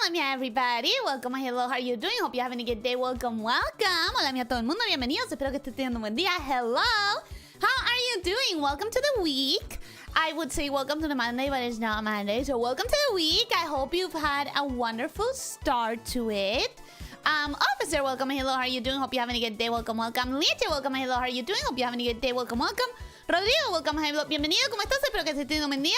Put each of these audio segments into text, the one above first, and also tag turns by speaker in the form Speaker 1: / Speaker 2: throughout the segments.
Speaker 1: lamia everybody, welcome, hello, how are you doing? Hope you're having a good day, welcome. Hola a todo el mundo, bienvenidos, espero que estés teniendo un buen día. Hello, how are you doing? Welcome to the week. I would say welcome to the Monday, but it's not Monday, so welcome to the week. I hope you've had a wonderful start to it. Officer, welcome, hello, how are you doing? Hope you're having a good day, welcome. Elyssia, welcome, hello, how are you doing? Hope you're having a good day, welcome. Rodrigo, welcome, hello, bienvenido, ¿cómo estás? Espero que estés teniendo un buen día.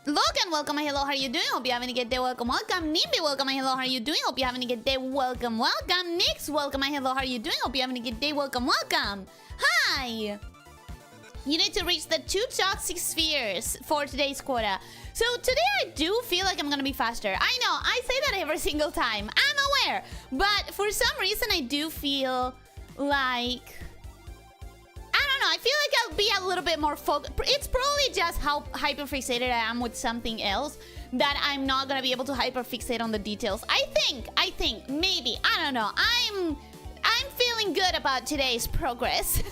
Speaker 1: Logan, welcome, hello, how are you doing? Hope you're having a good day, welcome. Nimby, welcome, hello, how are you doing? Hope you're having a good day, welcome. Nix, welcome, hello, how are you doing? Hope you're having a good day, welcome. Hi! You need to reach the 2 toxic spheres for today's quota. So today I do feel like I'm gonna be faster. I know, I say that every single time. I'm aware. But for some reason I do feel like... I don't know, I feel like I'll be a little bit more focused. It's probably just how hyperfixated I am with something else that I'm not gonna be able to hyperfixate on the details. I think, maybe, I don't know. I'm feeling good about today's progress.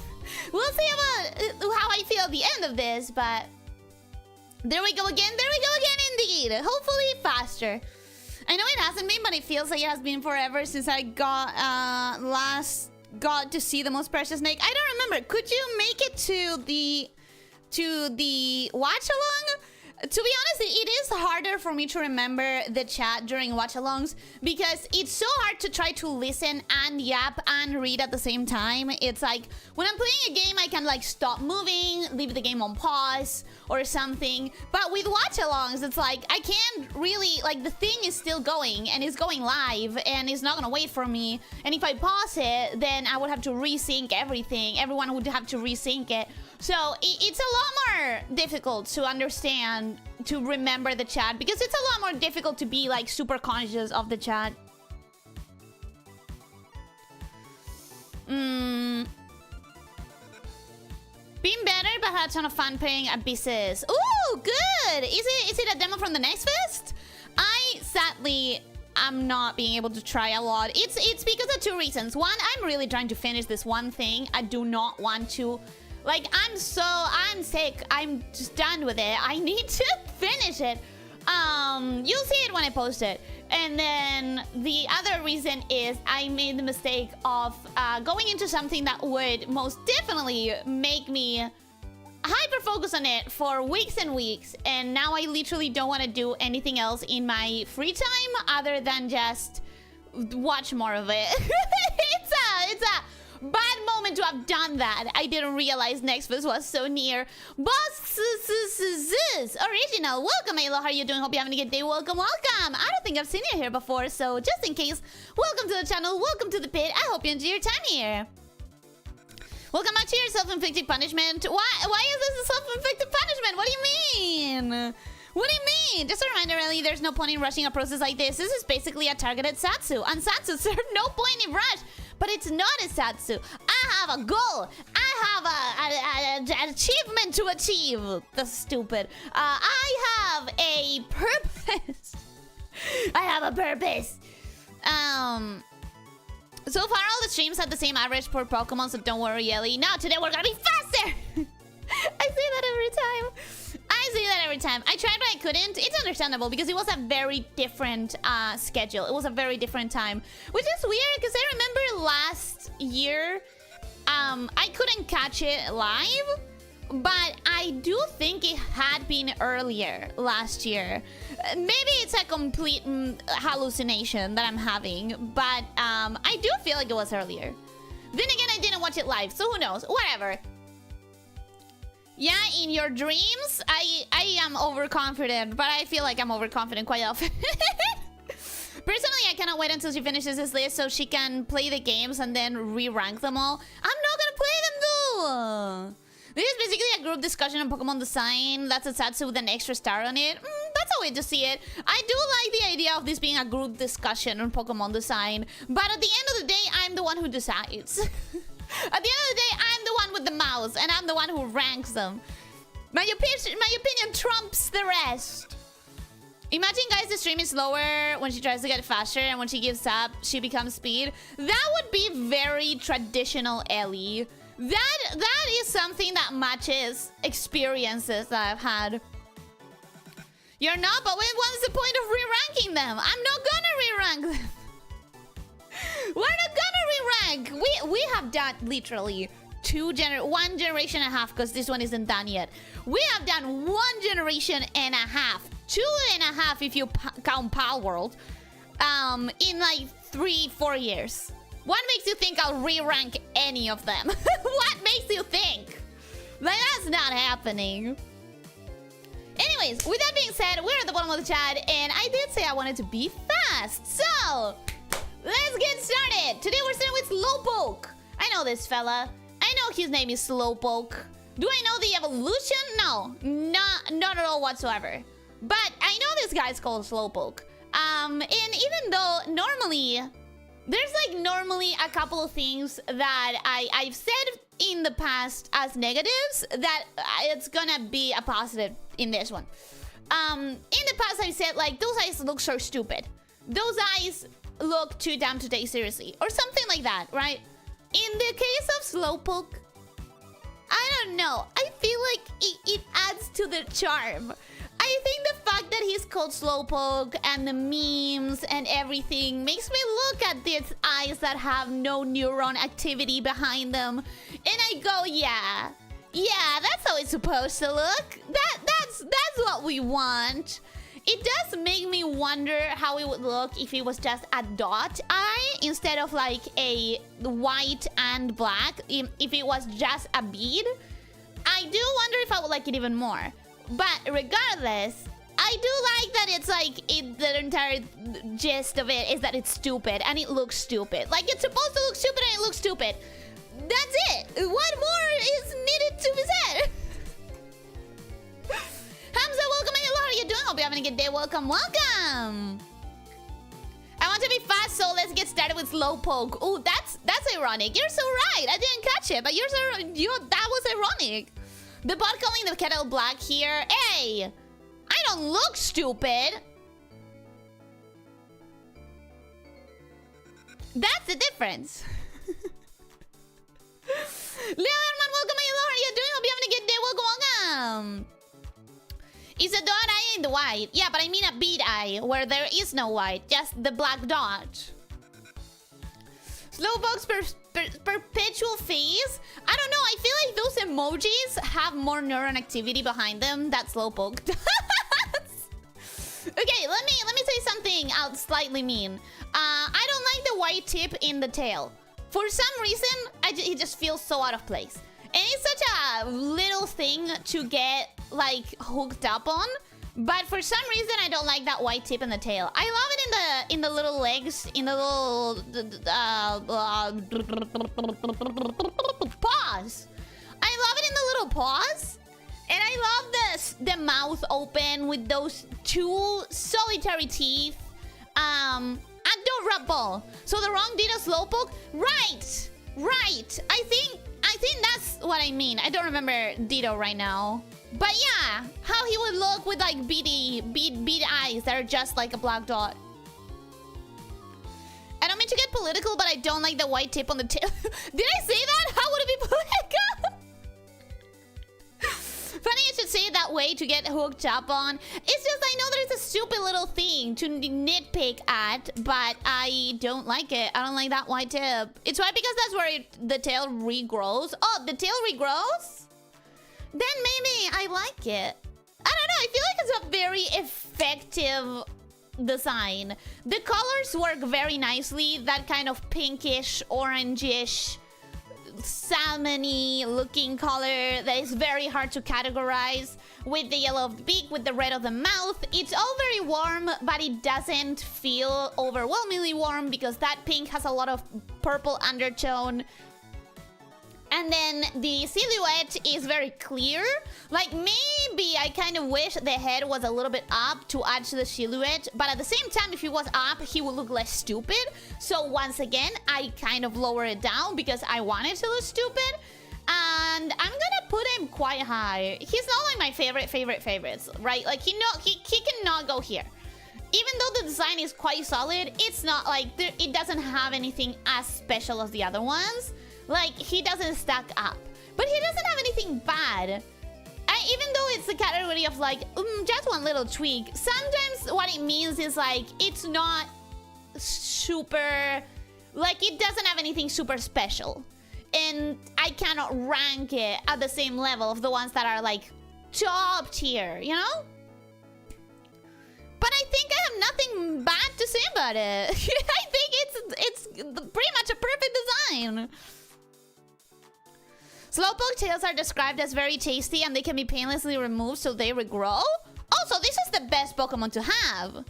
Speaker 1: We'll see about how I feel at the end of this, but... There we go again, indeed. Hopefully faster. I know it hasn't been, but it feels like it has been forever since I got, got to see the most precious snake. I don't remember. Could you make it to the watch along? To be honest, it is harder for me to remember the chat during watch-alongs because it's so hard to try to listen and yap and read at the same time. It's like, when I'm playing a game, I can like stop moving, leave the game on pause or something. But with watch-alongs, it's like, I can't really, like the thing is still going and it's going live and it's not gonna wait for me. And if I pause it, then I would have to resync everything. Everyone would have to resync it. So it's a lot more difficult to understand, to remember the chat, because it's a lot more difficult to be like super conscious of the chat. Been better, but had a ton of fun playing Abysses. Ooh, good! Is it a demo from the next fest? I sadly am not being able to try a lot. It's because of 2 reasons. One, I'm really trying to finish this one thing. I do not want to... Like, I'm sick. I'm just done with it. I need to finish it. You'll see it when I post it. And then the other reason is I made the mistake of going into something that would most definitely make me hyper-focus on it for weeks and weeks. And now I literally don't want to do anything else in my free time other than just watch more of it. It's a bad moment to have done that. I didn't realize Nextfest was so near. Boss Original, welcome, Ayla. How are you doing? Hope you're having a good day. Welcome. I don't think I've seen you here before, so just in case, welcome to the channel. Welcome to the pit. I hope you enjoy your time here. Welcome back to your self-inflicted punishment. Why is this a self-inflicted punishment? What do you mean? What do you mean? Just a reminder, really, there's no point in rushing a process like this. This is basically a targeted Satsu. And Satsu serve no point in rush. But it's not a Satsu. I have a goal. I have an achievement to achieve. That's stupid. I have a purpose. I have a purpose. So far, all the streams had the same average per Pokemon, so don't worry, Ellie. Now, today we're gonna be faster. I say that every time. I tried, but I couldn't. It's understandable because it was a very different schedule. It was a very different time, which is weird because I remember last year, I couldn't catch it live, but I do think it had been earlier last year. Maybe it's a complete hallucination that I'm having, but I do feel like it was earlier. Then again, I didn't watch it live, so who knows? Whatever. Yeah, in your dreams, I am overconfident, but I feel like I'm overconfident quite often. Personally, I cannot wait until she finishes this list so she can play the games and then re-rank them all. I'm not gonna play them though! This is basically a group discussion on Pokemon design. That's a Satsu with an extra star on it. That's a way to see it. I do like the idea of this being a group discussion on Pokemon design, but at the end of the day, I'm the one who decides. At the end of the day, I'm the one with the mouse, and I'm the one who ranks them. My opinion trumps the rest. Imagine, guys, the stream is slower when she tries to get faster, and when she gives up, she becomes speed. That would be very traditional Ellie. That is something that matches experiences that I've had. You're not, but what's the point of re-ranking them. I'm not gonna re-rank them. We're not gonna re-rank. We have done literally one generation and a half, because this one isn't done yet. We have done 1 generation and a half, 2.5 if you count Pal World, in like 3-4 years. What makes you think I'll re-rank any of them? What makes you think? Like, that's not happening. Anyways, with that being said, we're at the bottom of the chat, and I did say I wanted to be fast. So, let's get started. Today we're starting with Slowpoke. I know this fella. I know his name is Slowpoke. Do I know the evolution? No, not at all whatsoever. But I know this guy's called Slowpoke. And even though normally, there's like normally a couple of things that I've said in the past as negatives that it's gonna be a positive in this one. In the past I said like, those eyes look so stupid. Those eyes look too dumb to take seriously. Or something like that, right? In the case of Slowpoke, I don't know. I feel like it adds to the charm. I think the fact that he's called Slowpoke and the memes and everything makes me look at these eyes that have no neuron activity behind them. And I go, yeah, that's how it's supposed to look. That's what we want. It does make me wonder how it would look if it was just a dot eye instead of like a white and black. If it was just a bead, I do wonder if I would like it even more. But regardless, I do like that it's like the entire gist of it is that it's stupid and it looks stupid. Like, it's supposed to look stupid and it looks stupid. That's it. What more is needed to be said? Hamza, welcome. Hello, how are you doing? Hope you're having a good day. Welcome. I want to be fast, so let's get started with Slowpoke. Oh, that's ironic. You're so right. I didn't catch it, but that was ironic. The bot calling the kettle black here. Hey, I don't look stupid. That's the difference. Leo Herman, welcome. Hello, how are you doing? Hope you're having a good day. Welcome. It's a dot eye in the white. Yeah, but I mean a bead eye where there is no white, just the black dot. Slowpoke's perpetual face. I don't know. I feel like those emojis have more neuron activity behind them. That Slowpoke does. Okay, let me say something I'll slightly mean. I don't like the white tip in the tail. For some reason, it just feels so out of place. And it's such a little thing to get like hooked up on. But for some reason, I don't like that white tip in the tail. I love it in the little legs, in the little paws. I love it in the little paws, and I love the mouth open with those 2 solitary teeth. Adorable. So the wrong Ditto Slowpoke, right. I think that's what I mean. I don't remember Ditto right now. But yeah, how he would look with like bead eyes that are just like a black dot. I don't mean to get political, but I don't like the white tip on the tail. Did I say that? How would it be political? Funny you should say it that way to get hooked up on. It's just I know there's a stupid little thing to nitpick at, but I don't like it. I don't like that white tip. It's why, because that's where the tail regrows. Oh, the tail regrows? Then maybe I like it. I don't know. I feel like it's a very effective design. The colors work very nicely. That kind of pinkish, orangish, salmon-y looking color that is very hard to categorize. With the yellow of the beak, with the red of the mouth. It's all very warm, but it doesn't feel overwhelmingly warm because that pink has a lot of purple undertone. And then the silhouette is very clear. Like, maybe I kind of wish the head was a little bit up to add to the silhouette. But at the same time, if he was up, he would look less stupid. So once again, I kind of lower it down because I want it to look stupid. And I'm gonna put him quite high. He's not like my favorites, right? Like, he cannot go here. Even though the design is quite solid, it's not like, it doesn't have anything as special as the other ones. Like, he doesn't stack up. But he doesn't have anything bad. even though it's the category of like, just one little tweak, sometimes what it means is like, it's not super, like it doesn't have anything super special. And I cannot rank it at the same level of the ones that are like top tier, you know? But I think I have nothing bad to say about it. I think it's pretty much a perfect design. Slowpoke tails are described as very tasty and they can be painlessly removed so they regrow. Also, this is the best Pokemon to have.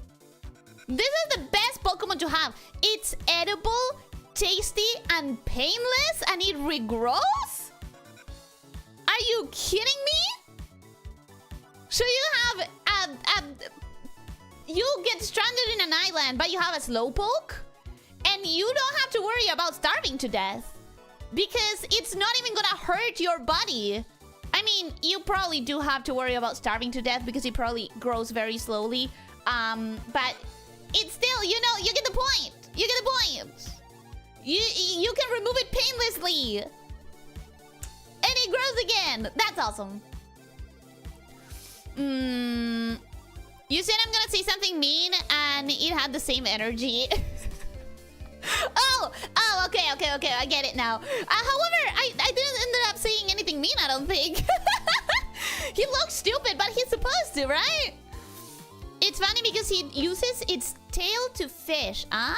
Speaker 1: This is the best Pokemon to have. It's edible, tasty, and painless, and it regrows? Are you kidding me? So you have you get stranded in an island, but you have a Slowpoke? And you don't have to worry about starving to death. Because it's not even gonna hurt your body. I mean, you probably do have to worry about starving to death because it probably grows very slowly. But it's still, you know, you get the point. You get the point. You can remove it painlessly. And it grows again. That's awesome. You said I'm gonna say something mean and it had the same energy. Oh, okay, I get it now. However, I didn't end up saying anything mean, I don't think. He looks stupid, but he's supposed to, right? It's funny because he uses its tail to fish. Ah.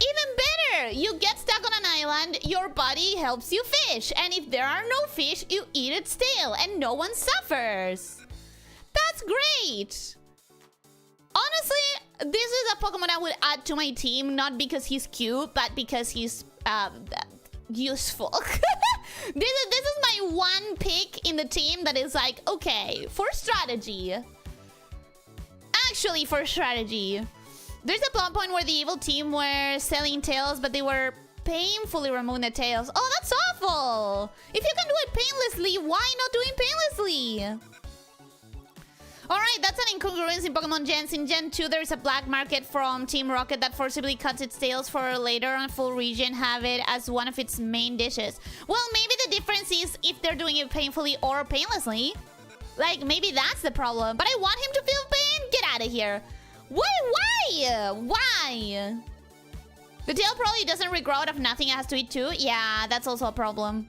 Speaker 1: Even better, you get stuck on an island, your body helps you fish. And if there are no fish, you eat its tail and no one suffers. That's great. Honestly, this is a Pokemon I would add to my team, not because he's cute, but because he's useful. This is my one pick in the team that is like, okay, for strategy. Actually, for strategy. There's a plot point where the evil team were selling tails, but they were painfully removing the tails. Oh, that's awful. If you can do it painlessly, why not do it painlessly? Alright, that's an incongruence in Pokemon Gens. In Gen 2, there's a black market from Team Rocket that forcibly cuts its tails for later on full region have it as one of its main dishes. Well, maybe the difference is if they're doing it painfully or painlessly. Like, maybe that's the problem. But I want him to feel pain? Get out of here. Why? Why? The tail probably doesn't regrow out of nothing. It has to eat too. Yeah, that's also a problem.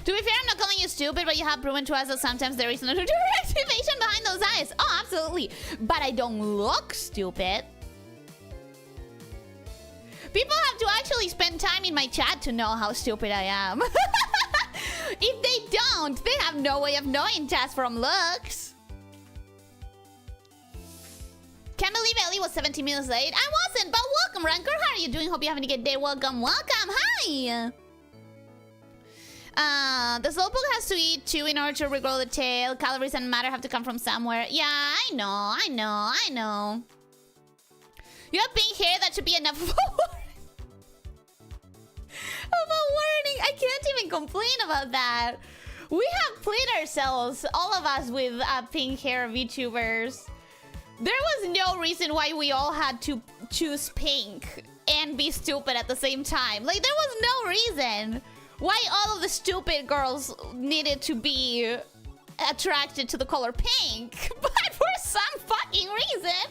Speaker 1: To be fair, I'm not calling you stupid, but you have proven to us that sometimes there is no activation behind those eyes. Oh, absolutely. But I don't look stupid. People have to actually spend time in my chat to know how stupid I am. If they don't, they have no way of knowing just from looks. Can't believe Ellie was 17 minutes late. I wasn't, but welcome, Ranker. How are you doing? Hope you're having a good day. Welcome, welcome. Hi. The Slowpoke has to eat too in order to regrow the tail. Calories and matter have to come from somewhere. Yeah, I know. You have pink hair, that should be enough of a warning. I can't even complain about that. We have played ourselves, all of us, with pink hair VTubers. There was no reason why we all had to choose pink and be stupid at the same time. Like, there was no reason why all of the stupid girls needed to be attracted to the color pink. But for some fucking reason.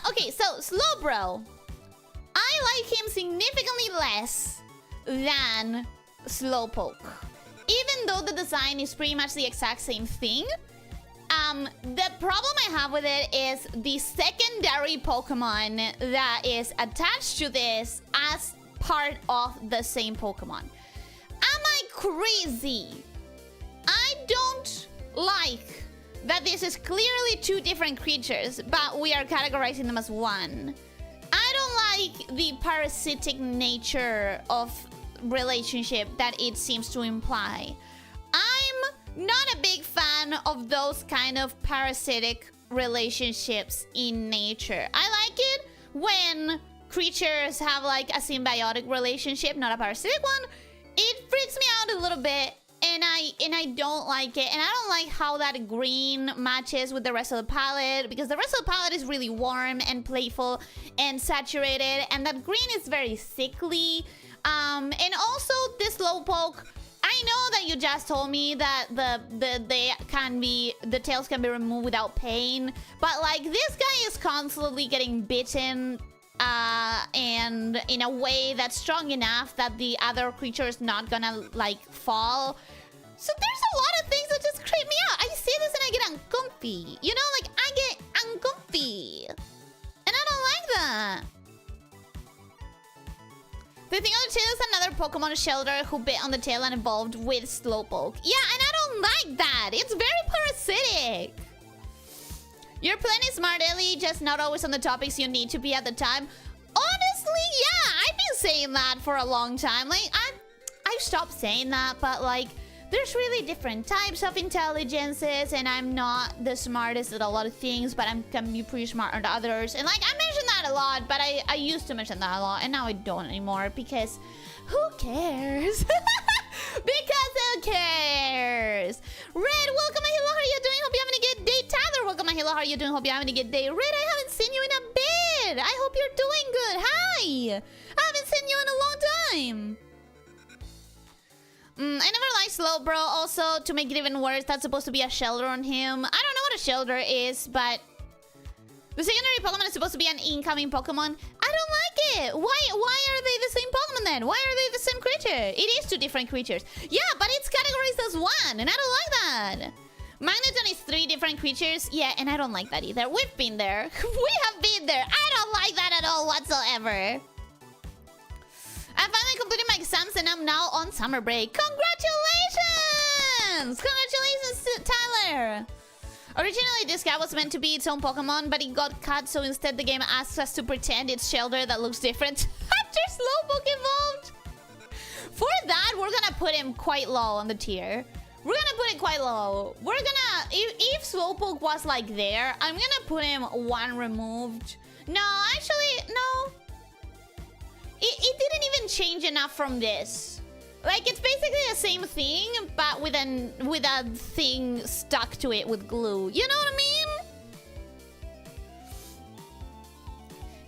Speaker 1: Okay, so Slowbro. I like him significantly less than Slowpoke. Even though the design is pretty much the exact same thing. The problem I have with it is the secondary Pokemon that is attached to this as part of the same Pokemon. Am I crazy? I don't like that this is clearly two different creatures, but we are categorizing them as one. I don't like the parasitic nature of relationship that it seems to imply. I'm not a big fan of those kind of parasitic relationships in nature. I like it when creatures have like a symbiotic relationship, not a parasitic one. It freaks me out a little bit, and I don't like it. And I don't like how that green matches with the rest of the palette, because the rest of the palette is really warm and playful and saturated, and that green is very sickly. And also this Slowpoke, I know that you just told me that the tails can be removed without pain, but like this guy is constantly getting bitten and in a way that's strong enough that the other creature is not gonna like fall. So there's a lot of things that just creep me out. I see this and I get uncomfy. You know, like I get uncomfy. And I don't like that. The thing on the tail is another Pokemon Shelter who bit on the tail and evolved with Slowpoke. Yeah, and I don't like that. It's very parasitic. You're plenty smart, Ellie, just not always on the topics you need to be at the time. Honestly, yeah, I've been saying that for a long time. Like, I've stopped saying that, but like, there's really different types of intelligences, and I'm not the smartest at a lot of things, but I can be pretty smart at others. And like, I mention that a lot, but I used to mention that a lot, and now I don't anymore, because who cares? Because who cares? Red, welcome, my hello, how are you doing? Hope you're having a good day. Tyler, welcome, my hello, how are you doing? Hope you're having a good day. Red, I haven't seen you in a bit. I hope you're doing good. Hi. I haven't seen you in a long time. I never liked Slowbro. Also, to make it even worse, that's supposed to be a shelter on him. I don't know what a shelter is, but the secondary Pokemon is supposed to be an incoming Pokemon. I don't like it. Why are they the same Pokemon then? Why are they the same creature? It is two different creatures. Yeah, but it's categorized as one, and I don't like that. Magneton is 3 different creatures. Yeah, and I don't like that either. We've been there. We have been there. I don't like that at all whatsoever. I finally completed my exams and I'm now on summer break. Congratulations! Congratulations, Tyler! Originally, this guy was meant to be its own Pokemon, but it got cut, so instead the game asks us to pretend it's Shelter that looks different after Slowpoke evolved. For that, we're gonna put him quite low on the tier. We're gonna put it quite low. We're gonna... If Slowpoke was like there, I'm gonna put him 1 removed. No, actually, no. It didn't even change enough from this. Like, it's basically the same thing, but with a thing stuck to it with glue. You know what I mean?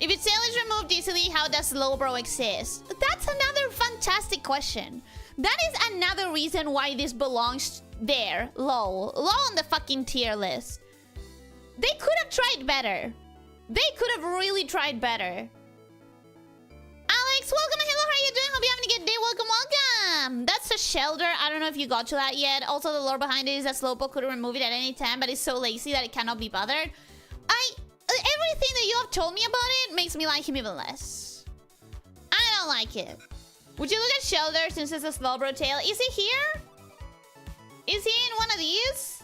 Speaker 1: If its tail is removed easily, how does Slowbro exist? That's another fantastic question. That is another reason why this belongs there, low on the fucking tier list. They could have tried better. They could have really tried better. Alex, welcome. Hello, how are you doing? Hope you're having a good day. Welcome, welcome. That's a shelter. I don't know if you got to that yet. Also, the lore behind it is that Slowpoke could remove it at any time, but it's so lazy that it cannot be bothered. Everything that you have told me about it makes me like him even less. I don't like it. Would you look at shelter since it's a Slowbro tail? Is he here? Is he in one of these?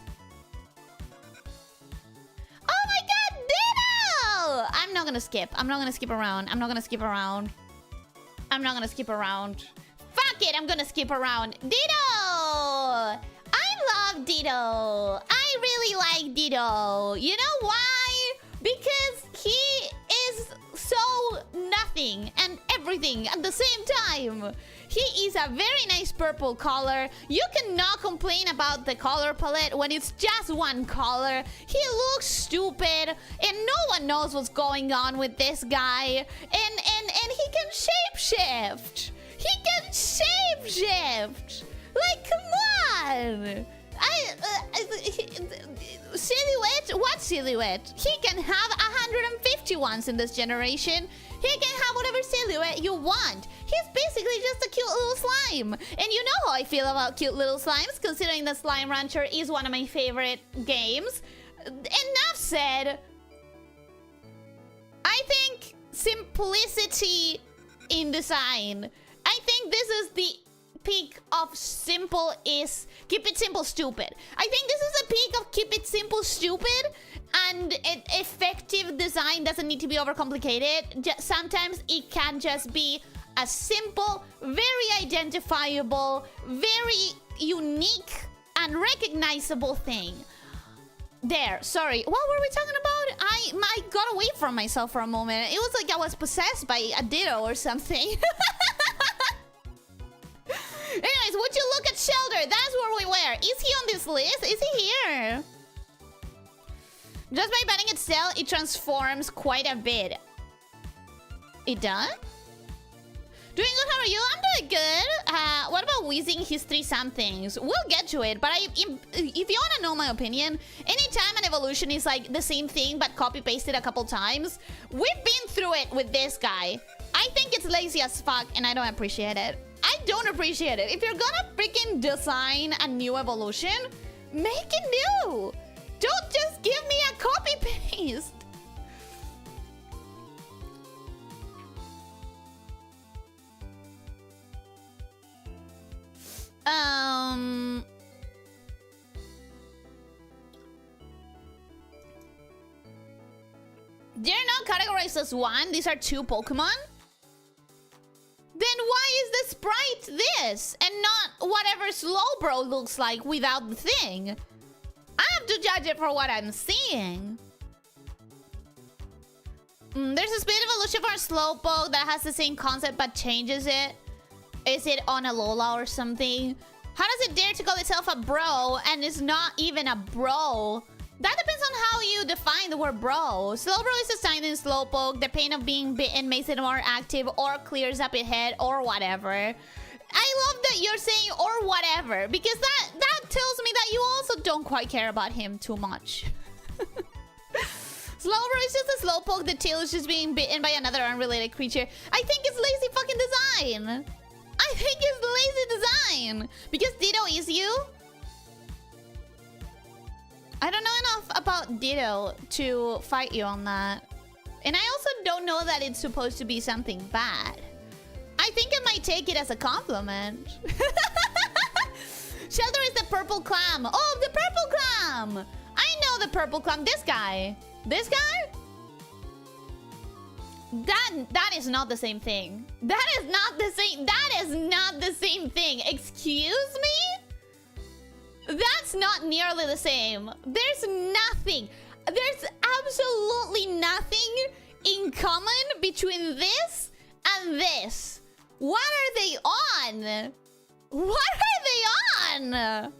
Speaker 1: Oh my god, Ditto! I'm not gonna skip. I'm not gonna skip around. I'm not gonna skip around. I'm not gonna skip around. Fuck it, I'm gonna skip around. Ditto! I love Ditto. I really like Ditto. You know why? Because he is so nothing and everything at the same time. He is a very nice purple color. You cannot complain about the color palette when it's just one color. He looks stupid and no one knows what's going on with this guy. And he can shapeshift. He can shapeshift. Like, come on. Silhouette? What silhouette? He can have 150 ones in this generation. He can have whatever silhouette you want. He's basically just a cute little slime. And you know how I feel about cute little slimes, considering that Slime Rancher is one of my favorite games. Enough said. I think simplicity in design. I think this is the peak of simple is keep it simple stupid. I think this is the peak of keep it simple stupid, and effective design doesn't need to be overcomplicated. Sometimes it can just be a simple, very identifiable, very unique and recognizable thing. There, sorry, what were we talking about? I got away from myself for a moment. It was like I was possessed by a Ditto or something. Anyways, would you look at Shelter? That's where we were. Is he on this list? Is he here? Just by betting its tail, it transforms quite a bit. It does? Doing good, how are you? I'm doing good. What about wheezing history somethings? We'll get to it, but if you want to know my opinion, anytime an evolution is like the same thing but copy-pasted a couple times, we've been through it with this guy. I think it's lazy as fuck, and I don't appreciate it. I don't appreciate it. If you're gonna freaking design a new evolution, make it new. Don't just give me a copy-paste. They're not categorized as one. These are two Pokemon. Then why is the sprite this and not whatever Slowbro looks like without the thing? I have to judge it for what I'm seeing. There's a speed evolution for a Slowpoke that has the same concept but changes it. Is it on a Lola or something? How does it dare to call itself a bro and is not even a bro? That depends on how you define the word bro. Slowbro is a sign in Slowpoke. The pain of being bitten makes it more active or clears up its head or whatever. I love that you're saying or whatever because that tells me that you also don't quite care about him too much. Slowbro is just a Slowpoke. The tail is just being bitten by another unrelated creature. I think it's lazy fucking design. I think it's lazy design. Because Ditto is you. I don't know enough about Ditto to fight you on that. And I also don't know that it's supposed to be something bad. I think I might take it as a compliment. Shelter is the purple clam. Oh, the purple clam. I know the purple clam. This guy. This guy? That is not the same thing. That is not the same. That is not the same thing. Excuse me? That's not nearly the same. There's nothing. There's absolutely nothing in common between this and this. What are they on? What are they on?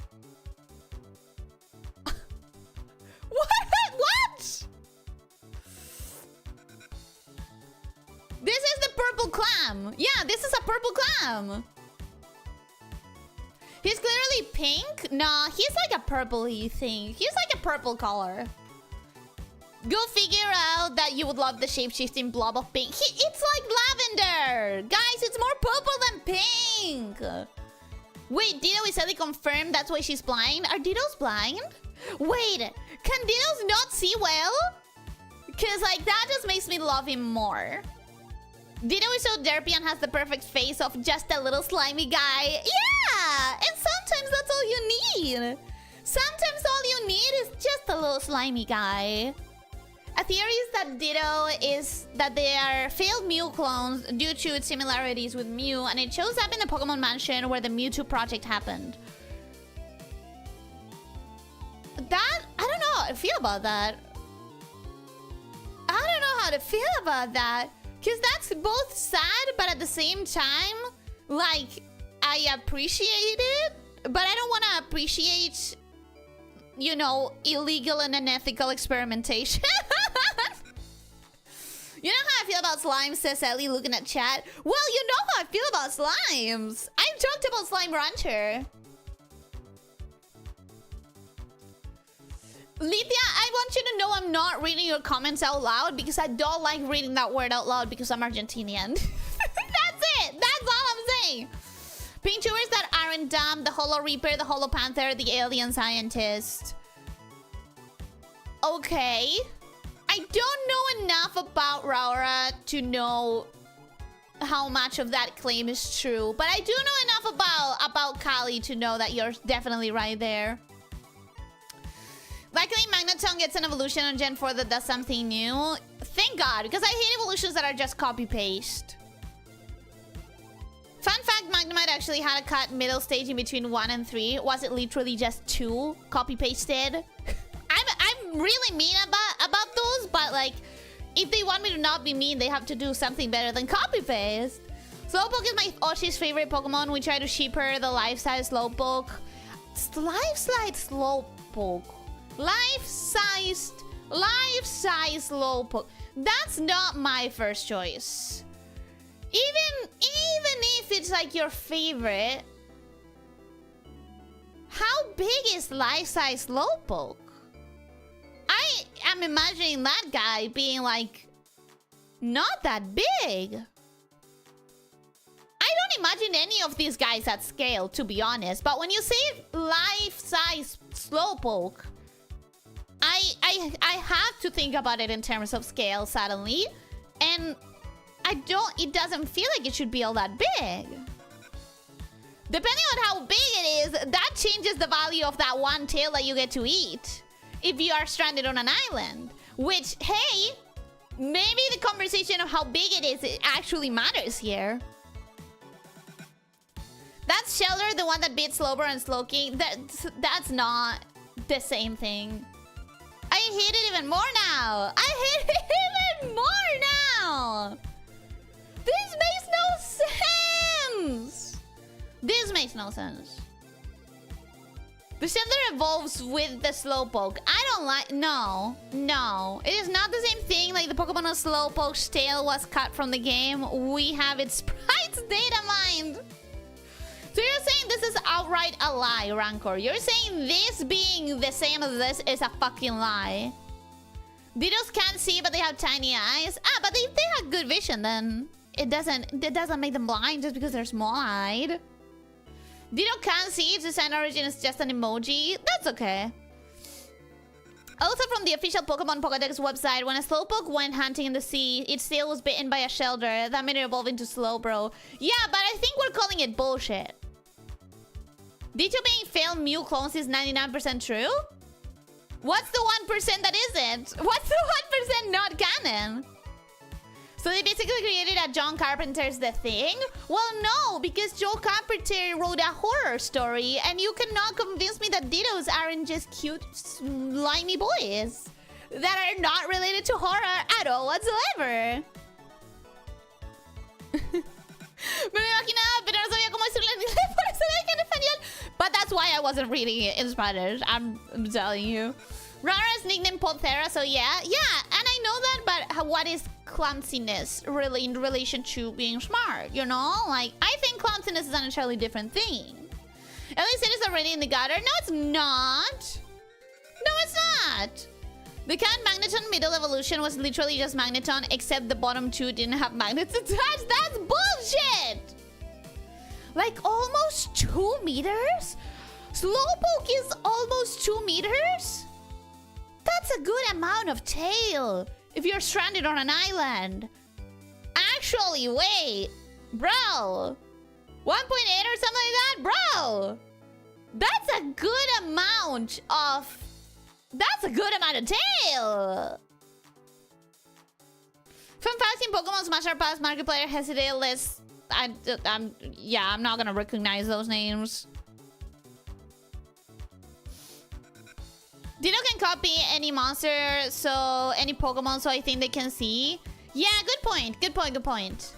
Speaker 1: What? This is the purple clam. Yeah, this is a purple clam. He's clearly pink. Nah, he's like a purpley thing. He's like a purple color. Go figure out that you would love the shape-shifting blob of pink. It's like lavender. Guys, it's more purple than pink. Wait, Ditto is sadly confirmed that's why she's blind? Are Dittos blind? Wait, can Dittos not see well? Because like that just makes me love him more. Ditto is so derpy and has the perfect face of just a little slimy guy. Yeah! And sometimes that's all you need. Sometimes all you need is just a little slimy guy. A theory is that Ditto is that they are failed Mew clones due to its similarities with Mew, and it shows up in the Pokemon Mansion where the Mewtwo project happened. That... I don't know how I feel about that. I don't know how to feel about that. Because that's both sad, but at the same time, like, I appreciate it, but I don't want to appreciate, you know, illegal and unethical experimentation. You know how I feel about slimes, says Ellie, looking at chat? Well, you know how I feel about slimes. I've talked about Slime Rancher. Lydia, I want you to know I'm not reading your comments out loud because I don't like reading that word out loud because I'm Argentinian. That's it. That's all I'm saying. Pink-tubers that aren't dumb. The Holo Reaper, the Holo Panther, the Alien Scientist. Okay. I don't know enough about Raura to know how much of that claim is true. But I do know enough about Kali to know that you're definitely right there. Luckily, Magneton gets an evolution on Gen 4 that does something new. Thank God, because I hate evolutions that are just copy-paste. Fun fact, Magnemite actually had a cut middle stage in between 1 and 3. Was it literally just 2 copy-pasted? I'm really mean about those, but like, if they want me to not be mean, they have to do something better than copy-paste. Slowpoke is my Oshi's favorite Pokemon. We try to sheep her the life-size Slowpoke. Life-size Slowpoke. Life-sized Slowpoke. That's not my first choice. Even if it's like your favorite, how big is life-size Slowpoke? I am imagining that guy being like not that big. I don't imagine any of these guys at scale, to be honest. But when you say life-size Slowpoke, I have to think about it in terms of scale suddenly, and it doesn't feel like it should be all that big. Depending on how big it is, that changes the value of that one tail that you get to eat if you are stranded on an island. Which, hey, maybe the conversation of how big it is, it actually matters here. That's Shelter, the one that beats Slowbro and Slowking. That's not the same thing. I hate it even more now. I hate it even more now. This makes no sense. This makes no sense. The Shelter evolves with the Slowpoke. I don't like... No. It is not the same thing. Like the Pokemon of Slowpoke's tail was cut from the game. We have its sprite's data mined. So you're saying this is outright a lie, Rancor. You're saying this being the same as this is a fucking lie. Dittos can't see, but they have tiny eyes. Ah, but if they have good vision, then it doesn't make them blind just because they're small-eyed. Ditto can't see, its design origin is just an emoji. That's okay. Also from the official Pokemon Pokédex website, when a Slowpoke went hunting in the sea, its tail was bitten by a Shelter. That made it evolve into Slowbro. Yeah, but I think we're calling it bullshit. Ditto being failed Mew clones is 99% true? What's the 1% that isn't? What's the 1% not canon? So they basically created a John Carpenter's The Thing? Well, no, because Joe Carpenter wrote a horror story, and you cannot convince me that Dittos aren't just cute, slimy boys that are not related to horror at all whatsoever. Me lo imaginaba, pero no sabía cómo decirlo en inglés, por eso lo dije en español. But that's why I wasn't reading it in Spanish. I'm telling you. Rara's nickname Pothera, so yeah. Yeah, and I know that, but what is clumsiness really in relation to being smart, you know? Like, I think clumsiness is an entirely different thing. Elyssia is already in the gutter. No, it's not. No, it's not. The cat Magneton middle evolution was literally just Magneton, except the bottom two didn't have magnets attached. That's bullshit! Like, almost 2 meters? Slowpoke is almost 2 meters? That's a good amount of tail if you're stranded on an island. Actually, wait. Bro. 1.8 or something like that? Bro. That's a good amount of... That's a good amount of tail. From fasting Pokemon Smash or Pass Markiplier Hesitate list. I'm not gonna recognize those names. Ditto can copy any monster, so any Pokemon, so I think they can see. Yeah, good point. Good point. Good point.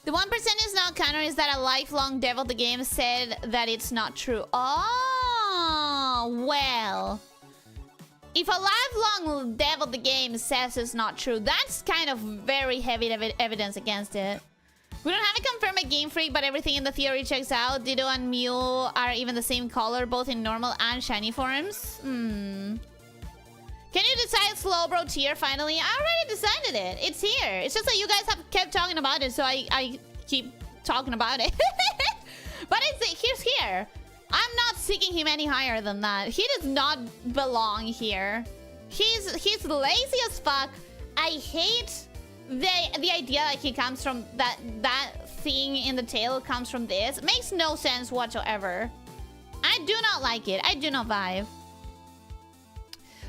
Speaker 1: The 1% is not canon is that a lifelong dev of the game said that it's not true. Oh, well. If a lifelong dev of the game says it's not true, that's kind of very heavy evidence against it. We don't have it confirmed by Game Freak, but everything in the theory checks out. Ditto and Mew are even the same color, both in normal and shiny forms. Can you decide Slowbro tier finally? I already decided it. It's here. It's just that you guys have kept talking about it, so I keep talking about it. But he's here. I'm not seeking him any higher than that. He does not belong here. He's lazy as fuck. I hate the idea that he comes from that thing in the tail comes from this. Makes no sense whatsoever. I do not like it. I do not vibe.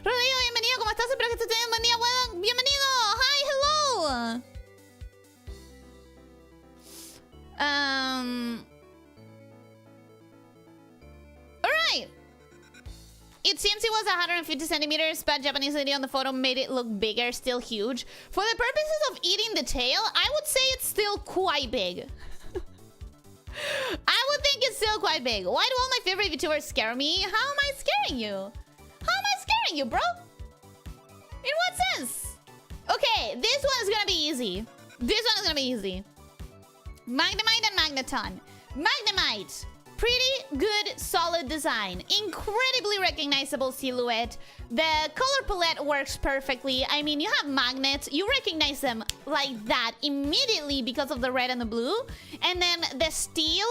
Speaker 1: Rodrigo, bienvenido. ¿Cómo estás? Espero que estés teniendo un buen día. Bueno, bienvenido. Hi, hello. Alright. It seems it was 150 centimeters, but Japanese lady on the photo made it look bigger, still huge. For the purposes of eating the tail, I would say it's still quite big. I would think it's still quite big. Why do all my favorite VTubers scare me? How am I scaring you? How am I scaring you, bro? In what sense? Okay, this one is gonna be easy. This one is gonna be easy. Magnemite and Magneton. Magnemite. Pretty good, solid design. Incredibly recognizable silhouette. The color palette works perfectly. I mean, you have magnets. You recognize them like that immediately because of the red and the blue. And then the steel,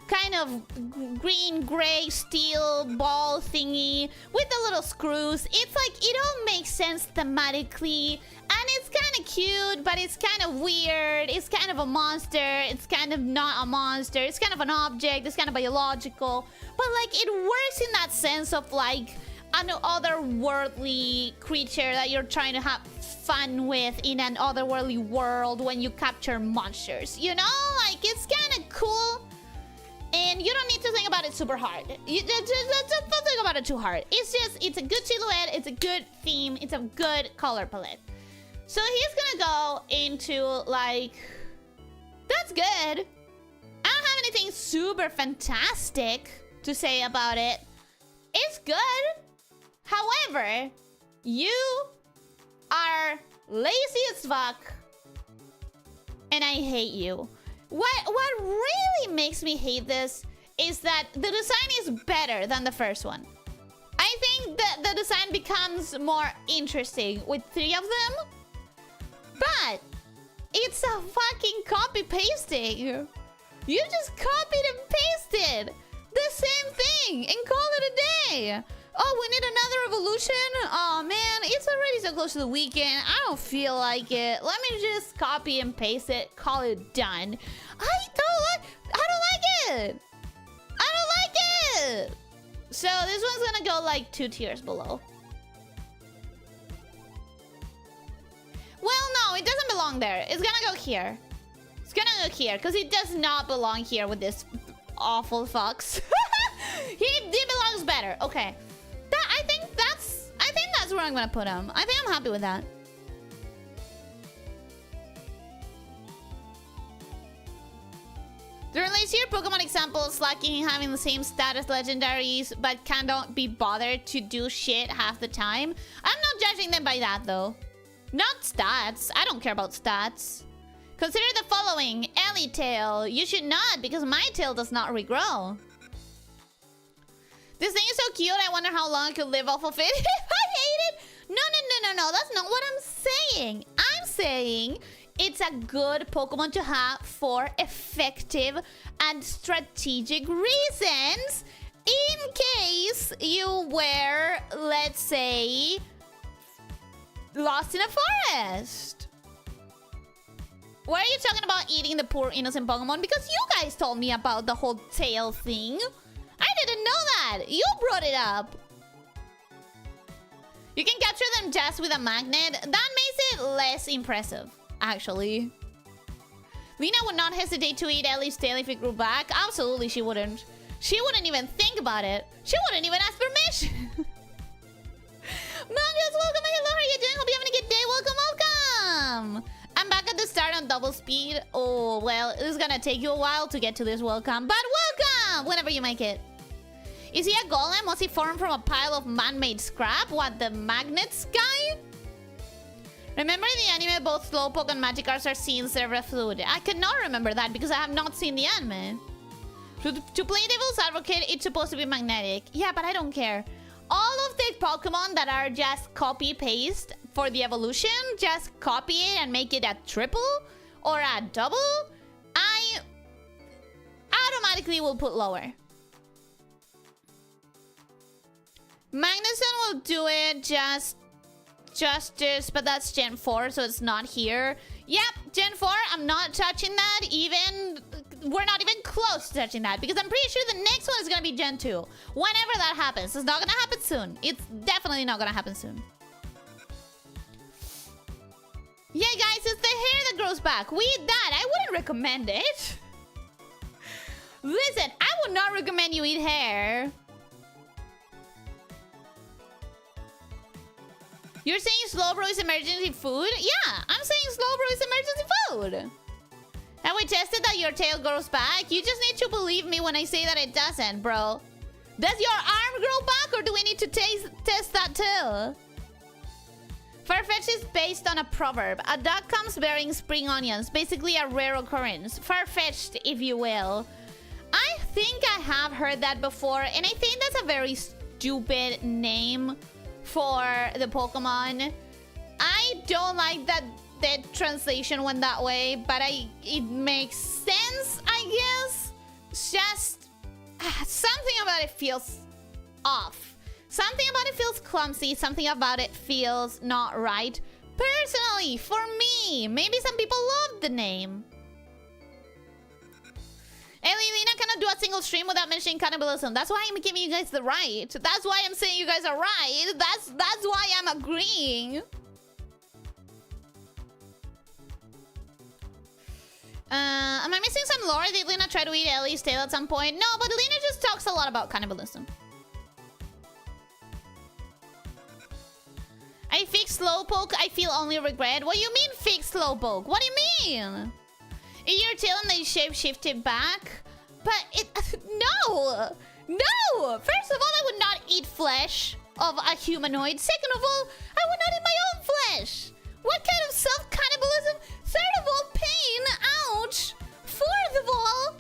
Speaker 1: kind of green, gray steel ball thingy with the little screws. It's like, it all makes sense thematically. And it's kind of cute, but it's kind of weird. It's kind of a monster. It's kind of not a monster. It's kind of an object. It's kind of biological. But like, it works in that sense of like an otherworldly creature that you're trying to have fun with in an otherworldly world when you capture monsters. You know? Like, it's kind of cool. And you don't need to think about it super hard. You don't think about it too hard. It's just, it's a good silhouette. It's a good theme. It's a good color palette. So he's gonna go into, like... That's good. I don't have anything super fantastic to say about it. It's good. However, you are lazy as fuck. And I hate you. What really makes me hate this is that the design is better than the first one. I think that the design becomes more interesting with 3 of them. But it's a fucking copy-pasting. You just copied and pasted the same thing and call it a day. Oh, we need another evolution? Oh man, it's already so close to the weekend. I don't feel like it. Let me just copy and paste it, call it done. I don't like it. I don't like it. So this one's gonna go like 2 tiers below. Well, no, it doesn't belong there. It's gonna go here. It's gonna go here, because it does not belong here with this awful fox. he belongs better. Okay. I think that's where I'm gonna put him. I think I'm happy with that. There are lazier Pokemon examples lacking having the same stat as legendaries, but cannot be bothered to do shit half the time. I'm not judging them by that though. Not stats. I don't care about stats. Consider the following. Ellie tail. You should not, because my tail does not regrow. This thing is so cute. I wonder how long it could live off of it. I hate it. No. That's not what I'm saying. I'm saying it's a good Pokemon to have for effective and strategic reasons. In case you were, let's say, lost in a forest. Why are you talking about eating the poor innocent Pokemon? Because you guys told me about the whole tail thing. I didn't know that. You brought it up. You can capture them just with a magnet. That makes it less impressive, actually. Lena would not hesitate to eat Ellie's tail if it grew back. Absolutely, she wouldn't. She wouldn't even think about it. She wouldn't even ask permission. Mangoes, welcome. Hello, how are you doing? Hope you're having a good day. Welcome. I'm back at the start on double speed. Oh, well, it's gonna take you a while to get to this welcome. But welcome! Whenever you make it. Is he a golem? Was he formed from a pile of man-made scrap? What, the magnets guy? Remember in the anime, both Slowpoke and Magikarps are seen serve as food. I cannot remember that because I have not seen the anime. To play Devil's Advocate, it's supposed to be magnetic. Yeah, but I don't care. All of the Pokemon that are just copy-paste for the evolution, just copy it and make it a triple or a double, I automatically will put lower. Magnuson will do it justice, but that's Gen 4, so it's not here. Yep, Gen 4, I'm not touching that. We're not even close to touching that, because I'm pretty sure the next one is gonna be Gen 2. Whenever that happens. It's not gonna happen soon. It's definitely not gonna happen soon. Yeah, guys, it's the hair that grows back. We eat that. I wouldn't recommend it. Listen, I would not recommend you eat hair. You're saying Slowbro is emergency food? Yeah, I'm saying Slowbro is emergency food. Have we tested that your tail grows back? You just need to believe me when I say that it doesn't, bro. Does your arm grow back, or do we need to test that too? Farfetch is based on a proverb. A duck comes bearing spring onions. Basically a rare occurrence. Farfetched, if you will. I think I have heard that before, and I think that's a very stupid name for the Pokemon. I don't like that the translation went that way, but it makes sense, I guess. It's just something about it feels off. Something about it feels clumsy. Something about it feels not right. Personally, for me, maybe some people love the name. Elyssia cannot do a single stream without mentioning cannibalism. That's why I'm giving you guys the right. That's why I'm saying you guys are right. That's why I'm agreeing. Am I missing some lore? Did Lena try to eat Ellie's tail at some point? No, but Lena just talks a lot about cannibalism. I fixed Slowpoke. I feel only regret. What do you mean fixed Slowpoke? What do you mean? Eat your tail and then shape-shift it back? But it... No! No! First of all, I would not eat flesh of a humanoid. Second of all, I would not eat my own flesh. What kind of self-cannibalism? Third of all, pain. Ouch. Fourth of all...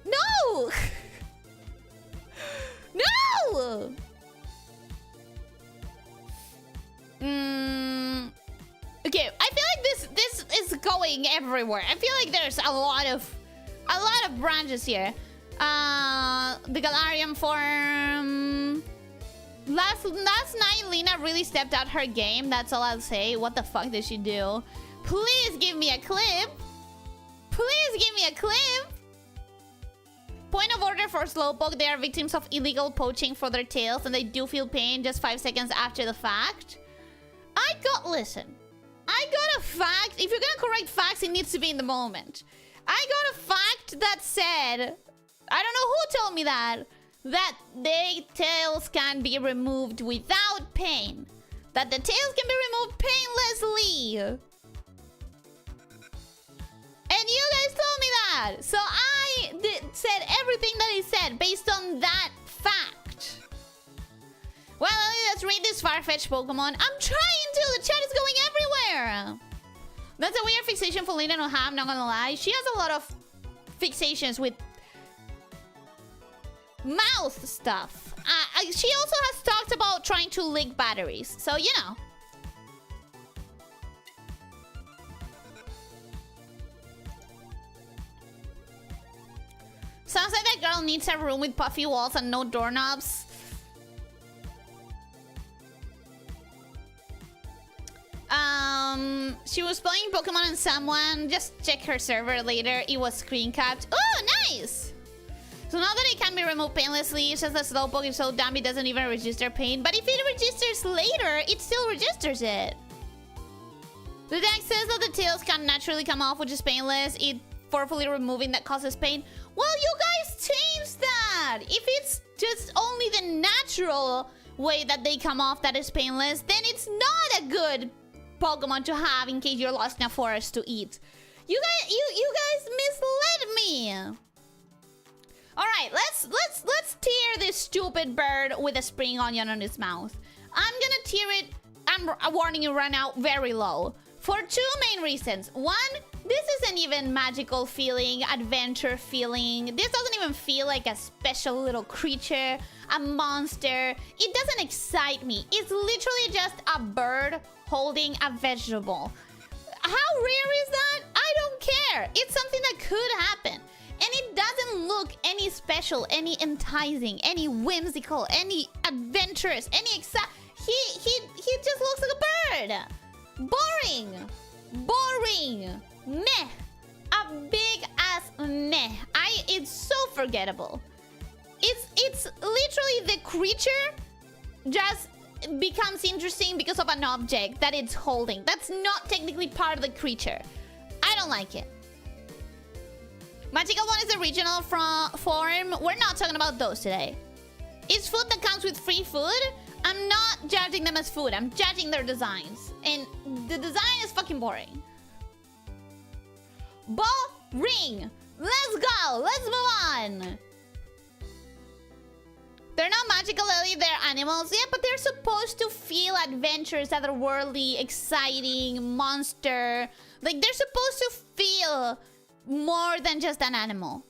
Speaker 1: No! No! Okay, I feel like this is going everywhere. I feel like there's a lot of branches here. The Galarian form. Last night, Lena really stepped out her game. That's all I'll say. What the fuck did she do? Please give me a clip. Please give me a clip. Point of order for Slowpoke. They are victims of illegal poaching for their tails, and they do feel pain just 5 seconds after the fact. Listen. I got a fact. If you're gonna correct facts, it needs to be in the moment. I got a fact that said, I don't know who told me that the tails can be removed without pain. That the tails can be removed painlessly. And you guys told me that. So I said everything that he said based on that fact. Well, let's read this Farfetch Pokemon. I'm trying to. The chat is going everywhere. That's a weird fixation for Lena to have, I'm not gonna lie. She has a lot of fixations with mouth stuff. She also has talked about trying to lick batteries. So, you know. Sounds like that girl needs a room with puffy walls and no doorknobs. She was playing Pokemon and someone just check her server later. It was screen capped. Oh, nice! So now that it can be removed painlessly, it's just that Slowpoke is so dumb it doesn't even register pain. But if it registers later, it still registers it. The deck says that the tails can naturally come off, which is painless. It forcefully removing that causes pain. Well, you guys changed that! If it's just only the natural way that they come off that is painless, then it's not a good Pokemon to have in case you're lost in a forest to eat. You guys misled me. All right, let's tear this stupid bird with a spring onion on its mouth. I'm gonna tear it. I'm warning you right now, very low. For two main reasons. One, this isn't even magical feeling, adventure feeling. This doesn't even feel like a special little creature, a monster. It doesn't excite me. It's literally just a bird holding a vegetable. How rare is that? I don't care. It's something that could happen. And it doesn't look any special, any enticing, any whimsical, any adventurous, any he just looks like a bird. Boring. Boring. Meh. A big ass meh. It's so forgettable. It's literally the creature just becomes interesting because of an object that it's holding. That's not technically part of the creature. I don't like it. Magical One is the regional form. We're not talking about those today. It's food that comes with free food. I'm not judging them as food. I'm judging their designs. And the design is fucking boring. Boring. Let's go. Let's move on. They're not magical, Ellie. They're animals. Yeah, but they're supposed to feel adventurous, otherworldly, exciting, monster. Like, they're supposed to feel more than just an animal.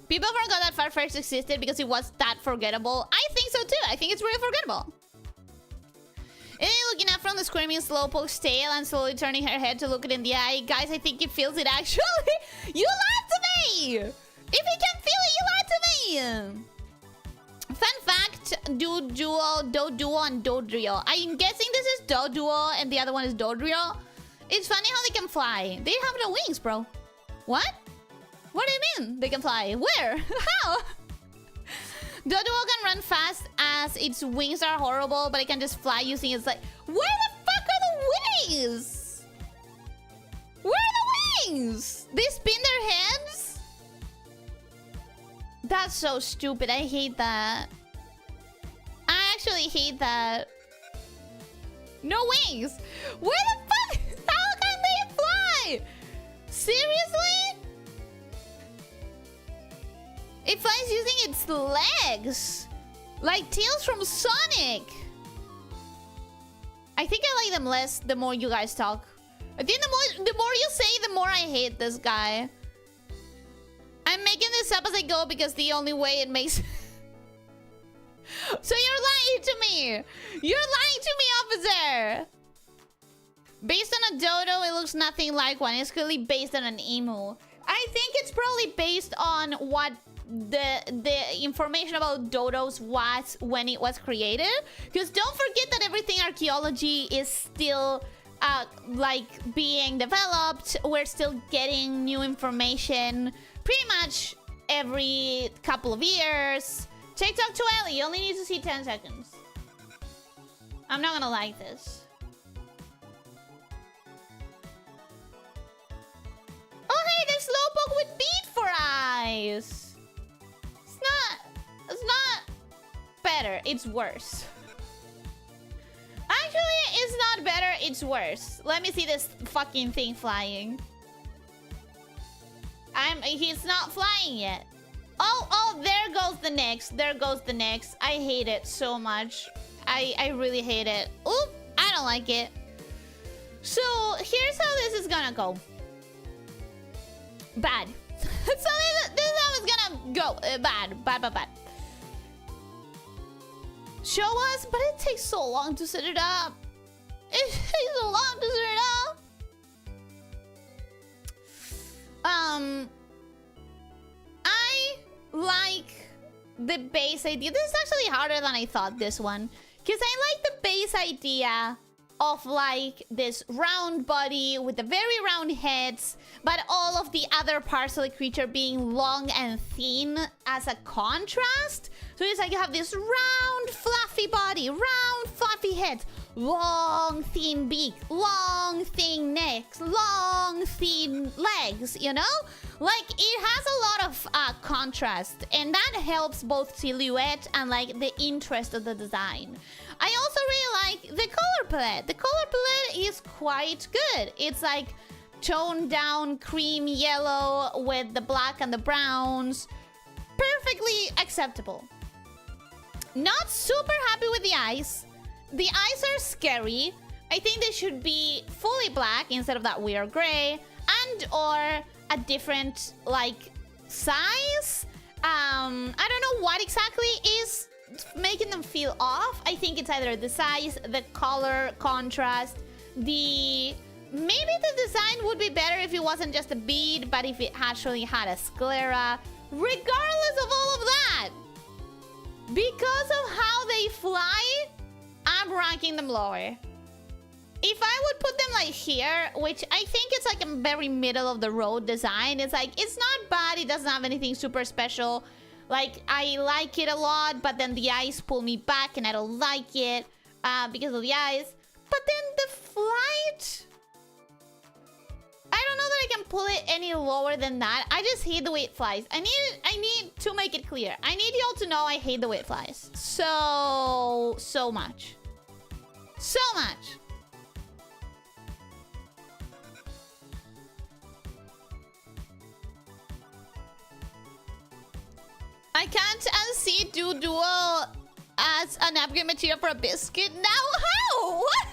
Speaker 1: People forgot that Farfetch existed because it was that forgettable. I think so too. I think it's really forgettable. And looking up from the screaming slowpoke's tail and slowly turning her head to look it in the eye. Guys, I think it feels it actually. You lied to me! If you can feel it, you lied to me! Fun fact, Doduo, and Dodrio. I'm guessing this is Doduo and the other one is Dodrio. It's funny how they can fly. They have no wings, bro. What? What do you mean they can fly? Where? How? Doduo can run fast as its wings are horrible, but it can just fly using its like... Where the fuck are the wings? Where are the wings? They spin their heads? That's so stupid. I hate that. I actually hate that. No wings. Where the fuck? How can they fly? Seriously? It flies using its legs. Like Tails from Sonic. I think I like them less the more you guys talk. I think the more you say, the more I hate this guy. I'm making this up as I go because the only way it makes... So you're lying to me. You're lying to me, officer. Based on a dodo, it looks nothing like one. It's clearly based on an emu. I think it's probably based on what the information about dodos was when it was created. Because don't forget that everything archaeology is still like being developed. We're still getting new information pretty much every couple of years. TikTok to Ellie, you only need to see 10 seconds. I'm not gonna like this. Oh hey, there's Slowpoke with bead for eyes. It's not better, it's worse. Actually, it's not better, it's worse. Let me see this fucking thing flying. He's not flying yet. Oh, there goes the next. There goes the next. I hate it so much. I really hate it. Oop, I don't like it. So, here's how this is gonna go. Bad. So this is how it's gonna go. Bad. Show us, but it takes so long to set it up. It takes so long to set it up. I like the base idea. This is actually harder than I thought, this one. Because I like the base idea of like this round body with the very round heads, but all of the other parts of the creature being long and thin as a contrast. So it's like you have this round fluffy body, round fluffy head, long thin beak, long thin necks, long thin legs, you know? Like it has a lot of contrast, and that helps both silhouette and like the interest of the design. I also really like the color palette. The color palette is quite good. It's like toned down cream yellow with the black and the browns. Perfectly acceptable. Not super happy with the eyes. The eyes are scary. I think they should be fully black instead of that weird gray, and or a different like size. I don't know what exactly is making them feel off. I think it's either the size, the color contrast, maybe the design would be better if it wasn't just a bead, but if it actually had a sclera. Regardless of all of that, because of how they fly, I'm ranking them lower. If I would put them like here, which I think it's like a very middle of the road design. It's like, it's not bad. It doesn't have anything super special. Like, I like it a lot, but then the eyes pull me back and I don't like it because of the eyes. But then the flight... I don't know that I can pull it any lower than that. I just hate the way it flies. I need to make it clear. I need y'all to know I hate the way it flies. So much. So much. I can't unsee do dual as an upgrade material for a biscuit. Now how? What?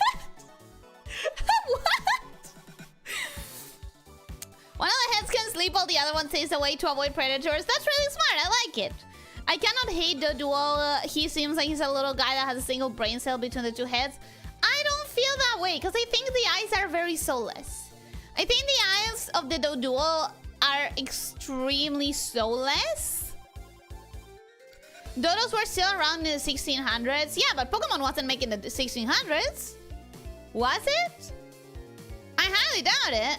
Speaker 1: What? One of the heads can sleep while the other one stays away to avoid predators. That's really smart. I like it. I cannot hate the dual. He seems like he's a little guy that has a single brain cell between the two heads. I don't feel that way because I think the eyes are very soulless. I think the eyes of the dual are extremely soulless. Dodos were still around in the 1600s. Yeah, but Pokemon wasn't making the 1600s. Was it? I highly doubt it.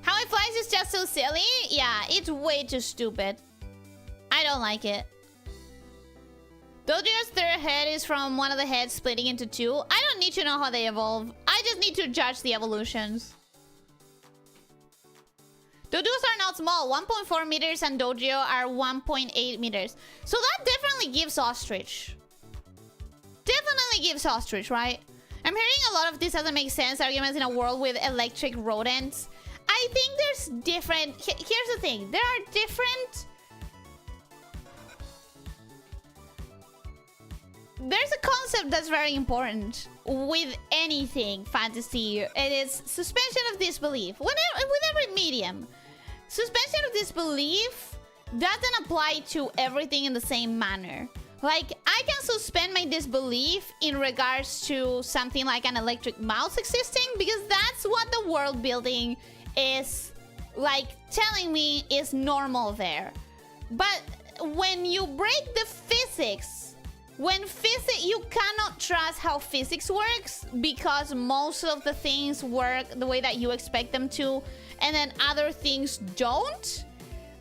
Speaker 1: How it flies is just so silly. Yeah, it's way too stupid. I don't like it. Dodger's third head is from one of the heads splitting into two. I don't need to know how they evolve. I just need to judge the evolutions. Dodos are not small. 1.4 meters and Dojo are 1.8 meters. So that definitely gives ostrich. Definitely gives ostrich, right? I'm hearing a lot of this doesn't make sense arguments in a world with electric rodents. I think there's different... Here's the thing. There are different... There's a concept that's very important with anything fantasy. It is suspension of disbelief. With every medium. Suspension of disbelief doesn't apply to everything in the same manner. Like, I can suspend my disbelief in regards to something like an electric mouse existing because that's what the world building is like telling me is normal there. But when you break the physics, you cannot trust how physics works because most of the things work the way that you expect them to, and then other things don't.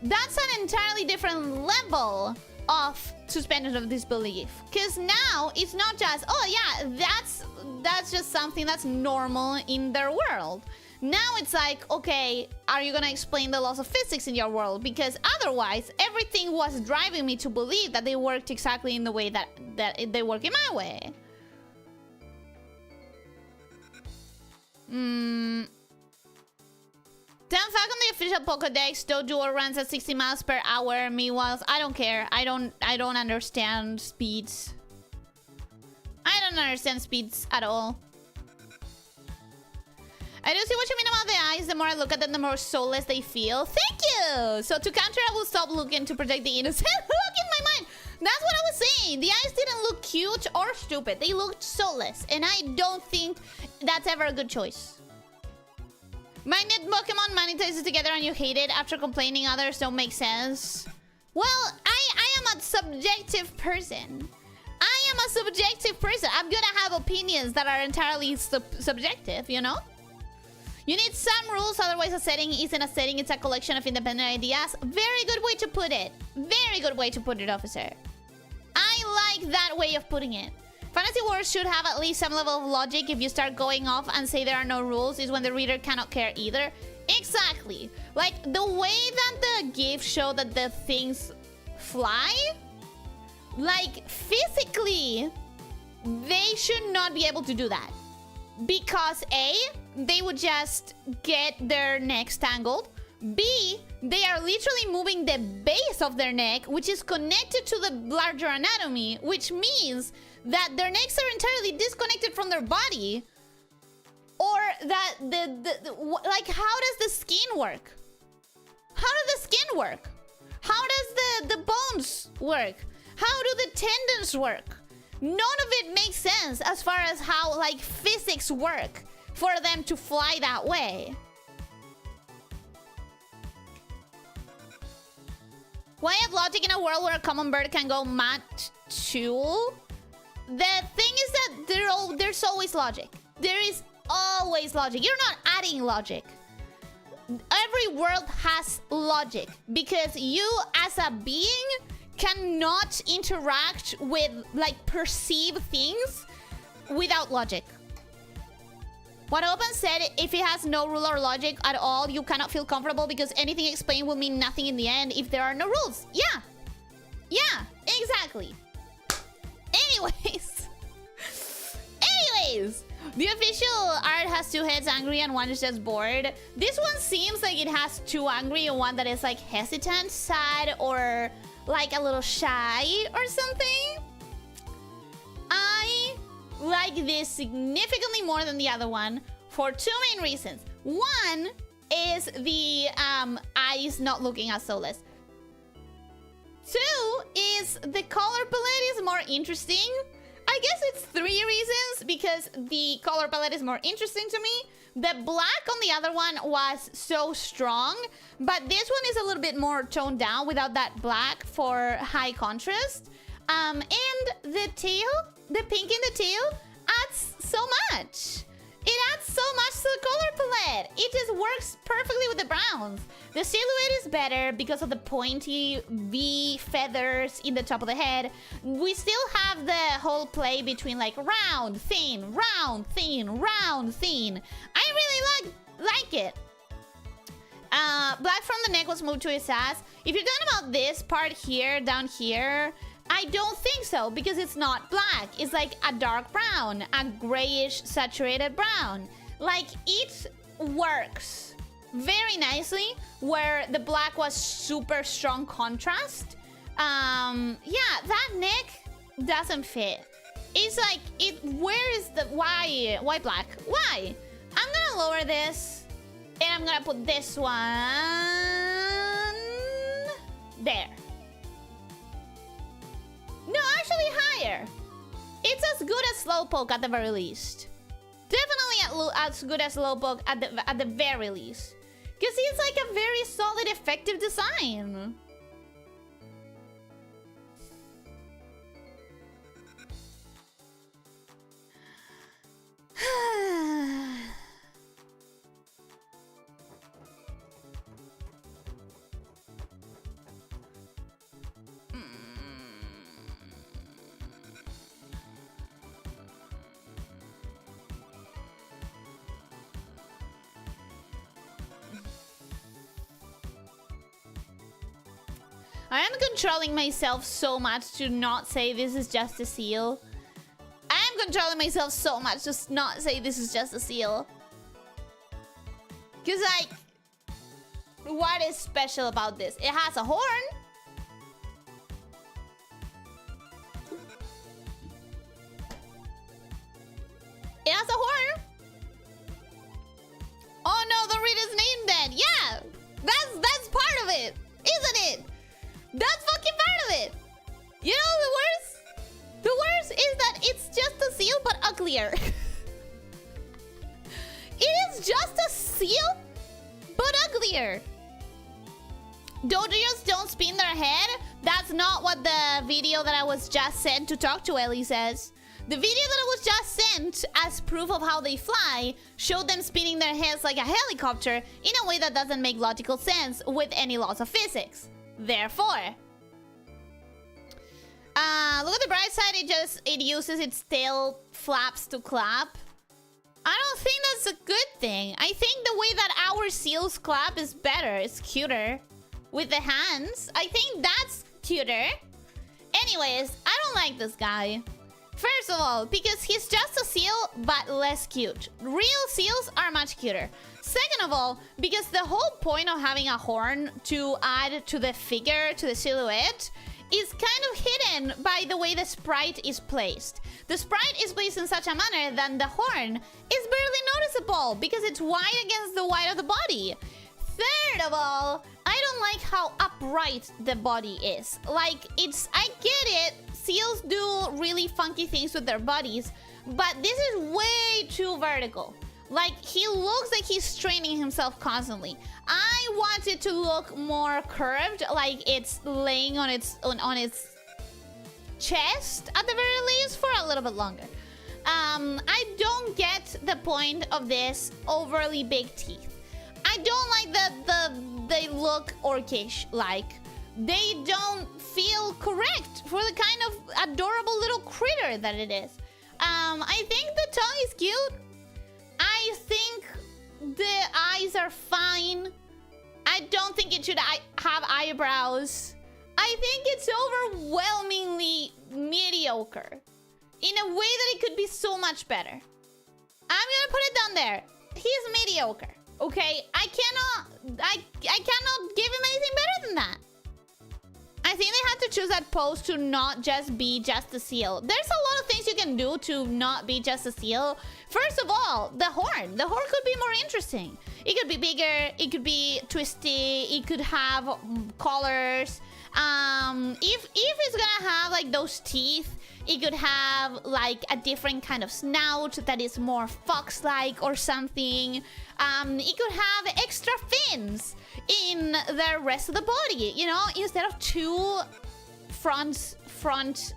Speaker 1: That's an entirely different level of suspension of disbelief. Because now it's not just, oh yeah, that's just something that's normal in their world. Now it's like, okay, are you gonna explain the laws of physics in your world? Because otherwise, everything was driving me to believe that they worked exactly in the way that they work in my way. Damn fact on the official Pokedex, Doduo runs at 60 miles per hour. Meanwhile, I don't care. I don't understand speeds. I don't understand speeds at all. I do see what you mean about the eyes. The more I look at them, the more soulless they feel. Thank you! So to counter, I will stop looking to protect the innocent. Look in my mind! That's what I was saying. The eyes didn't look cute or stupid. They looked soulless. And I don't think that's ever a good choice. Magnet Pokemon monetizes together and you hate it after complaining others don't make sense. Well, I am a subjective person. I am a subjective person. I'm gonna have opinions that are entirely subjective, you know? You need some rules, otherwise a setting isn't a setting, it's a collection of independent ideas. Very good way to put it. Very good way to put it, officer. I like that way of putting it. Fantasy words should have at least some level of logic. If you start going off and say there are no rules, is when the reader cannot care either. Exactly. Like, the way that the GIF show that the things fly, like, physically, they should not be able to do that. Because A, they would just get their necks tangled. B, they are literally moving the base of their neck, which is connected to the larger anatomy, which means that their necks are entirely disconnected from their body. Or that like, how does the skin work? How does the skin work? How does the bones work? How do the tendons work? None of it makes sense as far as how, like, physics work for them to fly that way. Why have logic in a world where a common bird can go mad too? The thing is that there's always logic. There is always logic. You're not adding logic. Every world has logic because you as a being cannot interact with, like, perceive things without logic. What Open said, if it has no rule or logic at all, you cannot feel comfortable because anything explained will mean nothing in the end if there are no rules. Yeah. Yeah, exactly. Anyways. The official art has 2 heads, angry, and 1 is just bored. This one seems like it has 2 angry and 1 that is like hesitant, sad, or like a little shy or something. I like this significantly more than the other one for 2 main reasons. One is the eyes not looking as soulless. 2 is the color palette is more interesting. I guess it's 3 reasons because the color palette is more interesting to me. The black on the other one was so strong, but this one is a little bit more toned down without that black for high contrast. And the tail, the pink in the tail adds so much. It adds so much to the color palette. It just works perfectly with the browns. The silhouette is better because of the pointy V feathers in the top of the head. We still have the whole play between like round, thin, round, thin, round, thin. I really like it. Black from the neck was moved to his ass. If you're talking about this part here, down here, I don't think so because it's not black. It's like a dark brown, a grayish saturated brown. Like it works very nicely where the black was super strong contrast. Yeah, that neck doesn't fit. It's like where is the why black? Why? I'm gonna lower this and I'm gonna put this one there. No, actually higher. It's as good as Slowpoke at the very least. Definitely as good as Slowpoke at the very least. Because it's like a very solid, effective design. I am controlling myself so much to not say this is just a seal. I am controlling myself so much to not say this is just a seal. Because, like, what is special about this? It has a horn. It has a horn. Oh no, the reader's name then. Yeah, that's part of it, isn't it? That's fucking part of it. You know the worst? The worst is that it's just a seal but uglier. It is just a seal but uglier. Dodgers don't spin their head. That's not what the video that I was just sent to talk to Ellie says. The video that I was just sent as proof of how they fly showed them spinning their heads like a helicopter in a way that doesn't make logical sense with any laws of physics. Therefore, look at the bright side. It uses its tail flaps to clap. I don't think that's a good thing. I think the way that our seals clap is better. It's cuter with the hands. I think that's cuter. Anyways, I don't like this guy. First of all, because he's just a seal but less cute. Real seals are much cuter. Second of all, because the whole point of having a horn to add to the figure, to the silhouette, is kind of hidden by the way the sprite is placed. The sprite is placed in such a manner that the horn is barely noticeable because it's white against the white of the body. Third of all, I don't like how upright the body is. Like, I get it, seals do really funky things with their bodies, but this is way too vertical. Like, he looks like he's straining himself constantly. I want it to look more curved, like it's laying on its chest at the very least for a little bit longer. I don't get the point of this overly big teeth. I don't like that they look orcish like. They don't feel correct for the kind of adorable little critter that it is. I think the tongue is cute. I think the eyes are fine. I don't think it should have eyebrows. I think it's overwhelmingly mediocre in a way that it could be so much better. I'm gonna put it down there. He's mediocre. Okay, I cannot give him anything better than that. I think they had to choose that pose to not just be just a seal. There's a lot of things you can do to not be just a seal. First of all, the horn. The horn could be more interesting. It could be bigger. It could be twisty. It could have colors. If it's gonna have like those teeth, it could have like a different kind of snout that is more fox-like or something. It could have extra fins in the rest of the body, you know, instead of two front fins.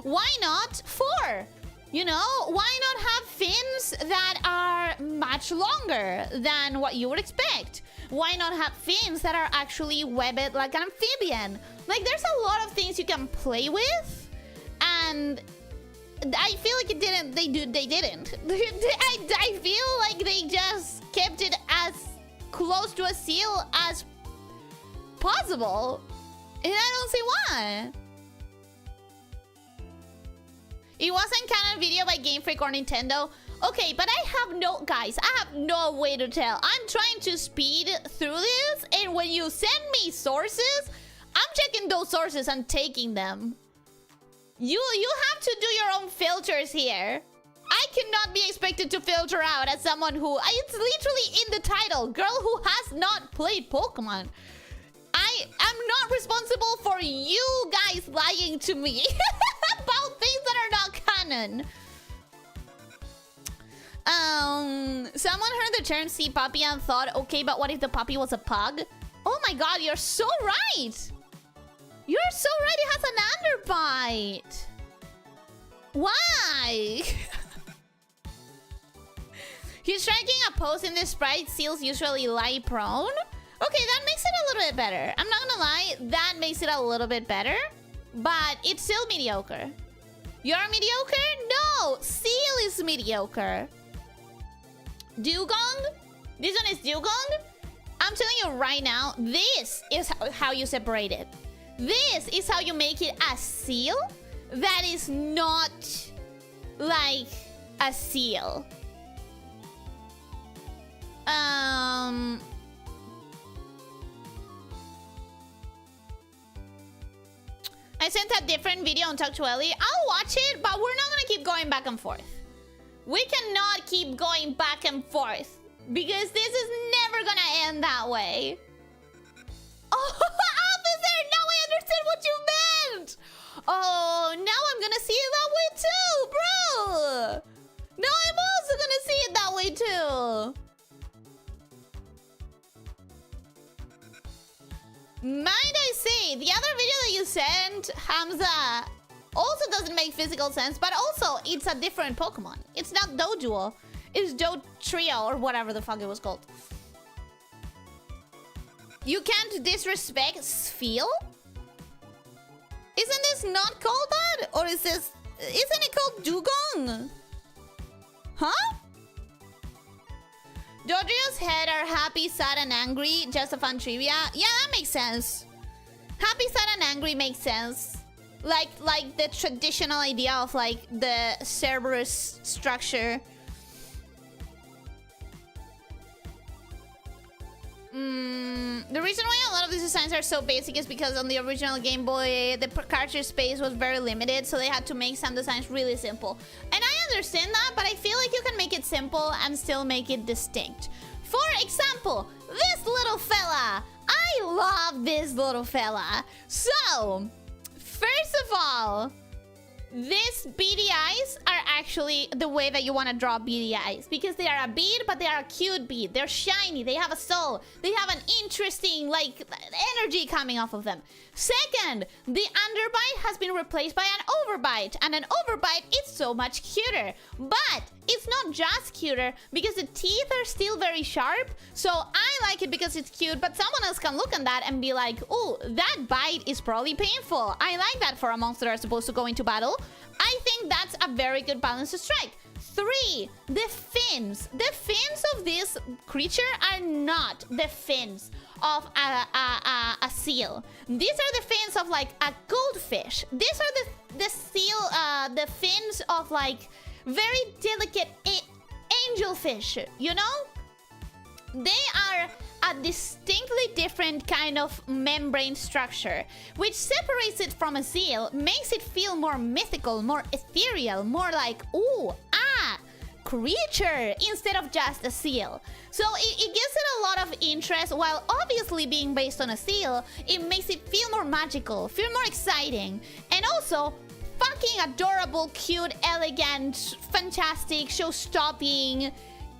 Speaker 1: Why not 4? You know, why not have fins that are much longer than what you would expect? Why not have fins that are actually webbed like an amphibian? Like, there's a lot of things you can play with, and I feel like they didn't. I feel like they just kept it as close to a seal as possible, and I don't see why. It wasn't canon video by Game Freak or Nintendo. Okay, but I have no way to tell. I'm trying to speed through this, and when you send me sources, I'm checking those sources and taking them. You have to do your own filters here. I cannot be expected to filter out as someone who... It's literally in the title. Girl who has not played Pokemon. I am not responsible for you guys lying to me about things that are not canon. Someone heard the term sea puppy and thought, okay, but what if the puppy was a pug? Oh my god, you're so right. You're so right, it has an underbite. Why? He's striking a pose in this sprite. Seals usually lie prone. Okay, that makes it a little bit better. I'm not gonna lie, that makes it a little bit better. But it's still mediocre. You're mediocre? No! Seal is mediocre. Dugong? This one is Dugong? I'm telling you right now, this is how you separate it. This is how you make it a seal that is not like a seal. I sent a different video on Talk to Ellie. I'll watch it, but we're not gonna keep going back and forth. We cannot keep going back and forth because this is never gonna end that way. Oh, officer! Now I understand what you meant! Oh, now I'm gonna see it that way too, bro! Now I'm also gonna see it that way too. Might I say, the other video that you sent, Hamza, also doesn't make physical sense, but also it's a different Pokemon. It's not Doduo. It's Dotrio or whatever the fuck it was called. You can't disrespect Sfeel? Isn't this not called that? Or is this... Isn't it called Dugong? Huh? Dodrio's head are happy, sad, and angry. Just a fun trivia. Yeah, that makes sense. Happy, sad, and angry makes sense. Like the traditional idea of like the Cerberus structure. The reason why a lot of these designs are so basic is because on the original Game Boy, the cartridge space was very limited, so they had to make some designs really simple. And I understand that, but I feel like you can make it simple and still make it distinct. For example, this little fella. I love this little fella. So, first of all, these beady eyes are actually the way that you want to draw beady eyes, because they are a bead, but they are a cute bead. They're shiny, they have a soul, they have an interesting like energy coming off of them. Second, the underbite has been replaced by an overbite, and an overbite is so much cuter. But it's not just cuter because the teeth are still very sharp. So I like it because it's cute, but someone else can look at that and be like, oh, that bite is probably painful. I like that for a monster that's supposed to go into battle. I think that's a very good balance to strike. 3, the fins. The fins of this creature are not the fins of a seal. These are the fins of like a goldfish. These are the fins of like very delicate angelfish, you know? They are a distinctly different kind of membrane structure, which separates it from a seal, makes it feel more mythical, more ethereal, more like, ooh, creature, instead of just a seal. So it gives it a lot of interest, while obviously being based on a seal, it makes it feel more magical, feel more exciting, and also fucking adorable, cute, elegant, fantastic, show-stopping,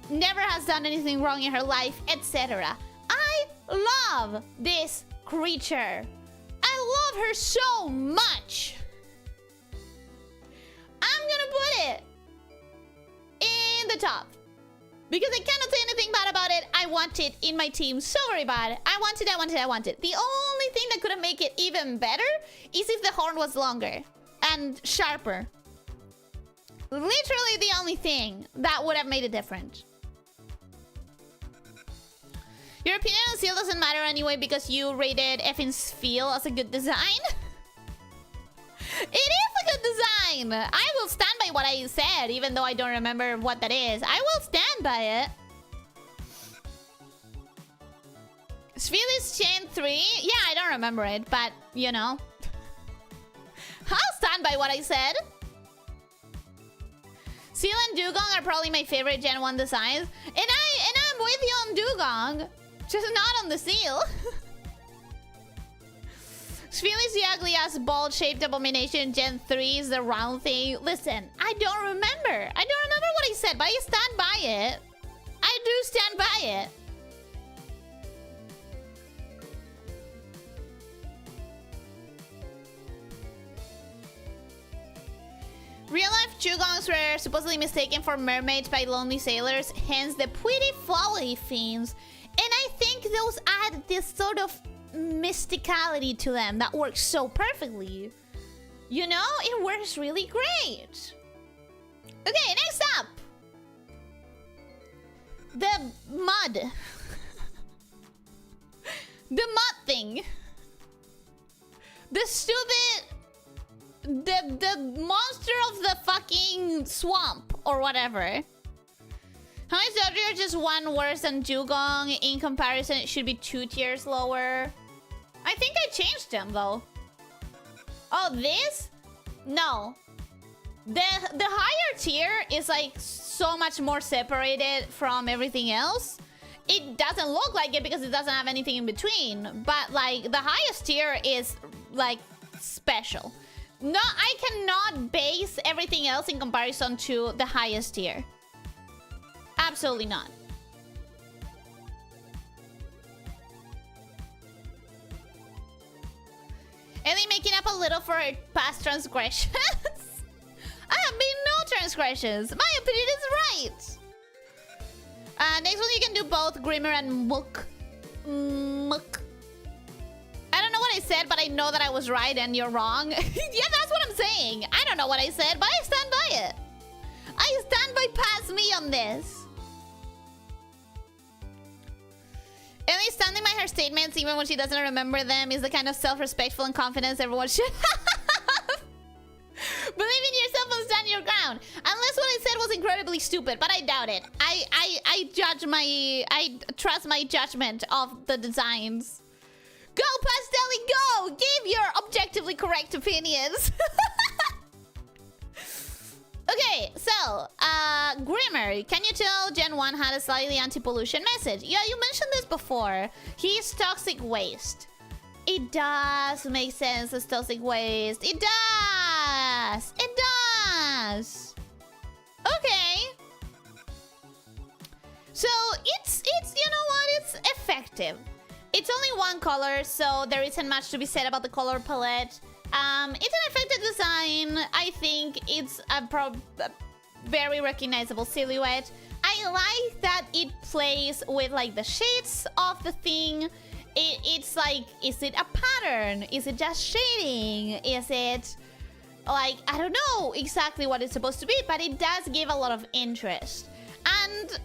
Speaker 1: never has done anything wrong in her life, etc. I love this creature. I love her so much. I'm gonna put it in the top because I cannot say anything bad about it. I want it in my team so very bad. I want it. The only thing that could have made it even better is if the horn was longer and sharper. Literally the only thing that would have made it different. Your opinion on seal doesn't matter anyway because you rated effing's feel as a good design. It is a good design. I will stand by what I said, even though I don't remember what that is. I will stand by it. Sphelis Chain 3? Yeah, I don't remember it, but, you know. I'll stand by what I said. Seal and Dugong are probably my favorite Gen 1 designs. And I'm with you on Dugong. Just not on the seal. Sphelis the ugly ass ball-shaped abomination. Gen 3 is the round thing. Listen, I don't remember. I don't remember what I said, but I stand by it. I do stand by it. Real-life Dugongs were supposedly mistaken for mermaids by lonely sailors, hence the pretty flowery fins. And I think those add this sort of mysticality to them that works so perfectly. You know, it works really great. Okay, next up. The mud. The mud thing. The stupid... The monster of the fucking swamp or whatever. How is Dodger just one worse than Dugong? In comparison, it should be 2 tiers lower. I think I changed them though. Oh, this? No. The higher tier is like so much more separated from everything else. It doesn't look like it because it doesn't have anything in between. But like the highest tier is like special. No, I cannot base everything else in comparison to the highest tier. Absolutely not. Ellie making up a little for her past transgressions. I have made no transgressions. My opinion is right. Next one you can do both Grimmer and Mook. Mook. I don't know what I said, but I know that I was right and you're wrong. Yeah, that's what I'm saying. I don't know what I said, but I stand by it. I stand by pass me on this. Ellie standing by her statements even when she doesn't remember them is the kind of self-respectful and confidence everyone should have. Believe in yourself and stand your ground. Unless what I said was incredibly stupid, but I doubt it. I trust my judgment of the designs. Go, Pastelli, go! Give your objectively correct opinions. Okay, so, Grimmer, can you tell Gen 1 had a slightly anti-pollution message? Yeah, you mentioned this before. He's toxic waste. It does make sense as toxic waste. It does! It does! Okay. So, it's you know what? It's effective. It's only one color, so there isn't much to be said about the color palette. It's an effective design. I think it's a very recognizable silhouette. I like that it plays with like the shades of the thing. It's like, is it a pattern? Is it just shading? Is it like, I don't know exactly what it's supposed to be, but it does give a lot of interest. And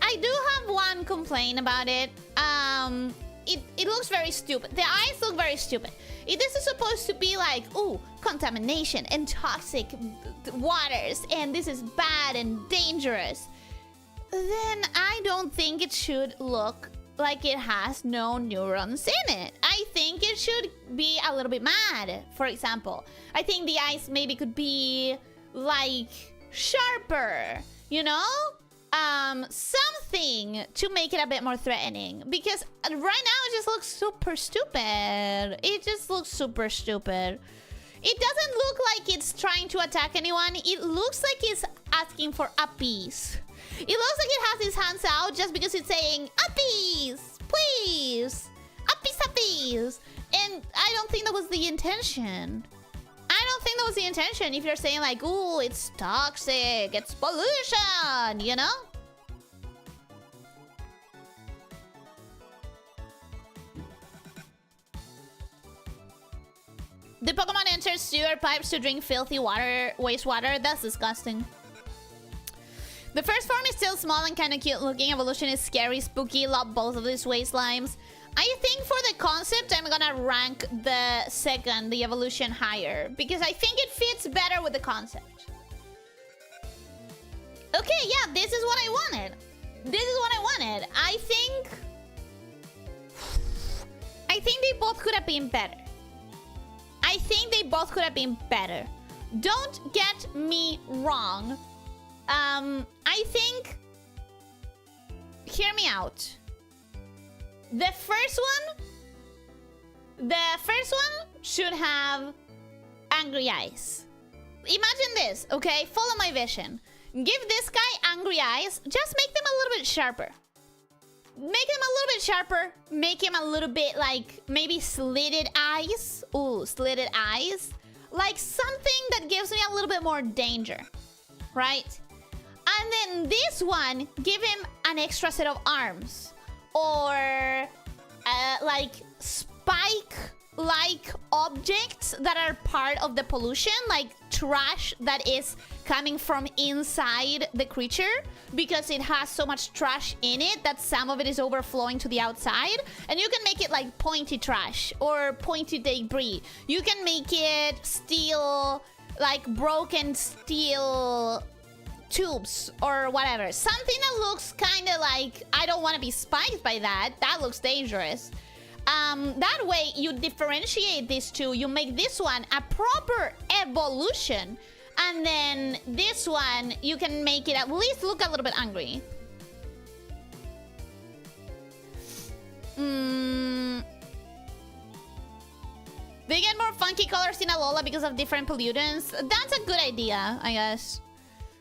Speaker 1: I do have one complaint about it. It looks very stupid. The eyes look very stupid. This is supposed to be like, ooh, contamination and toxic waters, and this is bad and dangerous, then I don't think it should look like it has no neurons in it. I think it should be a little bit mad, for example. I think the eyes maybe could be like sharper, you know? Something to make it a bit more threatening, because right now it just looks super stupid. It just looks super stupid. It doesn't look like it's trying to attack anyone. It looks like it's asking for a piece. It looks like it has its hands out just because it's saying a piece, please, a piece. And I don't think that was the intention. I don't think that was the intention. If you're saying like, ooh, it's toxic, it's pollution, you know? The Pokemon enter sewer pipes to drink filthy water, wastewater. That's disgusting. The first form is still small and kind of cute looking. Evolution is scary, spooky. Love both of these waste slimes. I think for the concept, I'm gonna rank the second, the evolution, higher, because I think it fits better with the concept. Okay, yeah, this is what I wanted. This is what I wanted. I think they both could have been better. I think they both could have been better. Don't get me wrong. I think... Hear me out. The first one should have angry eyes. Imagine this, okay? Follow my vision. Give this guy angry eyes. Just make them a little bit sharper. Make him a little bit sharper. Make him a little bit like maybe slitted eyes. Ooh, slitted eyes. Like something that gives me a little bit more danger, right? And then this one, give him an extra set of arms. Or like spike-like objects that are part of the pollution, like trash that is coming from inside the creature, because it has so much trash in it that some of it is overflowing to the outside. And you can make it like pointy trash or pointy debris. You can make it steel, like broken steel tubes or whatever. Something that looks kind of like, I don't want to be spiked by that. That looks dangerous. That way you differentiate these two. You make this one a proper evolution, and then this one you can make it at least look a little bit angry. They get more funky colors in Alola because of different pollutants. That's a good idea, I guess.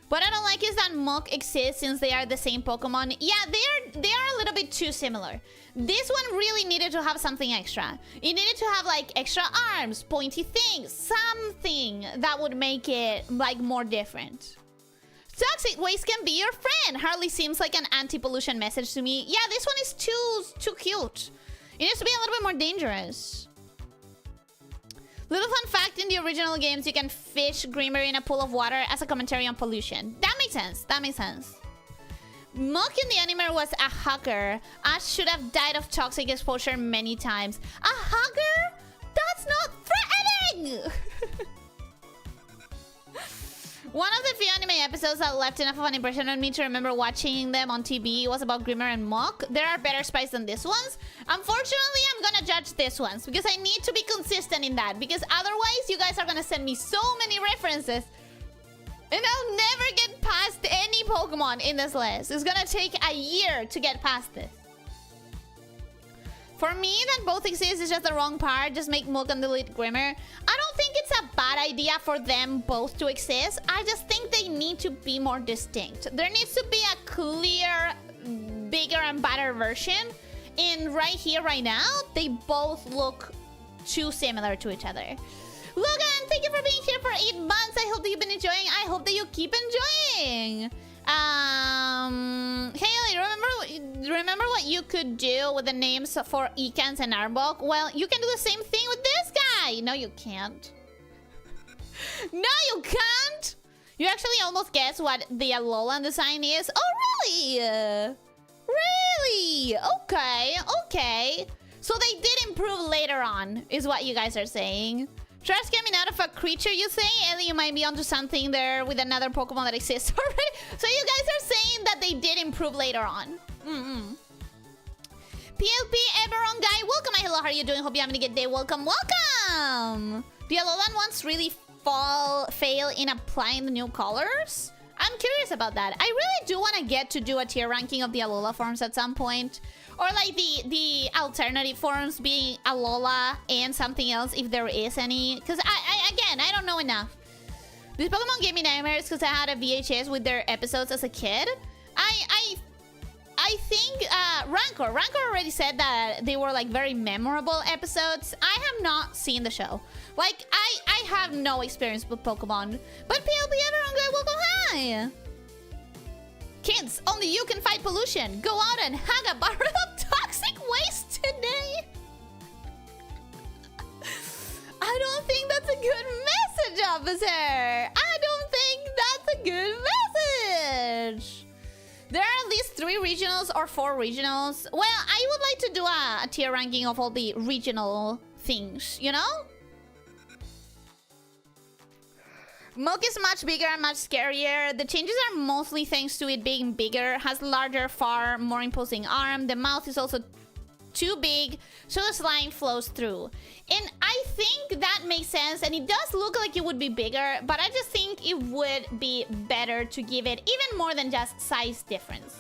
Speaker 1: What I don't like is that Muk exists since they are the same Pokemon. Yeah, they are a little bit too similar. This one really needed to have something extra. It needed to have like extra arms, pointy things, something that would make it like more different. Toxic waste can be your friend. Hardly seems like an anti-pollution message to me. Yeah, this one is too cute. It needs to be a little bit more dangerous. Little fun fact, in the original games, you can fish Grimmer in a pool of water as a commentary on pollution. That makes sense. That makes sense. Muk in the anime was a hugger. Ash should have died of toxic exposure many times. A hugger? That's not threatening! One of the few anime episodes that left enough of an impression on me to remember watching them on TV was about Grimmer and Muk. There are better spies than these ones. Unfortunately, I'm gonna judge this ones because I need to be consistent in that, because otherwise you guys are gonna send me so many references and I'll never get past any Pokemon in this list. It's gonna take a year to get past this. For me, that both exist is just the wrong part. Just make Muk and delete Grimmer. I don't think it's a bad idea for them both to exist. I just think they need to be more distinct. There needs to be a clear, bigger and better version. And right here, right now, they both look too similar to each other. Logan, thank you for being here for 8 months. I hope that you've been enjoying. I hope that you keep enjoying. Haley, remember what you could do with the names for Ekans and Arbok? Well, you can do the same thing with this guy. No, you can't. No, you can't. You actually almost guessed what the Alolan design is. Oh, really? Really? Okay, okay. So they did improve later on, is what you guys are saying. Try scamming out of a creature, you say? Ellie, you might be onto something there with another Pokemon that exists already. So you guys are saying that they did improve later on. PLP Everon guy, welcome. Hello, how are you doing? Hope you're having a good day. Welcome, welcome. Do Alolan ones really fail in applying the new colors? I'm curious about that. I really do want to get to do a tier ranking of the Alola forms at some point. Or like the alternative forms being Alola and something else if there is any. Because again, I don't know enough. This Pokemon gave me nightmares because I had a VHS with their episodes as a kid. I think Rancor already said that they were like very memorable episodes. I have not seen the show. Like I have no experience with Pokemon. But PLP everyone good, welcome, hi. Kids, only you can fight pollution. Go out and hang a barrel of toxic waste today. I don't think that's a good message, officer. I don't think that's a good message. There are at least 3 regionals or 4 regionals. Well, I would like to do a tier ranking of all the regional things, you know? Milk is much bigger and much scarier. The changes are mostly thanks to it being bigger, has larger, far more imposing arm. The mouth is also too big, so the slime flows through. And I think that makes sense, and it does look like it would be bigger, but I just think it would be better to give it even more than just size difference.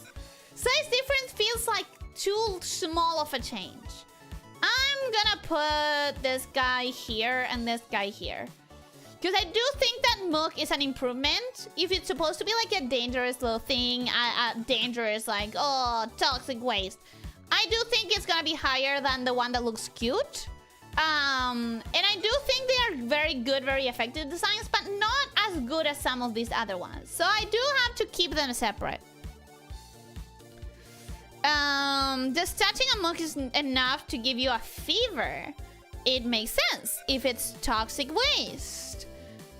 Speaker 1: Size difference feels like too small of a change. I'm gonna put this guy here and this guy here. Because I do think that Mook is an improvement. If it's supposed to be like a dangerous little thing, dangerous like, oh, toxic waste. I do think it's gonna be higher than the one that looks cute. And I do think they are very good, very effective designs, but not as good as some of these other ones. So I do have to keep them separate. Just touching a Mook is enough to give you a fever. It makes sense if it's toxic waste.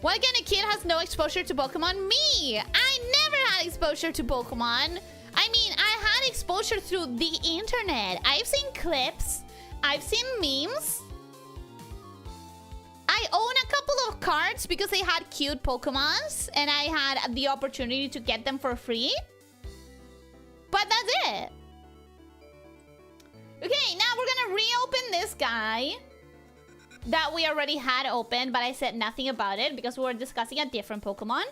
Speaker 1: What kind of kid has no exposure to Pokemon? Me! I never had exposure to Pokemon. I mean, I had exposure through the internet. I've seen clips. I've seen memes. I own a couple of cards because they had cute Pokemons. And I had the opportunity to get them for free. But that's it. Okay, now we're gonna reopen this guy that we already had open, but I said nothing about it because we were discussing a different Pokemon.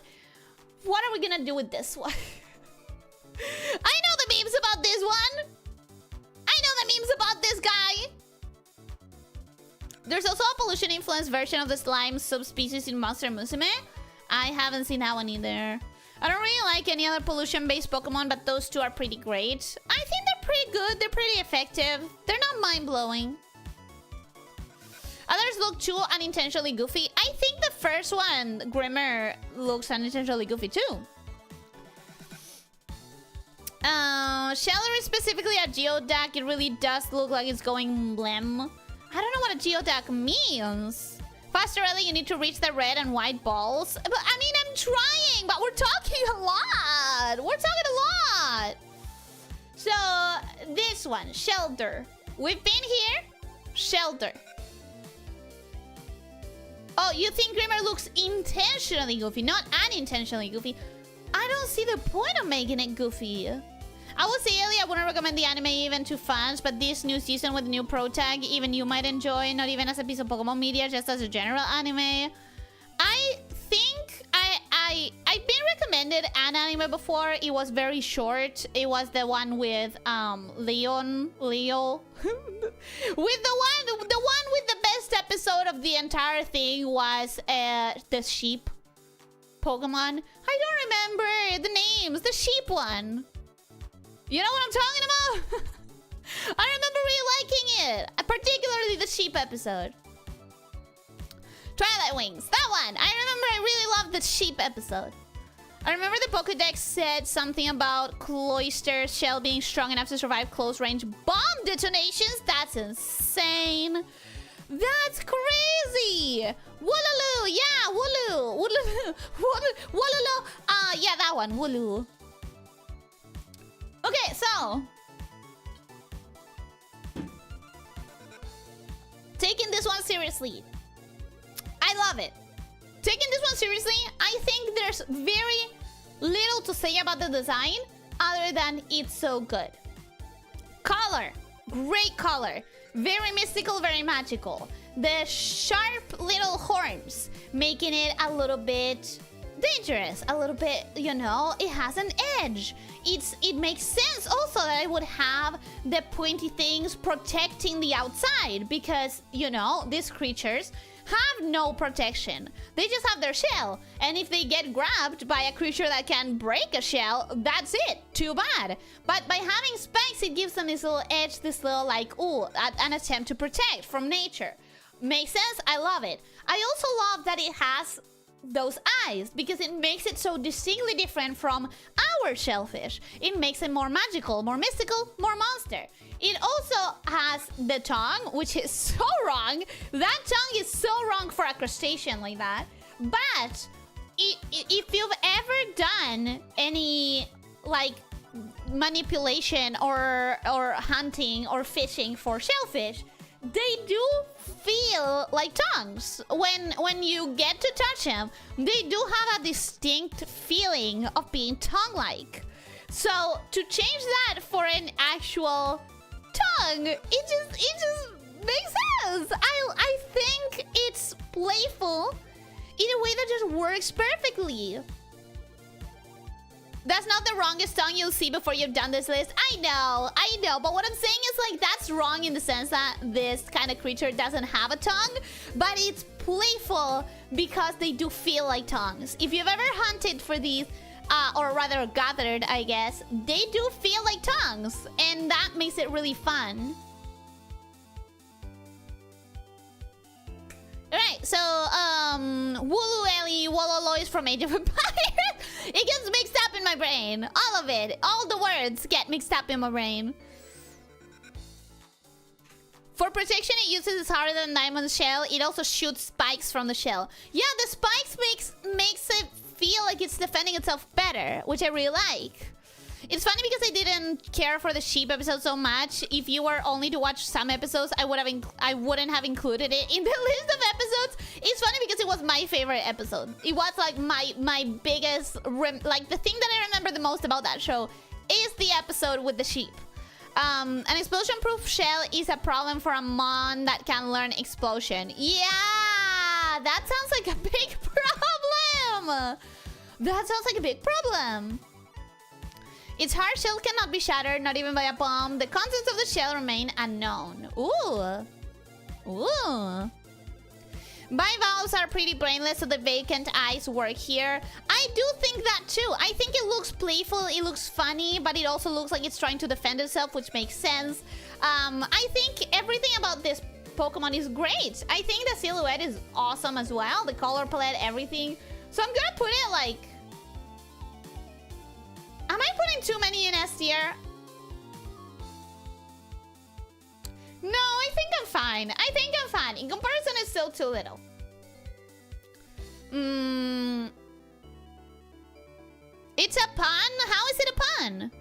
Speaker 1: What are we gonna do with this one? I know the memes about this one. I know the memes about this guy. There's also a pollution-influenced version of the slime subspecies in Monster Musume. I haven't seen that one either. I don't really like any other pollution-based Pokemon, but those two are pretty great. I think they're pretty good. They're pretty effective. They're not mind-blowing. Others look too unintentionally goofy. I think the first one, Grimmer, looks unintentionally goofy too. Shellery, specifically a Geoduck, it really does look like it's going blem. I don't know what a Geoduck means. Faster, Ellie, you need to reach the red and white balls. But I mean, I'm trying, but we're talking a lot. We're talking a lot. So, this one, Shelter. We've been here. Shelter. Oh, you think Grimmer looks intentionally goofy, not unintentionally goofy. I don't see the point of making it goofy. I would say, Ellie, I wouldn't recommend the anime even to fans, but this new season with the new pro tag, even you might enjoy, not even as a piece of Pokemon media, just as a general anime. I think I've been recommended an anime before. It was very short. It was the one with Leo. With the one with the best episode of the entire thing was the sheep Pokemon. I don't remember the names. The sheep one. You know what I'm talking about? I remember really liking it, particularly the sheep episode. Twilight Wings, that one. I remember I really loved the sheep episode. I remember the Pokédex said something about Cloyster's shell being strong enough to survive close-range bomb detonations. That's insane. That's crazy. Wooloo, yeah, Wooloo. Wooloo. Yeah, that one, Wooloo. Okay, so taking this one seriously, I I love it. Taking this one seriously, I think there's very little to say about the design other than it's so good. Color. Great color. Very mystical, very magical. The sharp little horns making it a little bit dangerous, a little bit, you know, it has an edge. It makes sense also that I would have the pointy things protecting the outside because, you know, these creatures have no protection. They just have their shell. And if they get grabbed by a creature that can break a shell, that's it. Too bad. But by having spikes, it gives them this little edge, this little like, ooh, an attempt to protect from nature. Makes sense? I love it. I also love that it has those eyes because it makes it so distinctly different from our shellfish. It makes it more magical, more mystical, more monster. It also has the tongue, which is so wrong. That tongue is so wrong for a crustacean like that. But if you've ever done any like manipulation or hunting or fishing for shellfish, they do feel like tongues. When you get to touch them, they do have a distinct feeling of being tongue-like. So to change that for an actual tongue, it just makes sense. I think it's playful in a way that just works perfectly. That's not the wrongest tongue you'll see before you've done this list. I know. But what I'm saying is like that's wrong in the sense that this kind of creature doesn't have a tongue, but it's playful because they do feel like tongues. If you've ever hunted for these, or rather gathered, I guess, they do feel like tongues, and that makes it really fun. Alright, so, Wooloo Wololo is from Age of Empires. It gets mixed up in my brain. All of it. All the words get mixed up in my brain. For protection, it uses its harder than diamond shell. It also shoots spikes from the shell. Yeah, the spikes makes it feel like it's defending itself better, which I really like. It's funny because I didn't care for the sheep episode so much. If you were only to watch some episodes, I wouldn't have included it in the list of episodes. It's funny because it was my favorite episode. It was like my biggest, like the thing that I remember the most about that show is the episode with the sheep. An explosion-proof shell is a problem for a mon that can learn explosion. Yeah, that sounds like a big problem. That sounds like a big problem. Its hard shell cannot be shattered, not even by a bomb. The contents of the shell remain unknown. Ooh. Ooh. Bivalves are pretty brainless, so the vacant eyes work here. I do think that too. I think it looks playful, it looks funny, but it also looks like it's trying to defend itself, which makes sense. I think everything about this Pokemon is great. I think the silhouette is awesome as well. The color palette, everything. So I'm gonna put it like... Am I putting too many in S tier? No, I think I'm fine. I think I'm fine. In comparison, it's still too little. It's a pun? How is it a pun?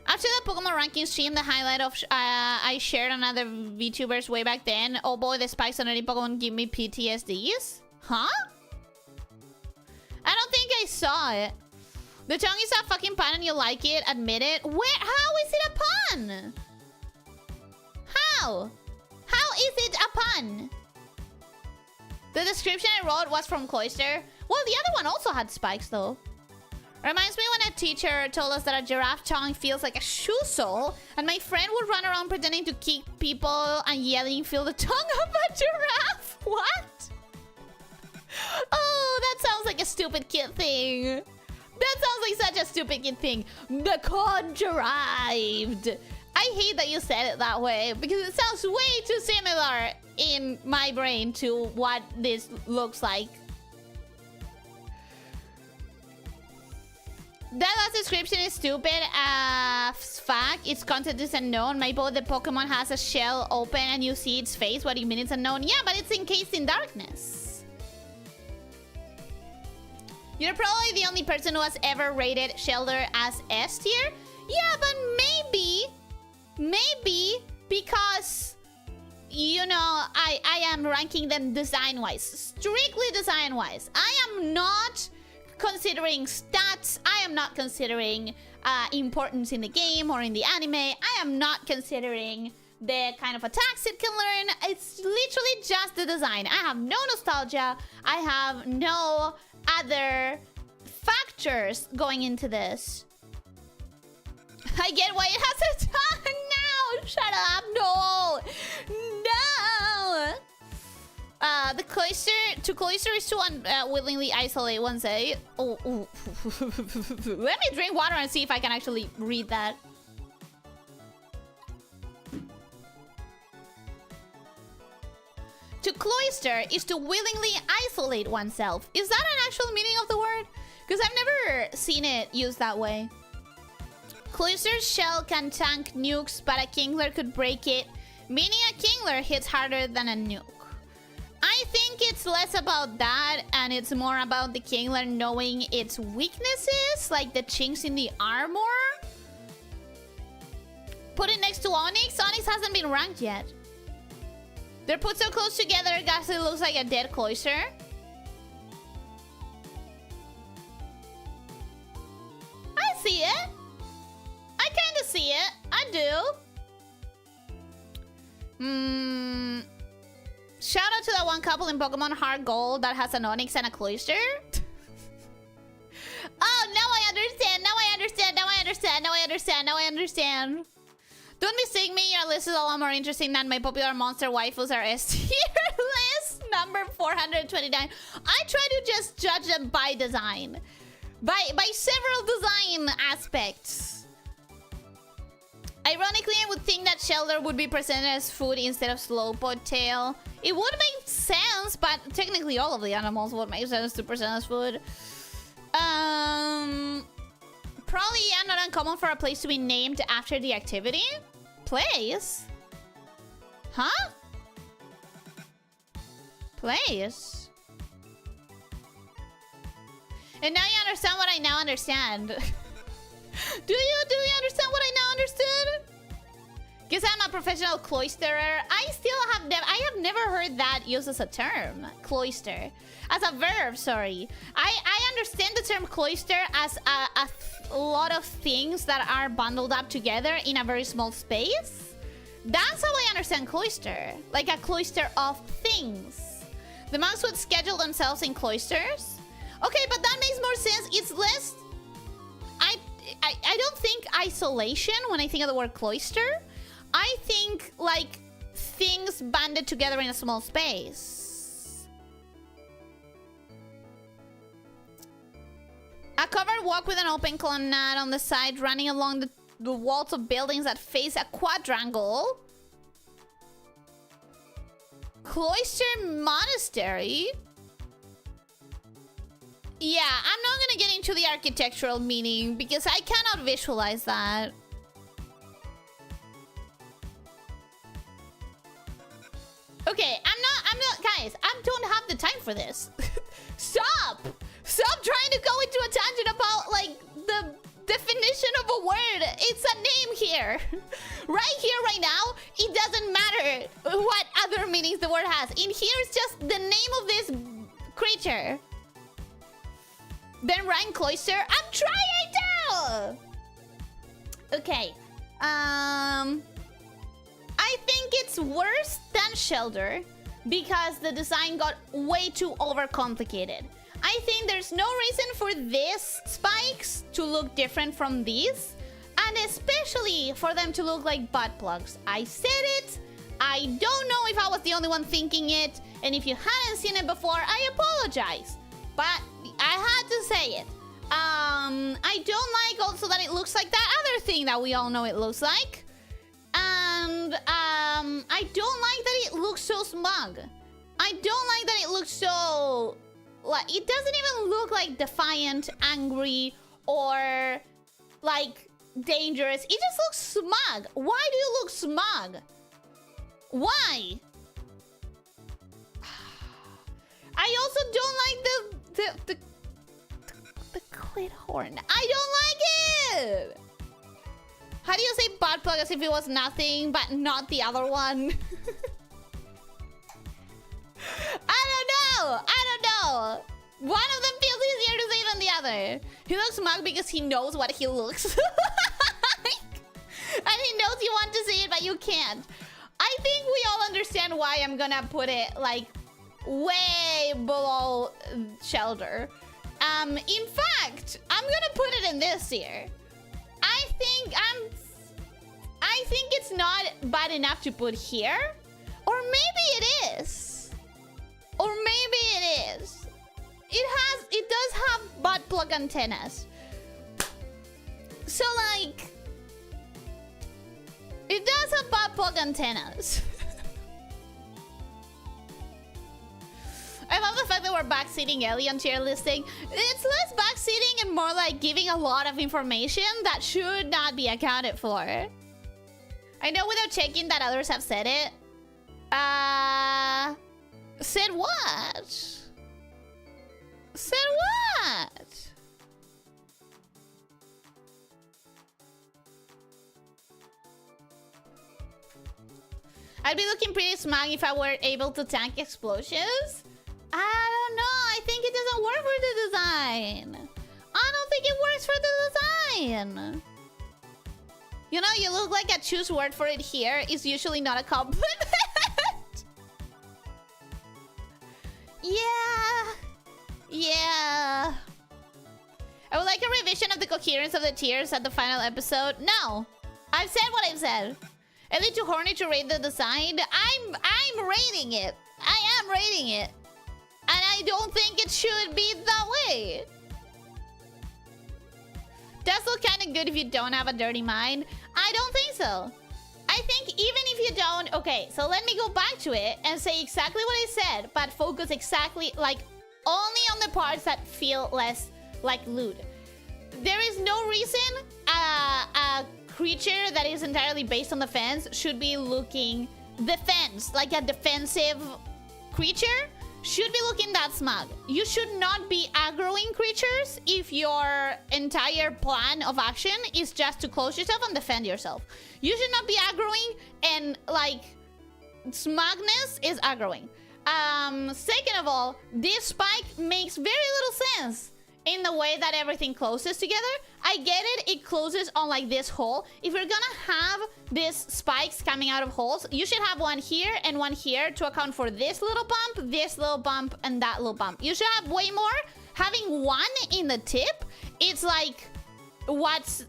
Speaker 1: After the Pokemon ranking stream, the highlight of I shared on other VTubers way back then. Oh boy, the spikes on any Pokemon give me PTSDs? Huh? I don't think I saw it. The tongue is a fucking pun and you like it, admit it. How is it a pun? How? How is it a pun? The description I wrote was from Cloister. Well, the other one also had spikes though. Reminds me when a teacher told us that a giraffe tongue feels like a shoe sole, and my friend would run around pretending to kick people and yelling, "Feel the tongue of a giraffe." What? Oh, that sounds like a stupid kid thing. That sounds like such a stupid kid thing. The contrived. I hate that you said it that way because it sounds way too similar in my brain to what this looks like. That last description is stupid as fuck. Its content is unknown. Maybe the Pokemon has a shell open and you see its face. What do you mean it's unknown? Yeah, but it's encased in darkness. You're probably the only person who has ever rated Shelter as S tier. Yeah, but maybe because you know, I am ranking them design-wise. Strictly design-wise. I am not considering stats. I am not considering importance in the game or in the anime. I am not considering the kind of attacks it can learn. It's literally just the design. I have no nostalgia. I have no other factors going into this. I get why it has a tongue now. Shut up. No. No. The cloister, to cloister is to willingly isolate one's a. Oh, oh. Let me drink water and see if I can actually read that. To cloister is to willingly isolate oneself. Is that an actual meaning of the word? Because I've never seen it used that way. Cloister's shell can tank nukes, but a Kingler could break it, meaning a Kingler hits harder than a nuke. I think it's less about that, and it's more about the Kingler knowing its weaknesses, like the chinks in the armor. Put it next to Onyx. Onyx hasn't been ranked yet. They're put so close together, guys, it looks like a dead cloister. I see it. I kind of see it. I do. Shout out to that one couple in Pokemon Heart Gold that has an Onyx and a cloister. Oh, now I understand. Now I understand. Now I understand. Now I understand. Now I understand. Don't mistake me, your list is a lot more interesting than my popular monster waifus are S-tier list. Number 429. I try to just judge them by design. By several design aspects. Ironically, I would think that Shelter would be presented as food instead of Slowpoke tail. It would make sense, but technically all of the animals would make sense to present as food. Probably, yeah, not uncommon for a place to be named after the activity. Place? Huh? Place? And now you understand what I now understand. Do you understand what I now understood? Because I'm a professional cloisterer. I have never heard that used as a term. Cloister. As a verb, sorry. I understand the term cloister as a lot of things that are bundled up together in a very small space. That's how I understand cloister. Like a cloister of things. The monks would schedule themselves in cloisters. Okay, but that makes more sense. It's less... I don't think isolation when I think of the word cloister. I think like things banded together in a small space. A covered walk with an open colonnade on the side running along the walls of buildings that face a quadrangle. Cloister monastery. Yeah, I'm not gonna get into the architectural meaning because I cannot visualize that. Okay, I'm not, guys, I don't have the time for this. Stop trying to go into a tangent about, like, the definition of a word. It's a name here. Right here, right now, it doesn't matter what other meanings the word has. In here, it's just the name of this creature. Then rank cloister. I'm trying to! Okay. I think it's worse than Shelter because the design got way too overcomplicated. I think there's no reason for these spikes to look different from these, and especially for them to look like butt plugs. I said it. I don't know if I was the only one thinking it, and if you hadn't seen it before, I apologize. But I had to say it. I don't like also that it looks like that other thing that we all know it looks like. And I don't like that it looks so smug. I don't like that it looks so... like, it doesn't even look like defiant, angry, or like dangerous. It just looks smug. Why do you look smug? Why? I also don't like the clit horn. I don't like it. How do you say butt plug as if it was nothing but not the other one? I don't know. I don't know. One of them feels easier to say than the other. He looks smug because he knows what he looks like. And he knows you want to say it, but you can't. I think we all understand why I'm gonna put it, like, way below shoulder. In fact, I'm gonna put it in this here. I think it's not bad enough to put here. Or maybe it is. Or maybe it is. It does have butt plug antennas. So, like, it does have butt plug antennas. I love the fact that we're backseating Ellie on tier listing. It's less backseating and more like giving a lot of information that should not be accounted for. I know without checking that others have said it. Said what? Said what? I'd be looking pretty smug if I were able to tank explosions. I don't know. I think it doesn't work for the design. I don't think it works for the design. You know, you look like a choose word for it here is usually not a compliment. Yeah. Yeah. I would like a revision of the coherence of the tiers at the final episode. No. I've said what I've said. Ellie too horny to rate the design. I'm rating it. I am rating it. And I don't think it should be that way. Does look kind of good if you don't have a dirty mind. I don't think so. I think even if you don't... Okay, so let me go back to it and say exactly what I said, but focus exactly, like, only on the parts that feel less like lewd. There is no reason a creature that is entirely based on defense should be looking defense, like a defensive creature should be looking that smug. You should not be aggroing creatures if your entire plan of action is just to close yourself and defend yourself. You should not be aggroing, and like smugness is aggroing. Second of all, this spike makes very little sense in the way that everything closes together. I get it, it closes on like this hole. If you're gonna have these spikes coming out of holes, you should have one here and one here to account for this little bump, and that little bump. You should have way more. Having one in the tip, it's like, what's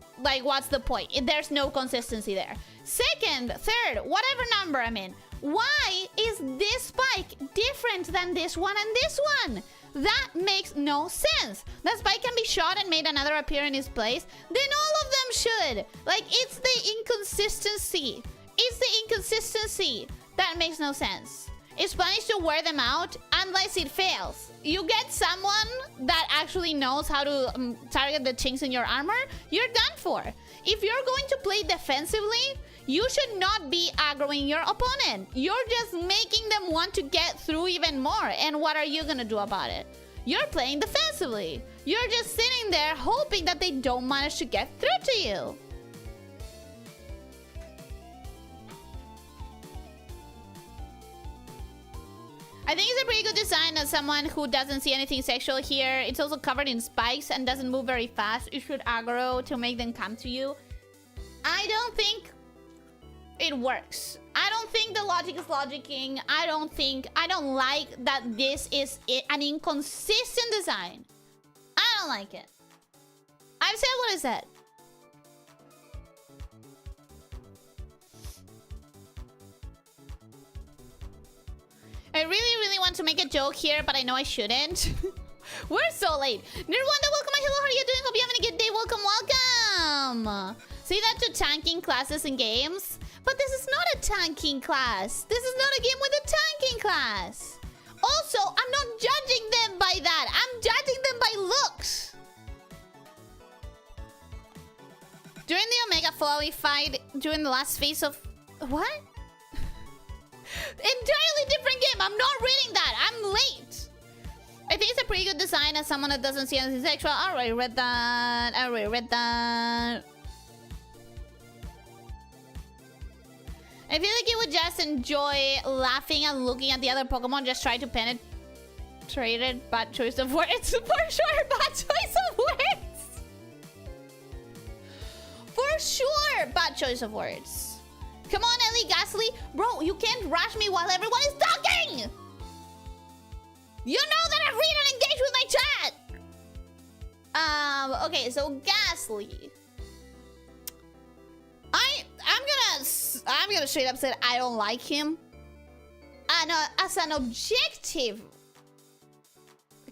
Speaker 1: the point? There's no consistency there. Second, third, whatever number I'm in, why is this spike different than this one and this one? That makes no sense. That spike can be shot and made another appear in its place. Then all of them should. Like, it's the inconsistency. It's the inconsistency that makes no sense. It's punished to wear them out unless it fails. You get someone that actually knows how to target the chinks in your armor, you're done for. If you're going to play defensively, you should not be aggroing your opponent. You're just making them want to get through even more. And what are you gonna do about it? You're playing defensively. You're just sitting there hoping that they don't manage to get through to you. I think it's a pretty good design as someone who doesn't see anything sexual here. It's also covered in spikes and doesn't move very fast. You should aggro to make them come to you. I don't think it works. I don't think the logic is logicking. I don't like that this is an inconsistent design. I don't like it. I've said what I said. I really want to make a joke here, but I know I shouldn't. We're so late. Nirwanda, welcome. Hello, how are you doing? Hope you're having a good day. Welcome. Say that to tanking classes and games. But this is not a tanking class. This is not a game with a tanking class. Also, I'm not judging them by that. I'm judging them by looks. During the Omega Flowy fight, during the last phase of... What? Entirely different game. I'm not reading that. I'm late. I think it's a pretty good design as someone that doesn't see anything sexual. I already read that. I feel like you would just enjoy laughing and looking at the other Pokemon just try to penetrate it. Bad choice of words. For sure, bad choice of words. For sure, bad choice of words. Come on, Ellie Gasly. Bro, you can't rush me while everyone is talking. You know that I read and engage with my chat. Okay, so Gasly. I'm gonna straight up say I don't like him. And as an objective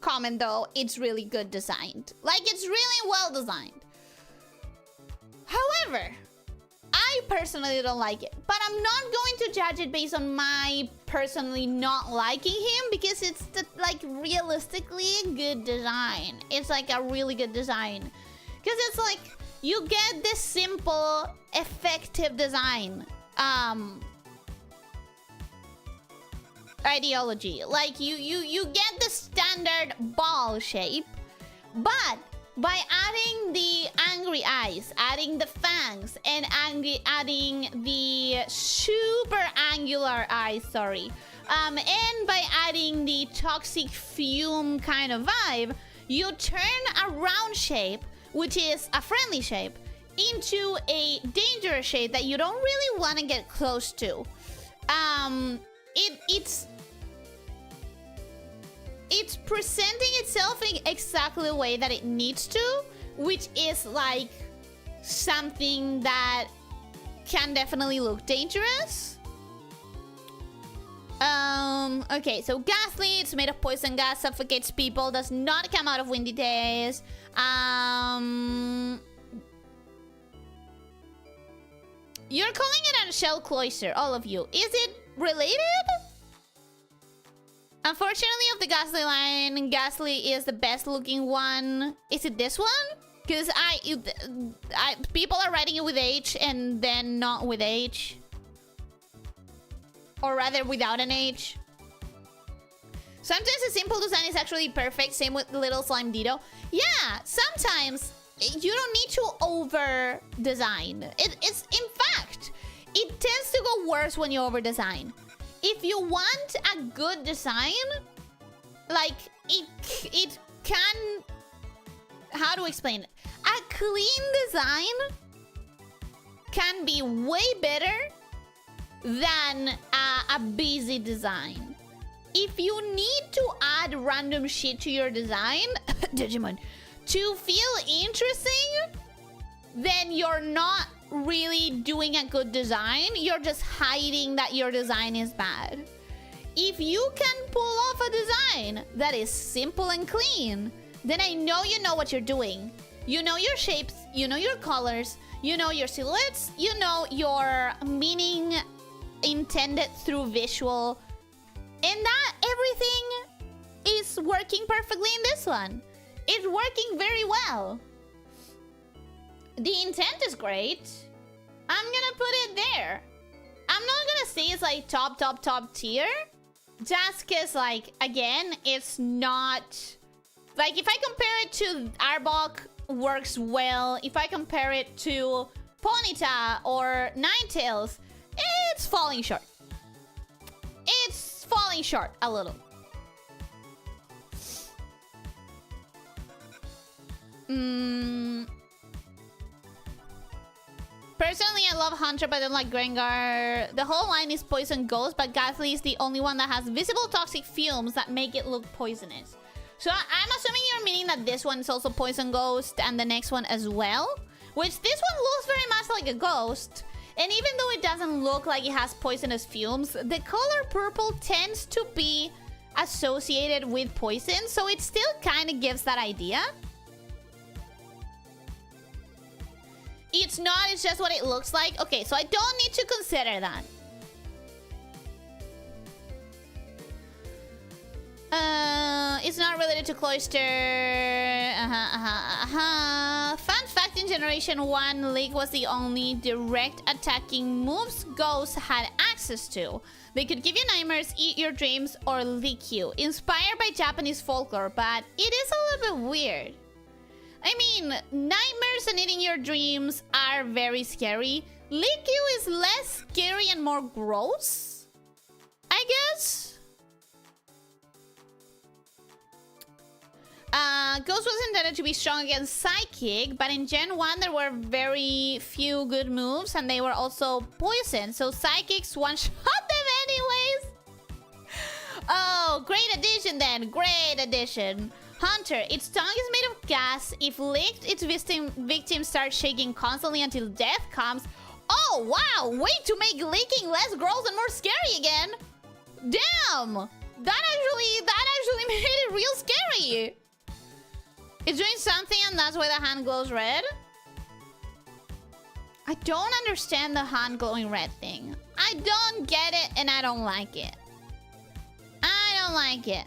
Speaker 1: comment though, it's really good designed. Like, it's really well designed. However, I personally don't like it. But I'm not going to judge it based on my personally not liking him, because it's like realistically a good design. It's like a really good design. Because it's like you get this simple, effective design ideology. Like you get the standard ball shape, but by adding the angry eyes, adding the fangs, and adding the super angular eyes, and by adding the toxic fume kind of vibe, you turn a round shape, which is a friendly shape, into a dangerous shape that you don't really want to get close to. It's presenting itself in exactly the way that it needs to, which is like something that can definitely look dangerous. Okay, so Ghastly, it's made of poison gas, suffocates people, does not come out of windy days. You're calling it a shell cloister, all of you. Is it related? Unfortunately, of the Ghastly line, Ghastly is the best looking one. Is it this one? Because people are writing it with H and then not with H. Or rather, without an H. Sometimes a simple design is actually perfect. Same with Little Slime Ditto. Yeah, sometimes you don't need to over design. It's in fact, it tends to go worse when you over design. If you want a good design, like it can, how to explain it? A clean design can be way better than a busy design. If you need to add random shit to your design, Digimon, to feel interesting, then you're not really doing a good design. You're just hiding that your design is bad. If you can pull off a design that is simple and clean, then I know you know what you're doing. You know your shapes, you know your colors, you know your silhouettes, you know your meaning intended through visual, and that everything is working perfectly in this one. It's working very well. The intent is great. I'm gonna put it there. I'm not gonna say it's like top tier, just cause like, again, it's not like, if I compare it to Arbok, works well. If I compare it to Ponyta or Ninetales, it's falling short. It's falling short a little. Personally, I love Hunter, but I don't like Gengar. The whole line is poison ghost, but Ghastly is the only one that has visible toxic fumes that make it look poisonous. So I'm assuming you're meaning that this one is also poison ghost and the next one as well. Which this one looks very much like a ghost. And even though it doesn't look like it has poisonous fumes, the color purple tends to be associated with poison. So it still kind of gives that idea. It's not, it's just what it looks like. Okay, so I don't need to consider that. It's not related to Cloister. Fun fact, in Generation 1, League was the only direct attacking moves ghosts had access to. They could give you nightmares, eat your dreams, or lick you. Inspired by Japanese folklore, but it is a little bit weird. I mean, nightmares and eating your dreams are very scary. Likyu is less scary and more gross, I guess. Ghost was intended to be strong against Psychic, but in Gen 1 there were very few good moves, and they were also poison, so Psychics one-shot them anyways. Oh, great addition then, great addition. Hunter, its tongue is made of gas. If licked, its victim starts shaking constantly until death comes. Oh, wow, way to make licking less gross and more scary again. Damn, that actually made it real scary. It's doing something and that's why the hand glows red? I don't understand the hand glowing red thing. I don't get it and I don't like it. I don't like it.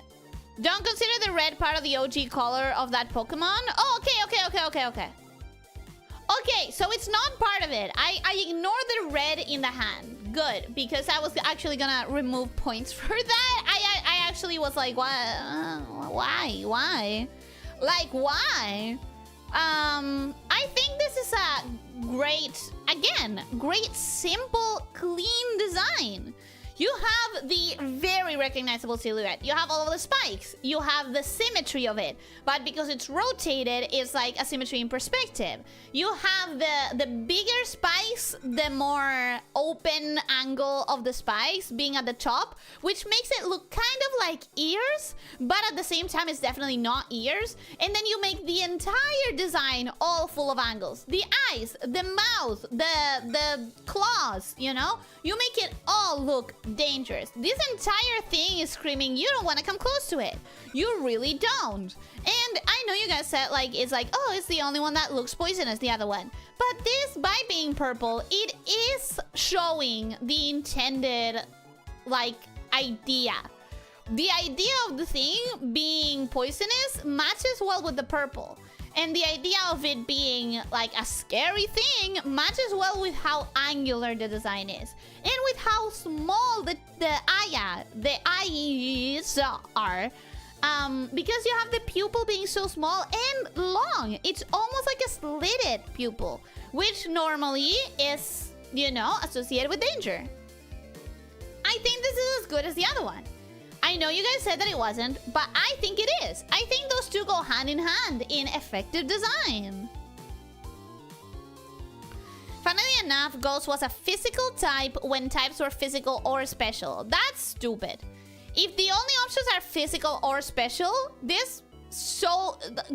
Speaker 1: Don't consider the red part of the OG color of that Pokemon. Oh, okay. Okay, so it's not part of it. I ignore the red in the hand. Good, because I was actually gonna remove points for that. I actually was like, why? Like, why? I think this is a great, simple, clean design. You have the very recognizable silhouette. You have all of the spikes. You have the symmetry of it. But because it's rotated, it's like a symmetry in perspective. You have the bigger spikes, the more open angle of the spikes being at the top, which makes it look kind of like ears, but at the same time, it's definitely not ears. And then you make the entire design all full of angles. The eyes, the mouth, the claws, you know? You make it all look dangerous. This entire thing is screaming, you don't want to come close to it. You really don't. And I know you guys said, like, it's like, oh, it's the only one that looks poisonous, the other one. But this, by being purple, it is showing the intended, like, idea. The idea of the thing being poisonous matches well with the purple. And the idea of it being like a scary thing matches well with how angular the design is. And with how small the eyes are. Because you have the pupil being so small and long. It's almost like a slitted pupil. Which normally is, you know, associated with danger. I think this is as good as the other one. I know you guys said that it wasn't, but I think it is. I think those two go hand in hand in effective design. Funnily enough, Ghost was a physical type when types were physical or special. That's stupid. If the only options are physical or special,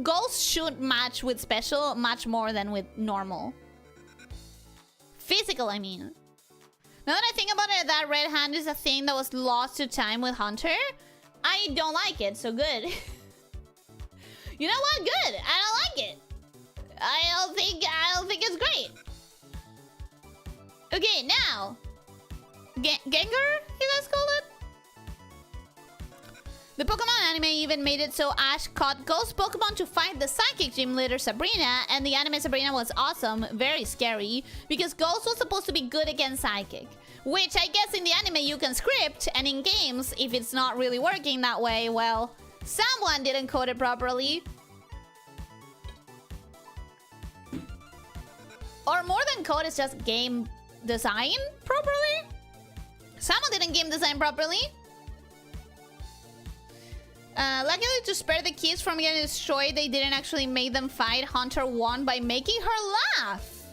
Speaker 1: Ghost should match with special much more than with normal. Physical, I mean. Now that I think about it, that red hand is a thing that was lost to time with Hunter. I don't like it, so good. You know what? Good. I don't like it. I don't think it's great. Okay, now. Gengar, you guys call it? The Pokemon anime even made it so Ash caught Ghost Pokemon to fight the Psychic Gym Leader Sabrina, and the anime Sabrina was awesome, very scary, because Ghost was supposed to be good against Psychic. Which I guess in the anime you can script, and in games, if it's not really working that way, well, someone didn't code it properly. Or more than code, it's just game design properly? Someone didn't game design properly. Luckily, to spare the kids from getting destroyed, they didn't actually make them fight. Hunter won by making her laugh.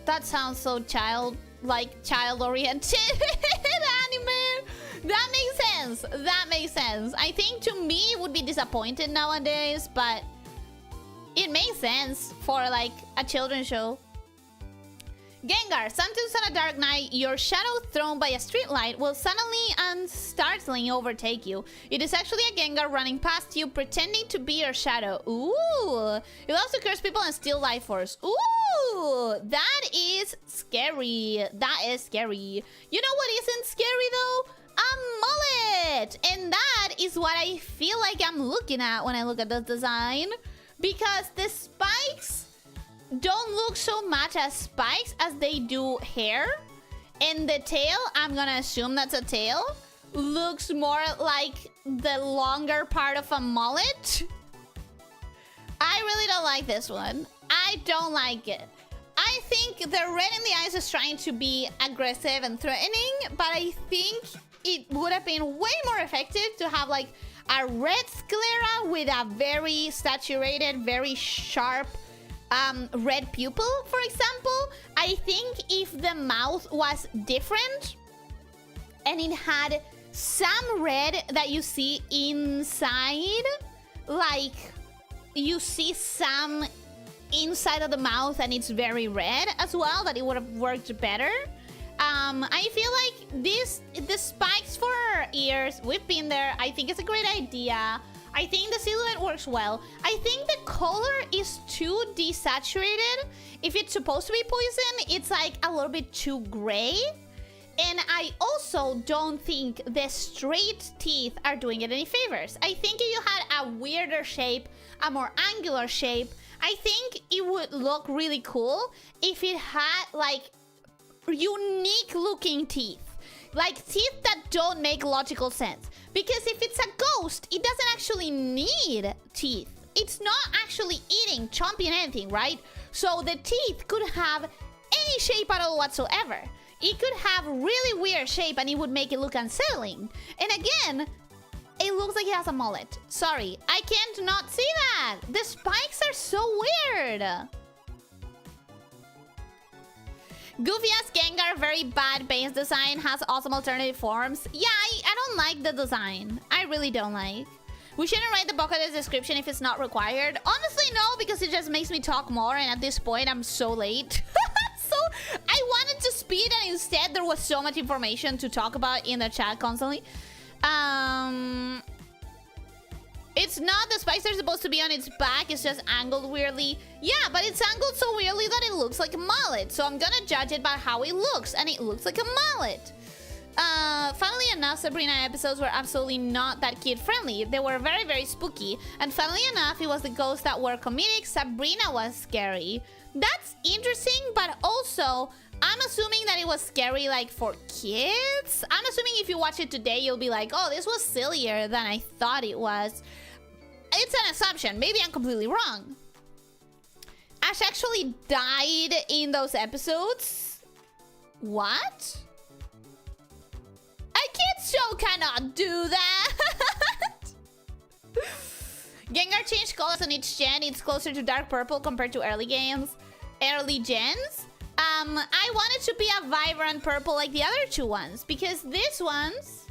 Speaker 1: That sounds so child-oriented anime. That makes sense. That makes sense. I think to me it would be disappointed nowadays, but it makes sense for like a children's show. Gengar, sometimes on a dark night, your shadow thrown by a streetlight will suddenly and startlingly overtake you. It is actually a Gengar running past you, pretending to be your shadow. Ooh! It loves to curse people and steal life force. Ooh! That is scary. That is scary. You know what isn't scary though? A mullet! And that is what I feel like I'm looking at when I look at the design. Because the spikes don't look so much as spikes as they do hair. And the tail, I'm gonna assume that's a tail, looks more like the longer part of a mullet. I really don't like this one. I don't like it. I think the red in the eyes is trying to be aggressive and threatening, but I think it would have been way more effective to have like a red sclera with a very saturated, very sharp red pupil, for example. I think if the mouth was different and it had some red that you see inside, like you see some inside of the mouth and it's very red as well, that it would have worked better. I feel like the spikes for her ears, we've been there. I think it's a great idea. I think the silhouette works well. I think the color is too desaturated. If it's supposed to be poison, it's like a little bit too gray. And I also don't think the straight teeth are doing it any favors. I think if you had a weirder shape, a more angular shape, I think it would look really cool if it had like unique looking teeth. Like teeth that don't make logical sense. Because if it's a ghost, it doesn't actually need teeth. It's not actually eating, chomping anything, right? So the teeth could have any shape at all whatsoever. It could have really weird shape and it would make it look unsettling. And again, it looks like it has a mullet. Sorry, I can't not see that. The spikes are so weird. Goofy ass Gengar, very bad base design, has awesome alternative forms. Yeah, I don't like the design. I really don't like. We shouldn't write the book as a description if it's not required. Honestly, no, because it just makes me talk more, and at this point, I'm so late. So I wanted to speed, and instead there was so much information to talk about in the chat constantly. It's not, the spikes are supposed to be on its back, it's just angled weirdly. Yeah, but it's angled so weirdly that it looks like a mullet. So I'm gonna judge it by how it looks, and it looks like a mullet. Funnily enough, Sabrina episodes were absolutely not that kid-friendly. They were very, very spooky. And funnily enough, it was the ghosts that were comedic. Sabrina was scary. That's interesting, but also, I'm assuming that it was scary, like, for kids. I'm assuming if you watch it today, you'll be like, oh, this was sillier than I thought it was. It's an assumption. Maybe I'm completely wrong. Ash actually died in those episodes? What? A kid's show cannot do that! Gengar changed colors on each gen. It's closer to dark purple compared to early gens. I want it to be a vibrant purple like the other two ones, because these ones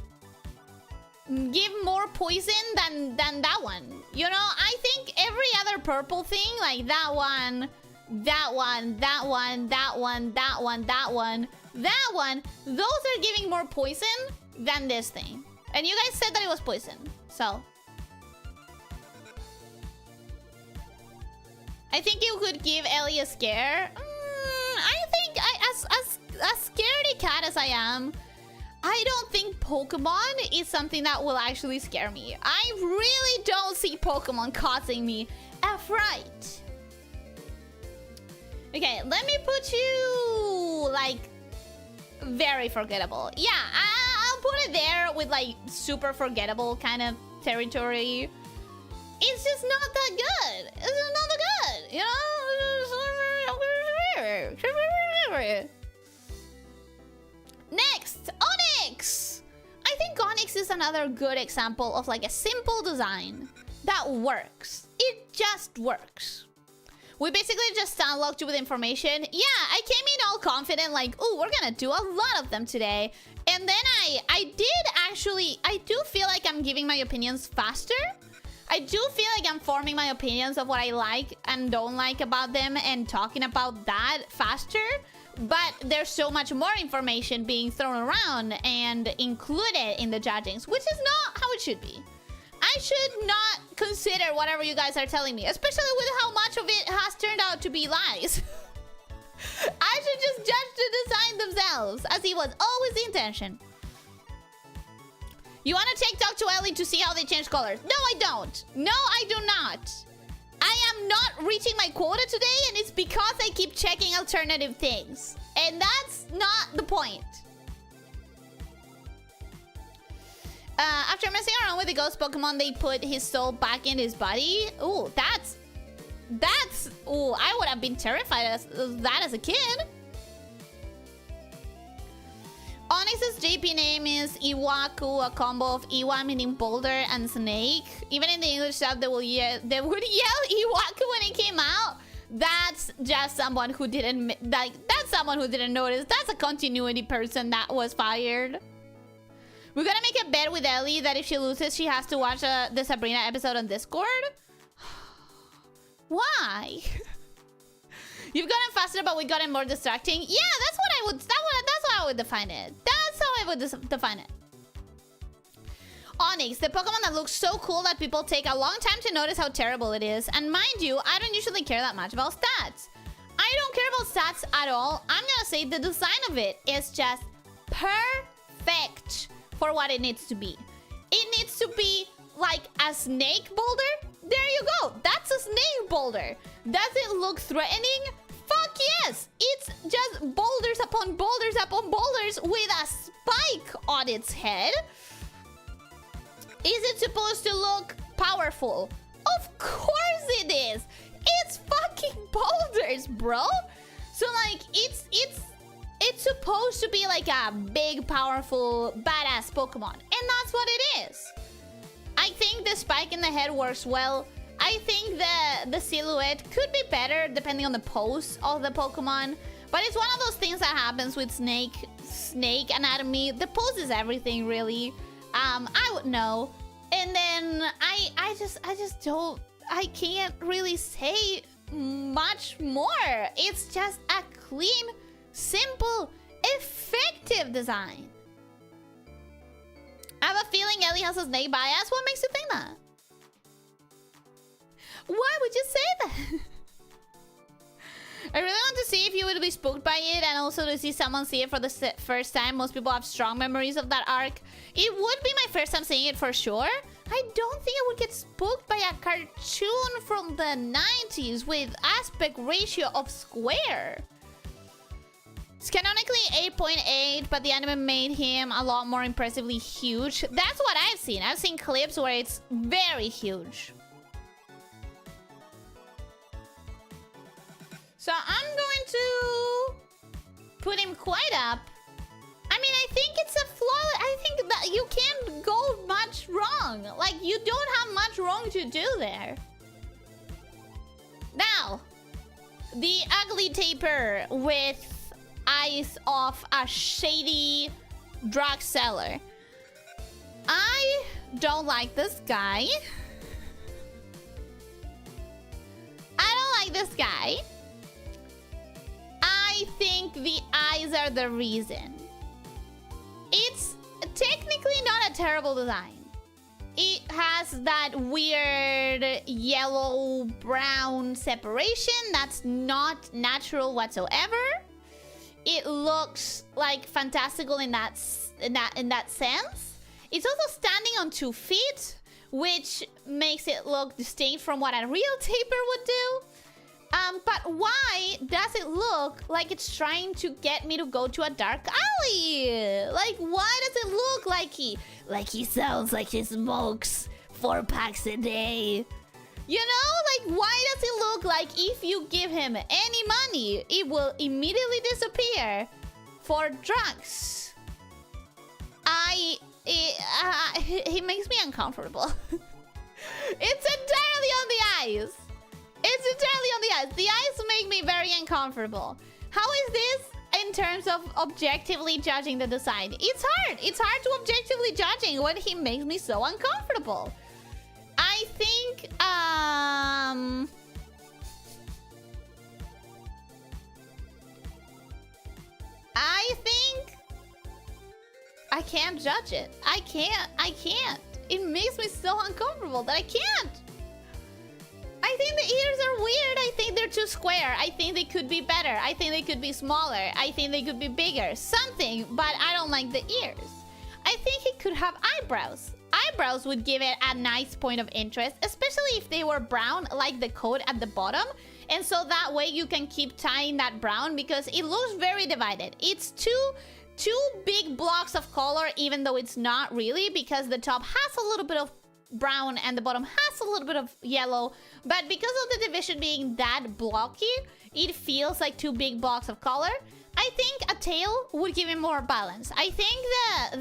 Speaker 1: give more poison than that one. You know, I think every other purple thing, like that one, that one, that one, that one, that one, that one, that one, those are giving more poison than this thing. And you guys said that it was poison, so I think you could give Ellie a scare. I think as scaredy cat as I am, I don't think Pokemon is something that will actually scare me. I really don't see Pokemon causing me a fright. Okay, let me put you like very forgettable. Yeah, I'll put it there with like super forgettable kind of territory. It's just not that good. It's just not that good, you know? Next, Onyx! I think Onyx is another good example of like a simple design that works. It just works. We basically just unlocked you with information. Yeah, I came in all confident like, oh, we're gonna do a lot of them today. And then I do feel like I'm giving my opinions faster. I do feel like I'm forming my opinions of what I like and don't like about them and talking about that faster. But there's so much more information being thrown around and included in the judgings, which is not how it should be. I should not consider whatever you guys are telling me, especially with how much of it has turned out to be lies. I should just judge the design themselves, as it was always the intention. You want to talk to Ellie to see how they change colors? No, I don't. No, I do not. I am not reaching my quota today, and it's because I keep checking alternative things. And that's not the point. After messing around with the ghost Pokemon, they put his soul back in his body. Ooh, that's... Ooh, I would have been terrified of that as a kid. JP name is Iwaku, a combo of Iwa meaning boulder and snake. Even in the English sub, they would yell Iwaku when it came out. That's just someone who didn't that's someone who didn't notice. That's a continuity person that was fired. We're gonna make a bet with Ellie that if she loses, she has to watch the Sabrina episode on Discord. Why? You've gotten faster, but we've gotten more distracting. Yeah, that's what I would. That's how I would define it. That's how I would define it. Onyx, the Pokemon that looks so cool that people take a long time to notice how terrible it is. And mind you, I don't usually care that much about stats. I don't care about stats at all. I'm gonna say the design of it is just perfect for what it needs to be. It needs to be like a snake boulder. There you go. That's a snake boulder. Does it look threatening? Fuck yes. It's just boulders upon boulders upon boulders with a spike on its head. Is it supposed to look powerful? Of course it is. It's fucking boulders, bro. So like it's supposed to be like a big, powerful, badass Pokemon. And that's what it is. I think the spike in the head works well. I think the silhouette could be better depending on the pose of the Pokemon. But it's one of those things that happens with snake anatomy. The pose is everything, really. I would know. And then I just don't, I can't really say much more. It's just a clean, simple, effective design. I have a feeling Ellie has a snake bias. What makes you think that? Why would you say that? I really want to see if you would be spooked by it, and also to see someone see it for the first time. Most people have strong memories of that arc. It would be my first time seeing it for sure. I don't think I would get spooked by a cartoon from the 90s with aspect ratio of square. It's canonically 8.8, but the anime made him a lot more impressively huge. That's what I've seen. I've seen clips where it's very huge. So I'm going to put him quite up. I mean, I think it's a flaw. I think that you can't go much wrong. Like, you don't have much wrong to do there. Now, the ugly taper with eyes of a shady drug seller. I don't like this guy. I don't like this guy. I think the eyes are the reason. It's technically not a terrible design. It has that weird yellow-brown separation that's not natural whatsoever. It looks like fantastical in that sense. It's also standing on 2 feet, which makes it look distinct from what a real taper would do. But why does it look like it's trying to get me to go to a dark alley? Like, why does it look like he sounds like he smokes 4 packs a day? You know, like, why does it look like if you give him any money, it will immediately disappear for drugs? He makes me uncomfortable. It's entirely on the eyes. It's entirely on the eyes. The eyes make me very uncomfortable. How is this in terms of objectively judging the design? It's hard. It's hard to objectively judging when he makes me so uncomfortable. I think, I can't judge it. I can't. It makes me so uncomfortable that I can't. I think the ears are weird. I think they're too square. I think they could be better. I think they could be smaller. I think they could be bigger. Something, but I don't like the ears. I think it could have eyebrows. Eyebrows would give it a nice point of interest, especially if they were brown, like the coat at the bottom. And so that way you can keep tying that brown because it looks very divided. It's two big blocks of color, even though it's not really, because the top has a little bit of brown and the bottom has a little bit of yellow. But because of the division being that blocky, it feels like 2 big blocks of color. I think a tail would give him more balance. I think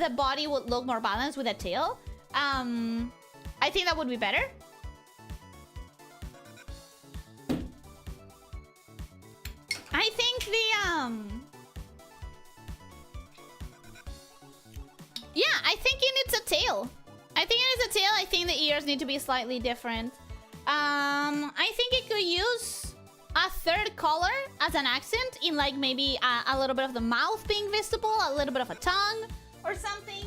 Speaker 1: the body would look more balanced with a tail. I think that would be better. I think yeah, I think he needs a tail. I think the ears need to be slightly different. I think it could use a third color as an accent in like maybe a little bit of the mouth being visible, a little bit of a tongue or something.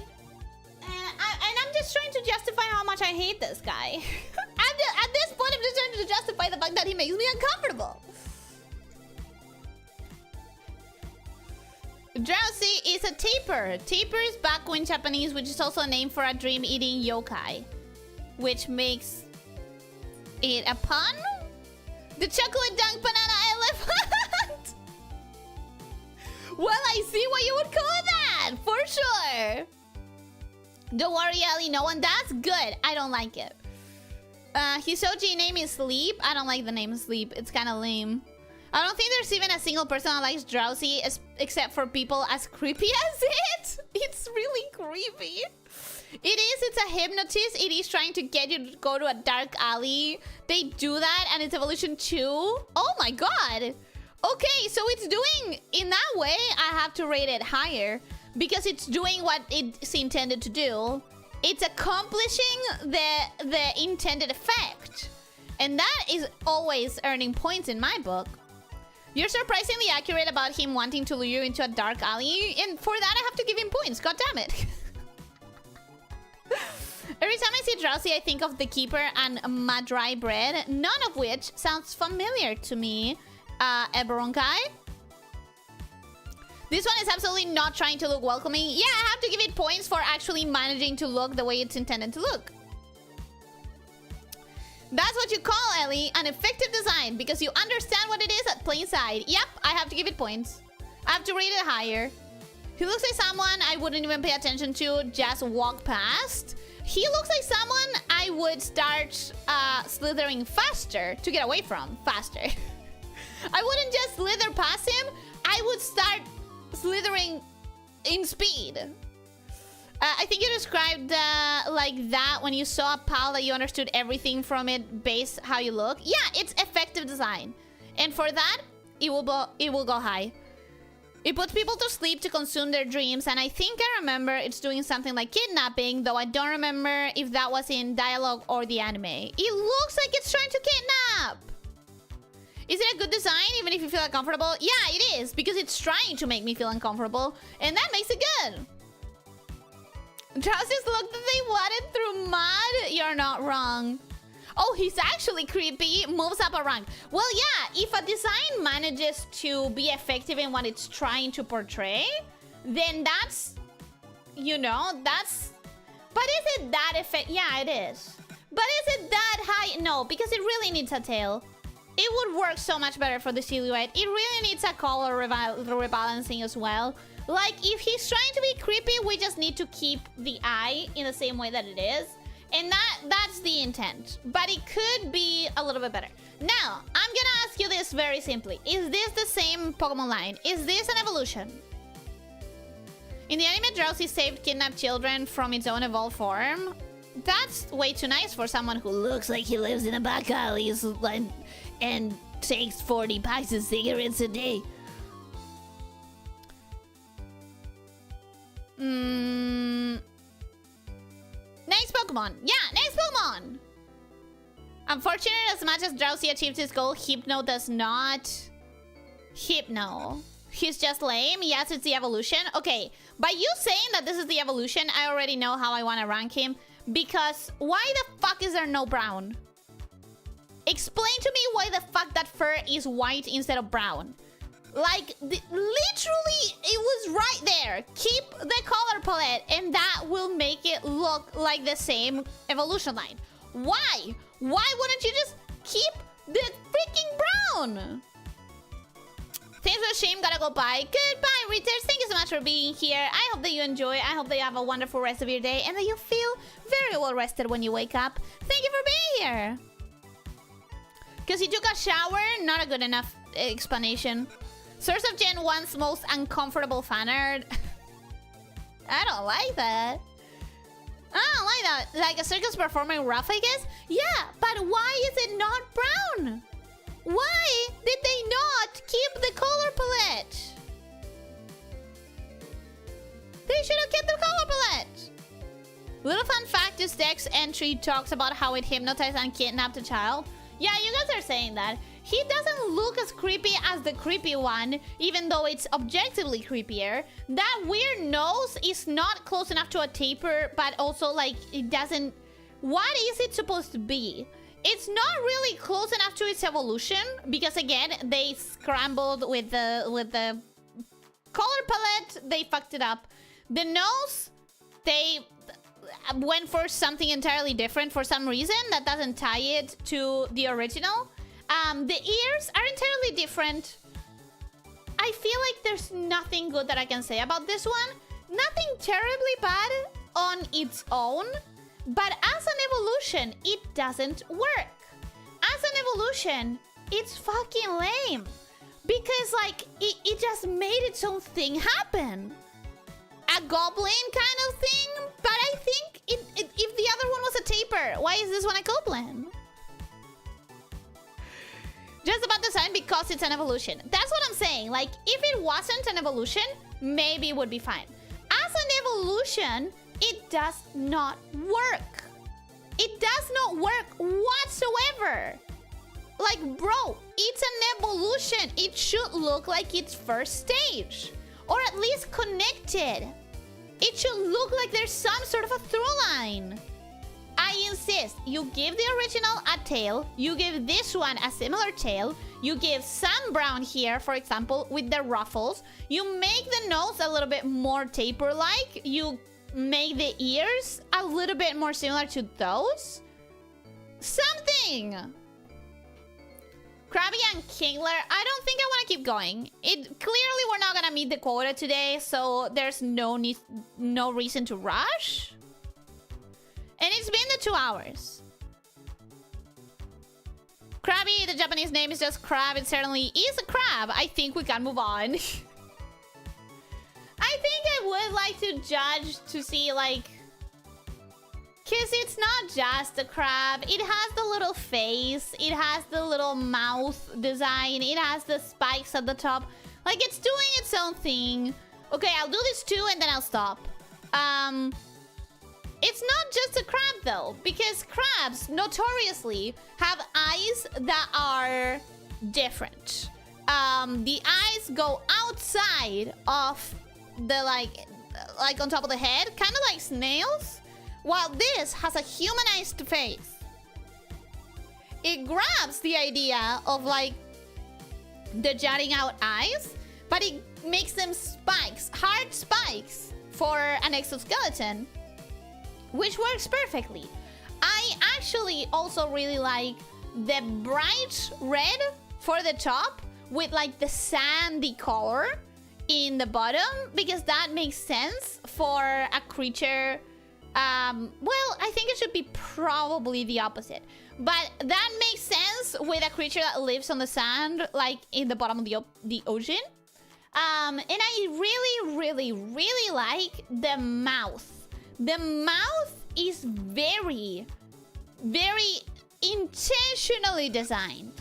Speaker 1: And I'm just trying to justify how much I hate this guy. At this point, I'm just trying to justify the fact that he makes me uncomfortable. Drowsy is a taper. Taper is baku in Japanese, which is also a name for a dream-eating yokai, which makes it a pun? The chocolate dunk banana elephant! Well, I see what you would call that, for sure. Don't worry, Ellie, no one does? Good, I don't like it. His OG name is Sleep. I don't like the name Sleep, it's kind of lame. I don't think there's even a single person that likes Drowsy except for people as creepy as it. It's really creepy. It's a hypnotist. It is trying to get you to go to a dark alley. They do that and it's evolution 2. Oh my god. Okay, so it's doing, in that way, I have to rate it higher because it's doing what it's intended to do. It's accomplishing the intended effect. And that is always earning points in my book. You're surprisingly accurate about him wanting to lure you into a dark alley, and for that I have to give him points. God damn it. Every time I see Drowsy, I think of the Keeper and Madry Bread, none of which sounds familiar to me. Eberonkai. This one is absolutely not trying to look welcoming. Yeah, I have to give it points for actually managing to look the way it's intended to look. That's what you call, Ellie, an effective design, because you understand what it is at plain sight. Yep, I have to give it points. I have to rate it higher. He looks like someone I wouldn't even pay attention to, just walk past. He looks like someone I would start slithering faster to get away from, faster. I wouldn't just slither past him, I would start slithering in speed. I think you described like that when you saw a pal that you understood everything from it based how you look. Yeah, it's effective design. And for that, it will go high. It puts people to sleep to consume their dreams, and I think I remember it's doing something like kidnapping, though I don't remember if that was in dialogue or the anime. It looks like it's trying to kidnap! Is it a good design, even if you feel uncomfortable? Yeah, it is, because it's trying to make me feel uncomfortable, and that makes it good. Drowsies look that they wanted through mud? You're not wrong. Oh, he's actually creepy. Moves up a rank. Well, yeah, if a design manages to be effective in what it's trying to portray, then that's, you know, that's... But is it that effective? Yeah, it is. But is it that high? No, because it really needs a tail. It would work so much better for the silhouette. It really needs a color rebalancing as well. Like, if he's trying to be creepy, we just need to keep the eye in the same way that it is. And that's the intent. But it could be a little bit better. Now, I'm gonna ask you this very simply. Is this the same Pokemon line? Is this an evolution? In the anime, Drowsy saved kidnapped children from its own evolved form. That's way too nice for someone who looks like he lives in a back alley and takes 40 packs of cigarettes a day. Next Pokemon. Yeah, next Pokemon. Unfortunate as much as Drowsy achieves his goal, Hypno does not. Hypno. He's just lame. Yes, it's the evolution. Okay, by you saying that this is the evolution, I already know how I want to rank him. Because why the fuck is there no brown? Explain to me why the fuck that fur is white instead of brown. Like, literally, it was right there. Keep the color palette, and that will make it look like the same evolution line. Why? Why wouldn't you just keep the freaking brown? Thanks for the stream, gotta go bye. Goodbye, Readers. Thank you so much for being here. I hope that you enjoy. I hope that you have a wonderful rest of your day, and that you feel very well rested when you wake up. Thank you for being here. Because he took a shower, not a good enough explanation. Source of Gen 1's most uncomfortable fan art. I don't like that. I don't like that. Like a circus performing rough, I guess? Yeah, but why is it not brown? Why did they not keep the color palette? They should have kept the color palette. Little fun fact, this deck's entry talks about how it hypnotized and kidnapped a child. Yeah, you guys are saying that. He doesn't look as creepy as the creepy one, even though it's objectively creepier. That weird nose is not close enough to a taper, but also, like, it doesn't... What is it supposed to be? It's not really close enough to its evolution, because, again, they scrambled with the color palette. They fucked it up. The nose, they went for something entirely different for some reason that doesn't tie it to the original. The ears are entirely different. I feel like there's nothing good that I can say about this one. Nothing terribly bad on its own, but as an evolution, it doesn't work. As an evolution, it's fucking lame. Because, like, it just made its own thing happen. A goblin kind of thing, but I think if the other one was a taper, why is this one a goblin? Just about design because it's an evolution. That's what I'm saying. Like, if it wasn't an evolution, maybe it would be fine. As an evolution, it does not work. It does not work whatsoever. Like, bro, it's an evolution. It should look like its first stage. Or at least connected. It should look like there's some sort of a through line. I insist, you give the original a tail, you give this one a similar tail, you give some brown here, for example, with the ruffles, you make the nose a little bit more taper-like, you make the ears a little bit more similar to those. Something! Krabby and Kingler, I don't think I want to keep going. Clearly, we're not going to meet the quota today, so there's no reason to rush. And it's been the 2 hours. Krabby, the Japanese name is just crab. It certainly is a crab. I think we can move on. I think I would like to judge to see, like... Because it's not just a crab. It has the little face. It has the little mouth design. It has the spikes at the top. Like, it's doing its own thing. Okay, I'll do this too, and then I'll stop. It's not just a crab, though. Because crabs, notoriously, have eyes that are different. The eyes go outside of the, like on top of the head. Kind of like snails. While this has a humanized face. It grabs the idea of, like, the jutting out eyes, but it makes them spikes, hard spikes, for an exoskeleton, which works perfectly. I actually also really like the bright red for the top with, like, the sandy color in the bottom, because that makes sense for a creature... well, I think it should be probably the opposite. But that makes sense with a creature that lives on the sand, like in the bottom of the ocean. And I really, really, really like the mouth. The mouth is very, very intentionally designed.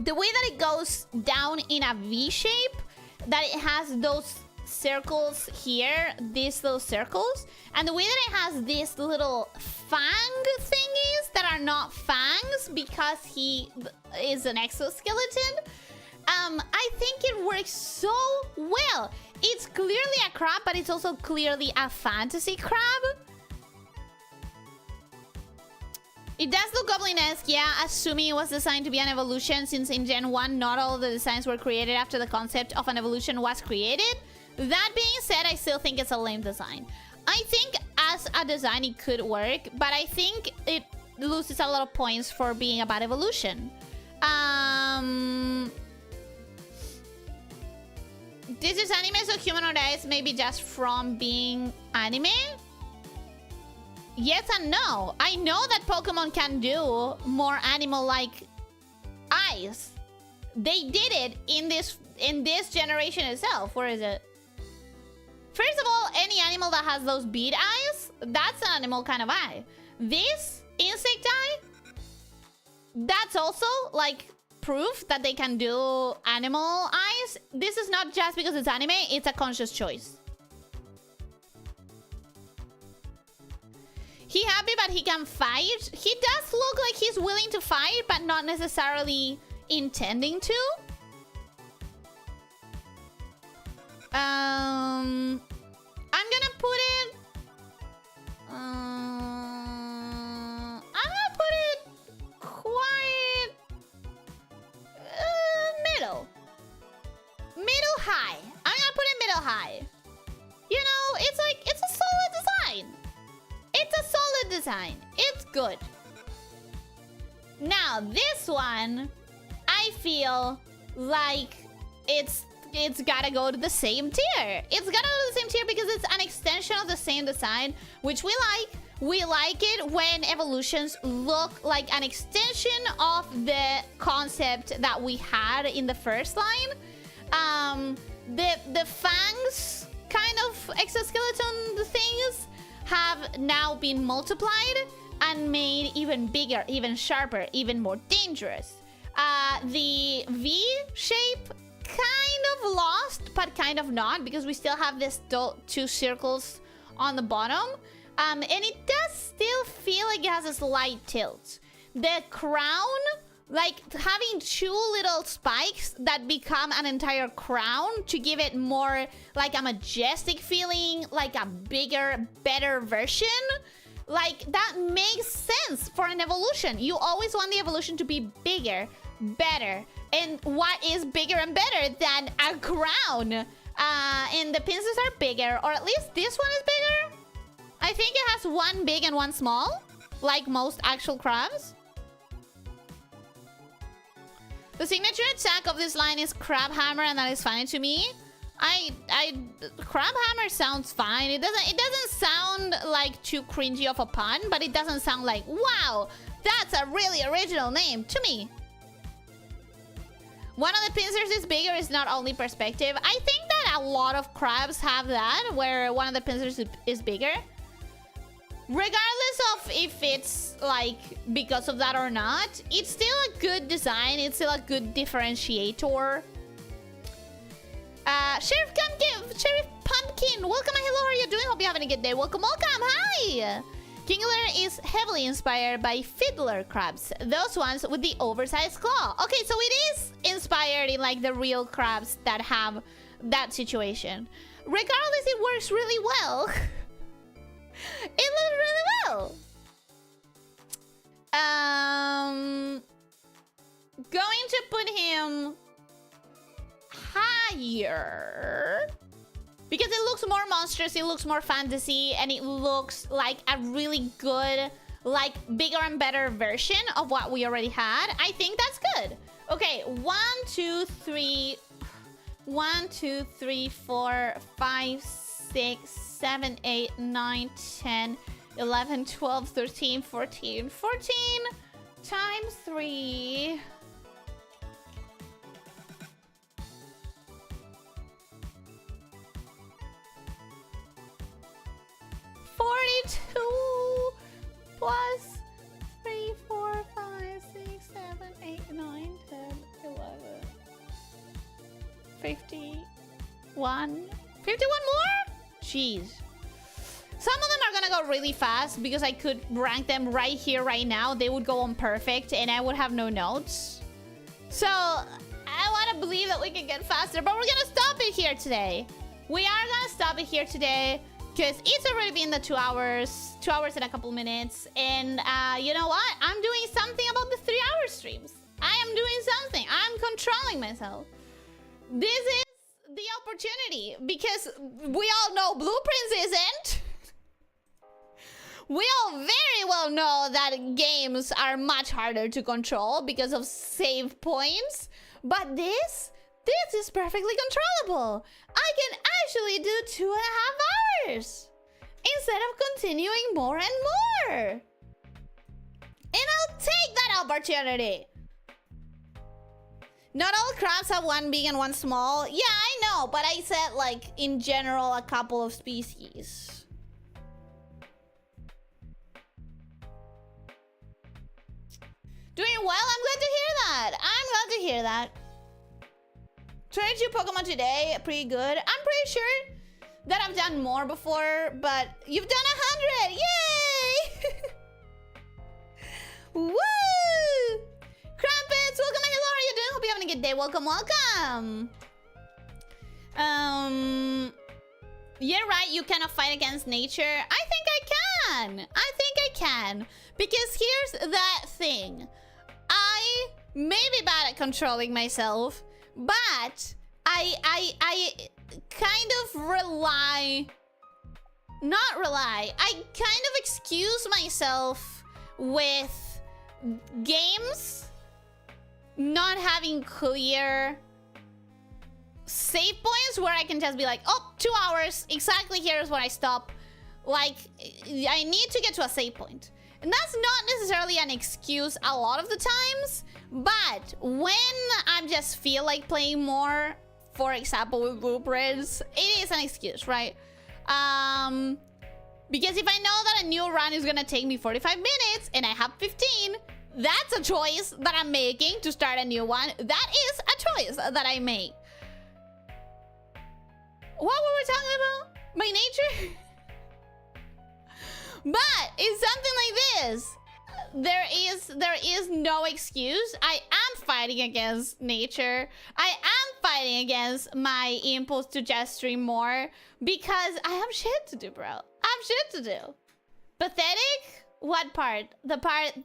Speaker 1: The way that it goes down in a V shape, that it has those circles here, these little circles, and the way that it has these little fang thingies that are not fangs because he is an exoskeleton, I think it works so well. It's clearly a crab, but it's also clearly a fantasy crab. It does look goblin-esque, yeah, assuming it was designed to be an evolution, since in Gen 1 not all of the designs were created after the concept of an evolution was created. That being said, I still think it's a lame design. I think as a design it could work, but I think it loses a lot of points for being a bad evolution. This is anime, so humanoid eyes maybe just from being anime? Yes and no. I know that Pokemon can do more animal-like eyes. they did it in this generation itself. Where is it? First of all, any animal that has those bead eyes, that's an animal kind of eye. This insect eye, that's also like proof that they can do animal eyes. This is not just because it's anime, it's a conscious choice. He happy, but he can fight. He does look like he's willing to fight, but not necessarily intending to. I'm gonna put it... I'm gonna put it quite... middle. Middle high. I'm gonna put it middle high. You know, it's like, it's a solid design. It's a solid design. It's good. Now, this one, I feel like it's gotta go to the same tier. It's gotta go to the same tier because it's an extension of the same design, which we like. We like it when evolutions look like an extension of the concept that we had in the first line. The fangs kind of exoskeleton things have now been multiplied and made even bigger, even sharper, even more dangerous. The V shape kind of lost, but kind of not, because we still have this two circles on the bottom. And it does still feel like it has a slight tilt. The crown, like having two little spikes that become an entire crown to give it more like a majestic feeling, like a bigger, better version. Like, that makes sense for an evolution. You always want the evolution to be bigger, better. And what is bigger and better than a crown? And the pincers are bigger, or at least this one is bigger. I think it has one big and one small, like most actual crabs. The signature attack of this line is Crab Hammer, and that is funny to me. Crab Hammer sounds fine. It doesn't sound like too cringy of a pun, but it doesn't sound like, wow, that's a really original name to me. One of the pincers is bigger is not only perspective. I think that a lot of crabs have that, where one of the pincers is bigger. Regardless of if it's like because of that or not, it's still a good design. It's still a good differentiator. Sheriff Pumpkin, welcome and hello, how are you doing? Hope you're having a good day. Welcome. Hi! Kingler is heavily inspired by fiddler crabs, those ones with the oversized claw. Okay, so it is inspired in like the real crabs that have that situation. Regardless, it works really well. It looks really well. Going to put him higher because it looks more monstrous, it looks more fantasy, and it looks like a really good, like bigger and better version of what we already had. I think that's good. Okay, 1, 2, 3, 4, 5, 6, 7, 8, 9, 10, 11, 12, 13, 14. 14 times 3. 42 plus 3, 4, 5, 6, 7, 8, 9, 10, 11. 51. 51 more? Jeez. Some of them are gonna go really fast because I could rank them right here, right now. They would go on perfect and I would have no notes. So, I want to believe that we can get faster, but we're gonna stop it here today. We are gonna stop it here today because it's already been the 2 hours. 2 hours and a couple minutes. And you know what? I'm doing something about the 3-hour streams. I am doing something. I'm controlling myself. This is the opportunity because we all know Blueprints isn't. We all very well know that games are much harder to control because of save points. But this is perfectly controllable. I can actually do 2.5 hours instead of continuing more and more. And I'll take that opportunity. Not all crabs have one big and one small. Yeah, I know, but I said, like, in general, a couple of species. Doing well? I'm glad to hear that. I'm glad to hear that. 22 Pokemon today, pretty good. I'm pretty sure that I've done more before, but you've done 100! Yay! Woo! Crumpets, welcome and hello, how are you doing? Hope you're having a good day. Welcome, welcome. You're right, you cannot fight against nature. I think I can. I think I can. Because here's that thing. I may be bad at controlling myself, but I kind of rely... Not rely. I kind of excuse myself with games not having clear save points where I can just be like, oh, 2 hours, exactly here's where I stop. Like, I need to get to a save point. And that's not necessarily an excuse a lot of the times, but when I just feel like playing more, for example with blueprints, it is an excuse, right? Because if I know that a new run is gonna take me 45 minutes and I have 15, that's a choice that I'm making to start a new one. That is a choice that I make. What were we talking about? My nature? But it's something like this. There is no excuse. I am fighting against nature. I am fighting against my impulse to just stream more because I have shit to do, bro. I have shit to do. Pathetic? What part? The part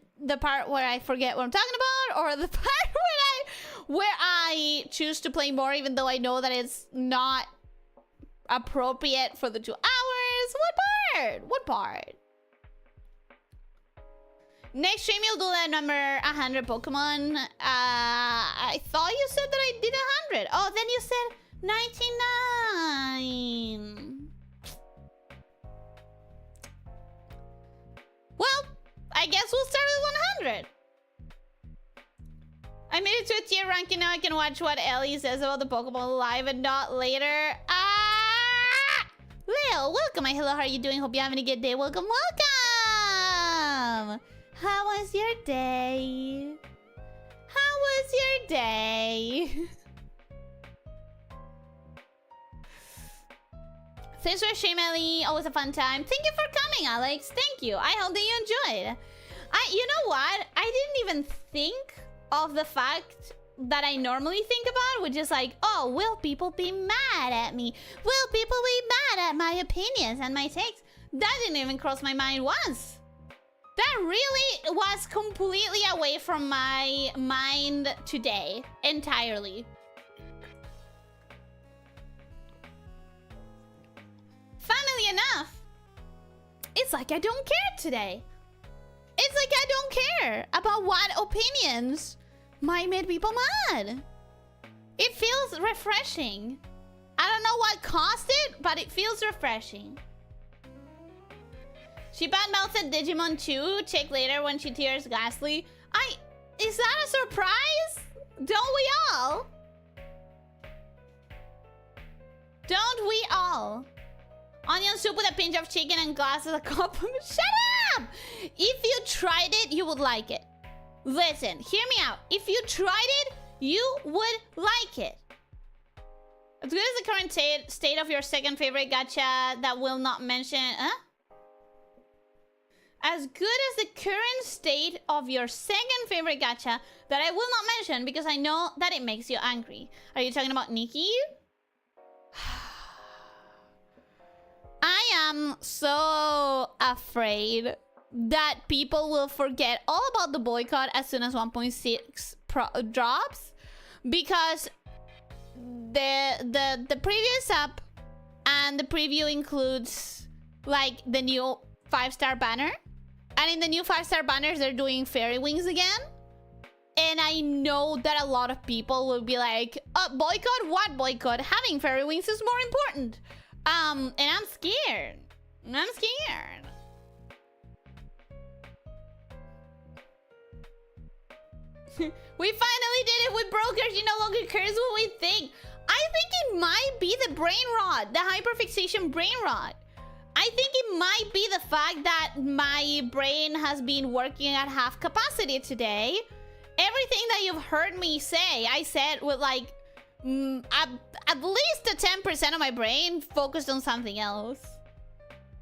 Speaker 1: where I forget what I'm talking about, or the part where I choose to play more even though I know that it's not appropriate for the 2 hours? What part? What part? Next stream you'll do that number 100 Pokemon. I thought you said that I did 100. Oh, then you said 99. Well, I guess we'll start with 100. I made it to a tier ranking. Now I can watch what Ellie says about the Pokemon live and not later. Leo, welcome. Hello, how are you doing? Hope you're having a good day. Welcome, welcome. How was your day? How was your day? Thanks for streaming, Ellie. Always a fun time. Thank you for coming, Alex. Thank you. I hope that you enjoyed. You know what? I didn't even think of the fact that I normally think about, which is like, oh, will people be mad at me? Will people be mad at my opinions and my takes? That didn't even cross my mind once. That really was completely away from my mind today, entirely. Funnily enough, it's like I don't care today. It's like I don't care about what opinions might make people mad. It feels refreshing. I don't know what caused it, but it feels refreshing. She bad-mouthed Digimon too. Check later when she tears Ghastly. Is that a surprise? Don't we all? Don't we all? Onion soup with a pinch of chicken and glasses of compliment. Shut up! If you tried it, you would like it. Listen, hear me out. If you tried it, you would like it. As good as the current state of your second favorite gacha that will not mention... Huh? As good as the current state of your second favorite gacha that I will not mention because I know that it makes you angry. Are you talking about Nikki? I am so afraid that people will forget all about the boycott as soon as 1.6 drops, because the previous app and the preview includes like the new 5-star banner, and in the new 5-star banners they're doing fairy wings again, and I know that a lot of people will be like, boycott? What boycott? Having fairy wings is more important. And I'm scared. I'm scared. We finally did it with brokers. You no longer cares what we think. I think it might be the brain rot, the hyperfixation brain rot. I think it might be the fact that my brain has been working at half capacity today. Everything that you've heard me say, I said with like at least a 10% of my brain focused on something else.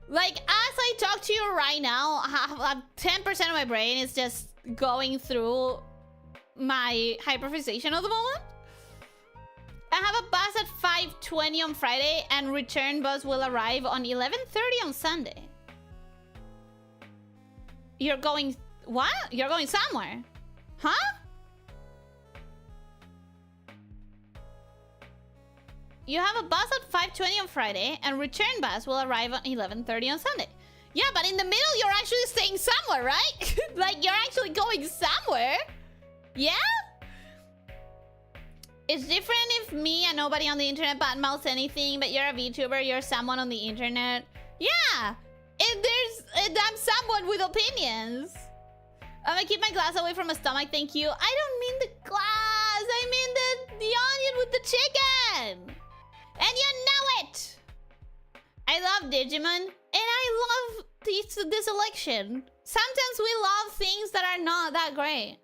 Speaker 1: Like, as I talk to you right now, 10% of my brain is just going through my hyperfixation of the moment. I have a bus at 5:20 on Friday, and return bus will arrive on 11:30 on Sunday. You're going... What? You're going somewhere? Huh? You have a bus at 5:20 on Friday, and return bus will arrive on 11:30 on Sunday. Yeah, but in the middle, you're actually staying somewhere, right? Like, you're actually going somewhere. Yeah? It's different if me and nobody on the internet badmouths anything, but you're a VTuber, you're someone on the internet. Yeah! I'm someone with opinions. I'm gonna keep my glass away from my stomach, thank you. I don't mean the glass, I mean the onion with the chicken. And you know it! I love Digimon, and I love this election. Sometimes we love things that are not that great.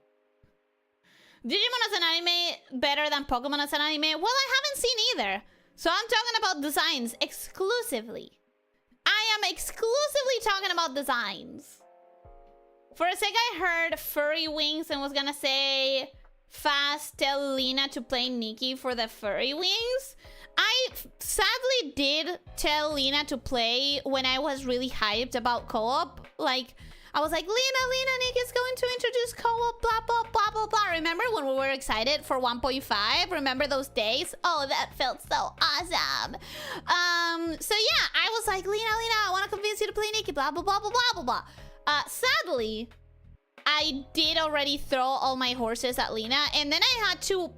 Speaker 1: Digimon as an anime better than Pokemon as an anime? Well, I haven't seen either. So I'm talking about designs exclusively. I am exclusively talking about designs. For a sec, I heard furry wings and was gonna say, fast, tell Lena to play Nikki for the furry wings. I sadly did tell Lena to play when I was really hyped about co-op. Like, I was like, Lena, Nikki's going to introduce co-op, blah, blah, blah, blah, blah. Remember when we were excited for 1.5? Remember those days? Oh, that felt so awesome. So yeah, I was like, Lena, I want to convince you to play Nikki, blah, blah, blah, blah, blah, blah, blah. Sadly, I did already throw all my horses at Lena, and then I had to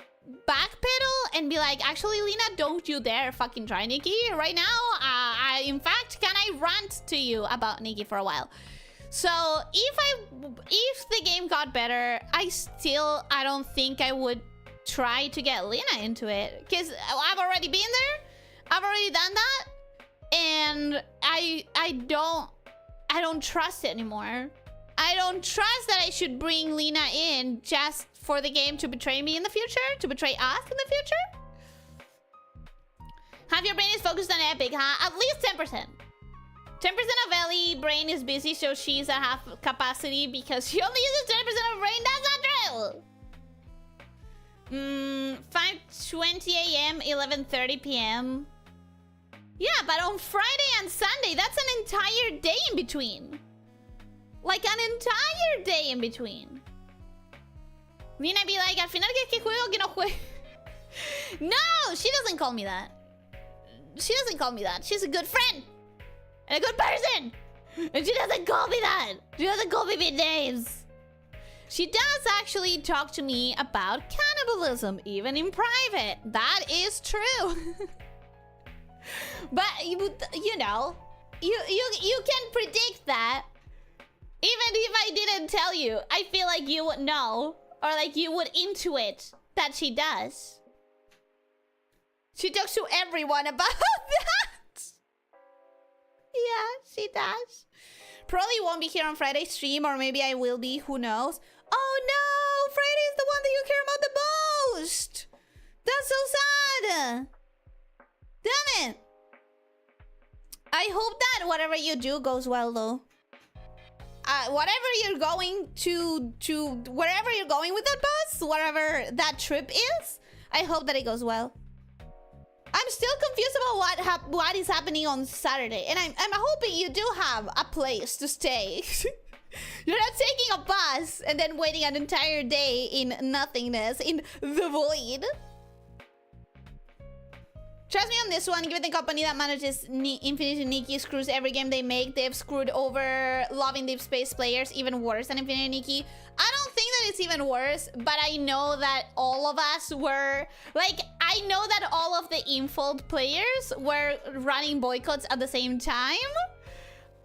Speaker 1: backpedal and be like, actually, Lena, don't you dare fucking try Nikki right now. In fact, can I rant to you about Nikki for a while? So if the game got better, I don't think I would try to get Lena into it, because I've already been there, I've already done that, and I don't trust it anymore. I don't trust that I should bring Lena in just for the game to betray me in the future, to betray us in the future. Have your brain is focused on Epic, huh? At least 10%. 10% of Ellie brain is busy, so she's at half capacity because she only uses 10% of her brain. That's not true. 5:20 a.m., 11:30 p.m. Yeah, but on Friday and Sunday, that's an entire day in between. Like an entire day in between. Lena be like, al final que juego que no juego. No, she doesn't call me that. She doesn't call me that. She's a good friend. And a good person. And she doesn't call me that. She doesn't call me mid-names. She does actually talk to me about cannibalism, even in private. That is true. But, you know, you can predict that. Even if I didn't tell you, I feel like you would know. Or like you would intuit that she does. She talks to everyone about that. Yeah, she does. Probably won't be here on Friday's stream, or maybe I will be, who knows. Oh no, Friday is the one that you care about the most. That's so sad. Damn it. I hope that whatever you do goes well though. Whatever you're going to wherever you're going with that bus, whatever that trip is, I hope that it goes well. I'm still confused about what is happening on Saturday, and I'm hoping you do have a place to stay. You're not taking a bus and then waiting an entire day in nothingness, in the void. Trust me on this one, given the company that manages Infinity Nikki screws every game they make, they've screwed over Loving Deep Space players even worse than Infinity Nikki. I don't think that it's even worse, but I know that all of us were... Like, I know that all of the Infold players were running boycotts at the same time.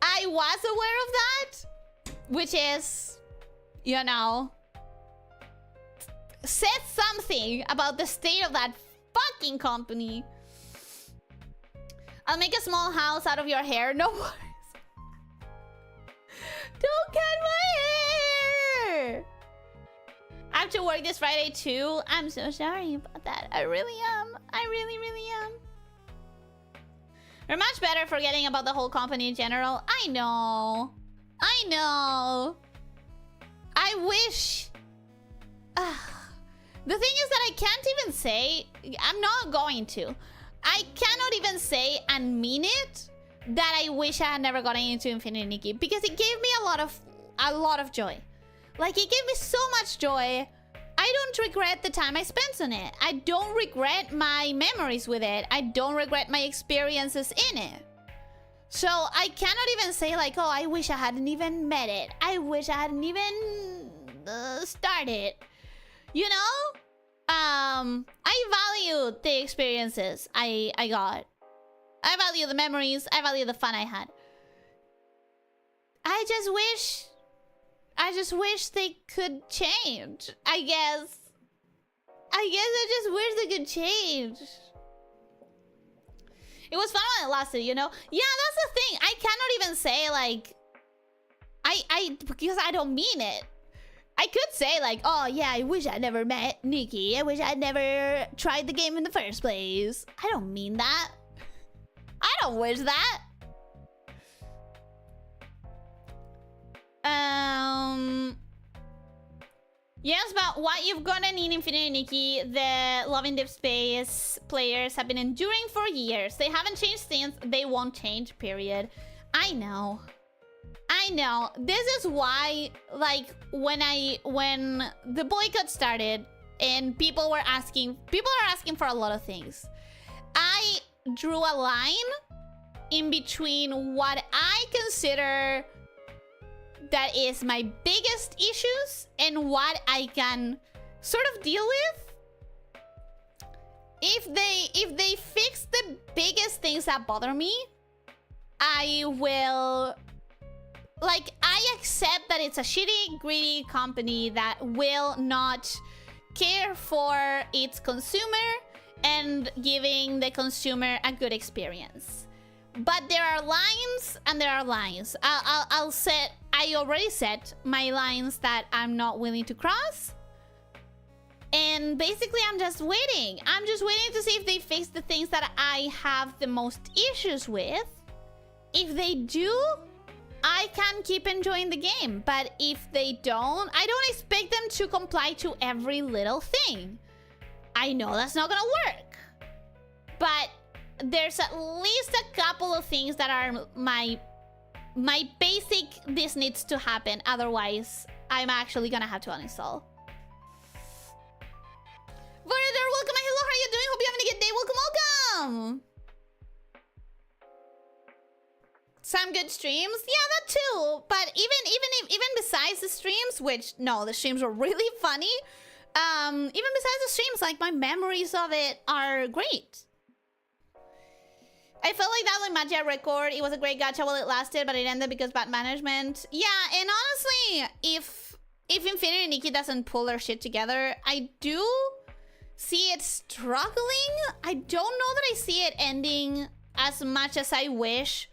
Speaker 1: I was aware of that, which is, you know... says something about the state of that fucking company. I'll make a small house out of your hair. No worries. Don't cut my hair. I have to work this Friday too. I'm so sorry about that. I really am. I really, really am. We're much better forgetting about the whole company in general. I know. I know. I wish... the thing is that I can't even say... I'm not going to. I cannot even say and mean it that I wish I had never gotten into Infinity Nikki, because it gave me a lot of joy. Like, it gave me so much joy. I don't regret the time I spent on it. I don't regret my memories with it. I don't regret my experiences in it. So I cannot even say like, oh, I wish I hadn't even met it. I wish I hadn't even started. You know? I value the experiences I got. I value the memories. I value the fun I had. I just wish they could change. I guess I just wish they could change. It was fun while it lasted, you know? Yeah, that's the thing. I cannot even say like... because I don't mean it. I could say like, oh yeah, I wish I never met Nikki. I wish I'd never tried the game in the first place. I don't mean that. I don't wish that. Yes, but what you've gotten in Infinity Nikki, the Love in Deep Space players have been enduring for years. They haven't changed since. They won't change, period. I know. I know. This is why, like, when the boycott started and people are asking for a lot of things. I drew a line in between what I consider that is my biggest issues and what I can sort of deal with. If they fix the biggest things that bother me, I will... Like, I accept that it's a shitty, greedy company that will not care for its consumer and giving the consumer a good experience. But there are lines and there are lines. I already set my lines that I'm not willing to cross. And basically, I'm just waiting. I'm just waiting to see if they fix the things that I have the most issues with. If they do, I can keep enjoying the game. But if they don't, I don't expect them to comply to every little thing. I know that's not gonna work. But there's at least a couple of things that are my basic, this needs to happen. Otherwise, I'm actually gonna have to uninstall. Vorator, welcome. Hello, how are you doing? Hope you're having a good day. Welcome, welcome. Some good streams? Yeah, that too. But even besides the streams, which, no, the streams were really funny. Even besides the streams, like, my memories of it are great. I felt like that like Magia record. It was a great gacha while it lasted, but it ended because bad management. Yeah, and honestly, if Infinity Nikki doesn't pull their shit together, I do see it struggling. I don't know that I see it ending as much as I wish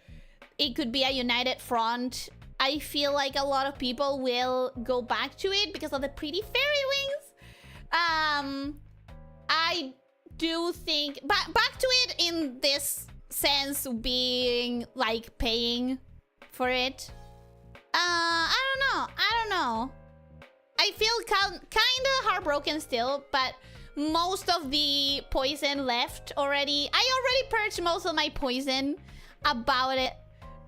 Speaker 1: it could be a united front. I feel like a lot of people will go back to it because of the pretty fairy wings. I do think back to it in this sense, being like paying for it. I don't know. I feel kind of heartbroken still, but most of the poison left already. I already purged most of my poison about it.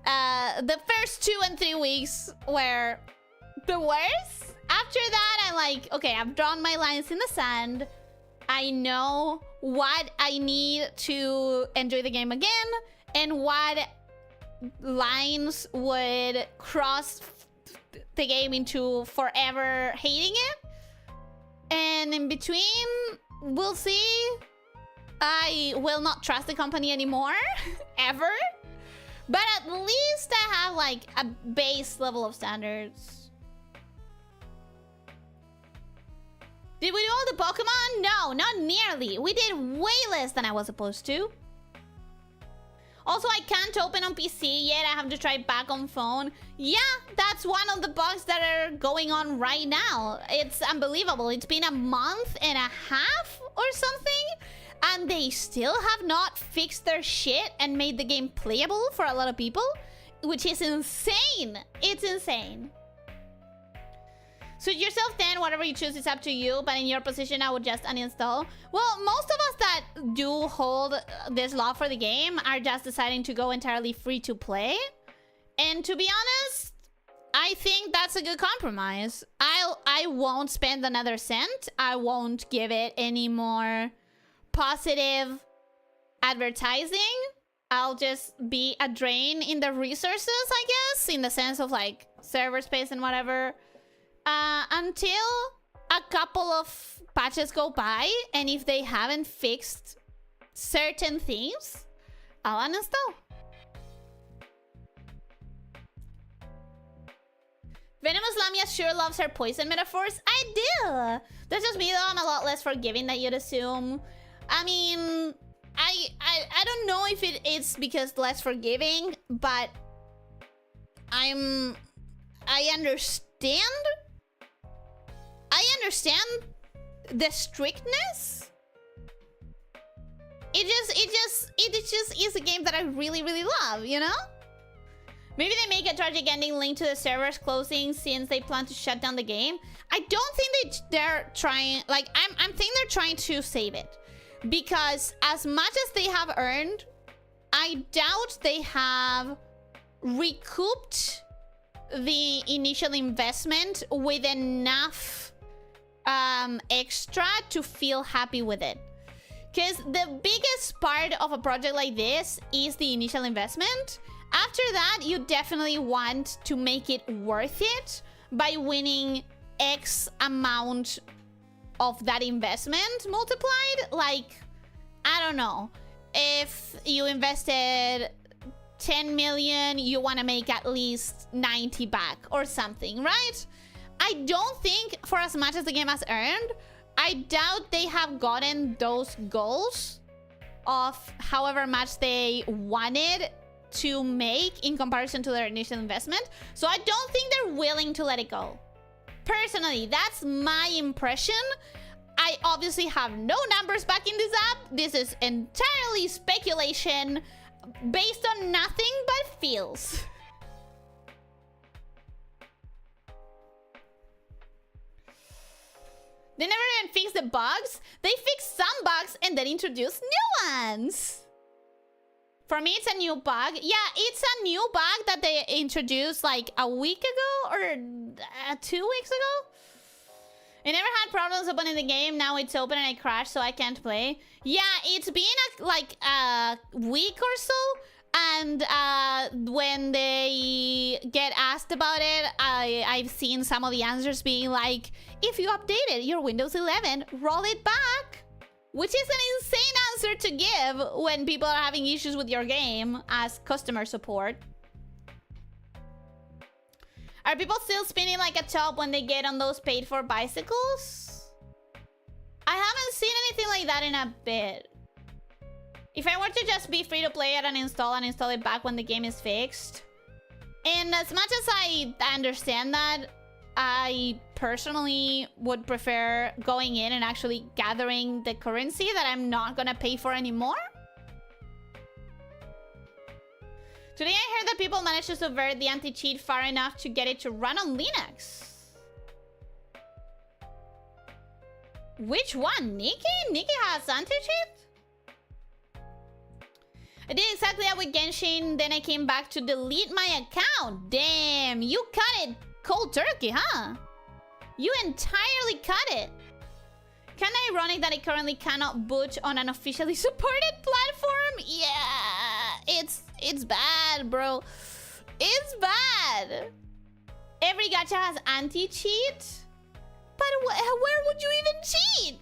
Speaker 1: The first 2 and 3 weeks were the worst. After that, I'm like, okay, I've drawn my lines in the sand. I know what I need to enjoy the game again and what lines would cross the game into forever hating it. And in between, we'll see. I will not trust the company anymore, ever. But at least I have like a base level of standards. Did we do all the Pokemon? No, not nearly. We did way less than I was supposed to. Also, I can't open on PC yet. I have to try back on phone. Yeah, that's one of the bugs that are going on right now. It's unbelievable. It's been a month and a half or something, and they still have not fixed their shit and made the game playable for a lot of people, which is insane. It's insane. Suit yourself then, whatever you choose is up to you, but in your position, I would just uninstall. Well, most of us that do hold this love for the game are just deciding to go entirely free to play. And to be honest, I think that's a good compromise. I won't spend another cent. I won't give it any more positive advertising. I'll just be a drain in the resources, I guess, in the sense of like server space and whatever. Until a couple of patches go by, and if they haven't fixed certain things, I'll uninstall. Venomous Lamia sure loves her poison metaphors. I do. That's just me though. I'm a lot less forgiving than you'd assume. I mean, I don't know if it is because less forgiving, but I understand the strictness. It just is a game that I really, really love, you know? Maybe they make a tragic ending linked to the servers closing since they plan to shut down the game. I don't think they're trying, like, I'm thinking they're trying to save it. Because as much as they have earned, I doubt they have recouped the initial investment with enough extra to feel happy with it. Because the biggest part of a project like this is the initial investment. After that, you definitely want to make it worth it by winning X amount of that investment multiplied. Like, I don't know, if you invested 10 million, you want to make at least 90 back or something, right? I don't think, for as much as the game has earned, I doubt they have gotten those goals of however much they wanted to make in comparison to their initial investment. So I don't think they're willing to let it go. Personally, that's my impression. I obviously have no numbers backing this up. This is entirely speculation based on nothing but feels. They never even fix the bugs. They fix some bugs and then introduce new ones. For me, it's a new bug. Yeah, it's a new bug that they introduced like a week ago or 2 weeks ago. I never had problems opening the game. Now it's open and I crashed, so I can't play. Yeah, it's been like a week or so. And when they get asked about it, I've seen some of the answers being like, if you updated your Windows 11, roll it back. Which is an insane answer to give when people are having issues with your game as customer support. Are people still spinning like a top when they get on those paid for bicycles? I haven't seen anything like that in a bit. If I were to just be free to play it and install it back when the game is fixed. And as much as I understand that, I personally would prefer going in and actually gathering the currency that I'm not gonna pay for anymore. Today I heard that people managed to subvert the anti-cheat far enough to get it to run on Linux. Which one? Nikki? Nikki has anti-cheat? I did exactly that with Genshin, then I came back to delete my account. Damn, you cut it cold turkey, huh? You entirely cut it. Kinda ironic that it currently cannot boot on an officially supported platform. Yeah, it's bad, bro. It's bad. Every gacha has anti-cheat. But where would you even cheat?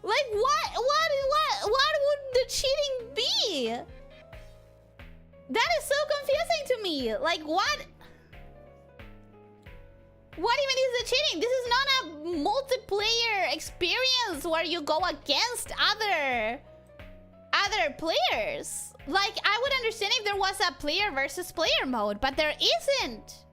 Speaker 1: Like, what would the cheating be? That is so confusing to me. Like, what even is the cheating? This is not a multiplayer experience where you go against other players. Like, I would understand if there was a player versus player mode, but there isn't.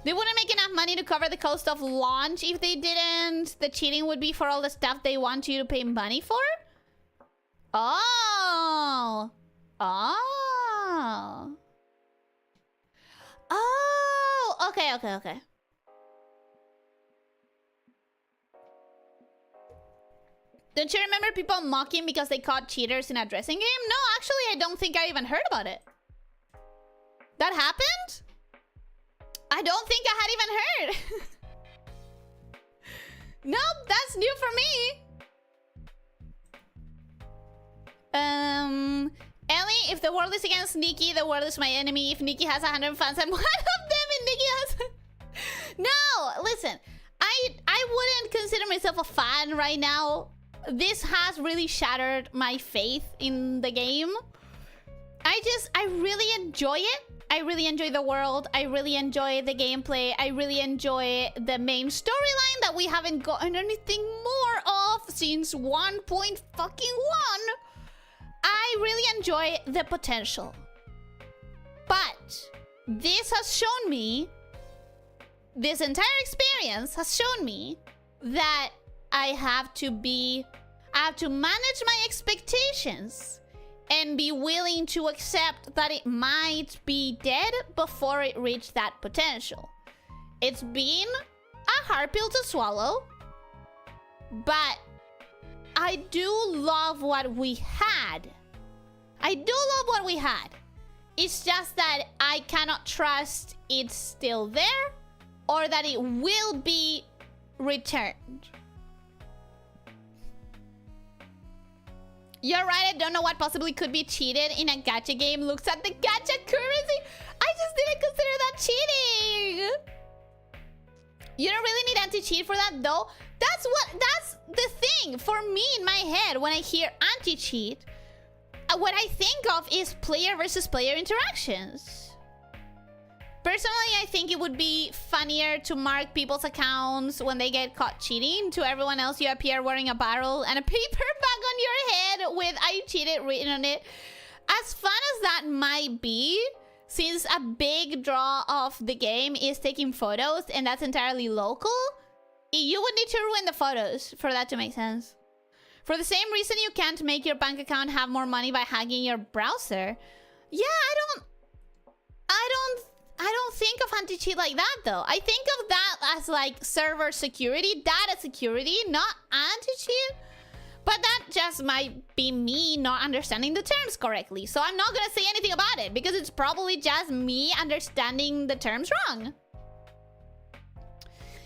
Speaker 1: They wouldn't make enough money to cover the cost of launch if they didn't. The cheating would be for all the stuff they want you to pay money for? Oh. Oh. Oh. Okay, okay, okay. Don't you remember people mocking because they caught cheaters in a dressing game? No, actually, I don't think I even heard about it. That happened? I don't think I had even heard. Nope, that's new for me. Ellie, if the world is against Nikki, the world is my enemy. If Nikki has 100 fans, I'm one of them, and Nikki has... No, listen. I wouldn't consider myself a fan right now. This has really shattered my faith in the game. I really enjoy it. I really enjoy the world. I really enjoy the gameplay. I really enjoy the main storyline that we haven't gotten anything more of since 1.1. I really enjoy the potential. But this has shown me, this entire experience has shown me that I have to manage my expectations and be willing to accept that it might be dead before it reached that potential. It's been a hard pill to swallow, but I do love what we had. It's just that I cannot trust it's still there or that it will be returned. You're right, I don't know what possibly could be cheated in a gacha game. Looks at the gacha currency. I just didn't consider that cheating. You don't really need anti-cheat for that though. That's the thing for me in my head when I hear anti-cheat. What I think of is player versus player interactions. Personally, I think it would be funnier to mark people's accounts when they get caught cheating. To everyone else, you appear wearing a barrel and a paper bag on your head with "I cheated" written on it. As fun as that might be, since a big draw of the game is taking photos and that's entirely local, you would need to ruin the photos for that to make sense. For the same reason you can't make your bank account have more money by hacking your browser. Yeah, I don't think of anti-cheat like that though. I think of that as like server security, data security, not anti-cheat. But that just might be me not understanding the terms correctly. So I'm not gonna say anything about it because it's probably just me understanding the terms wrong.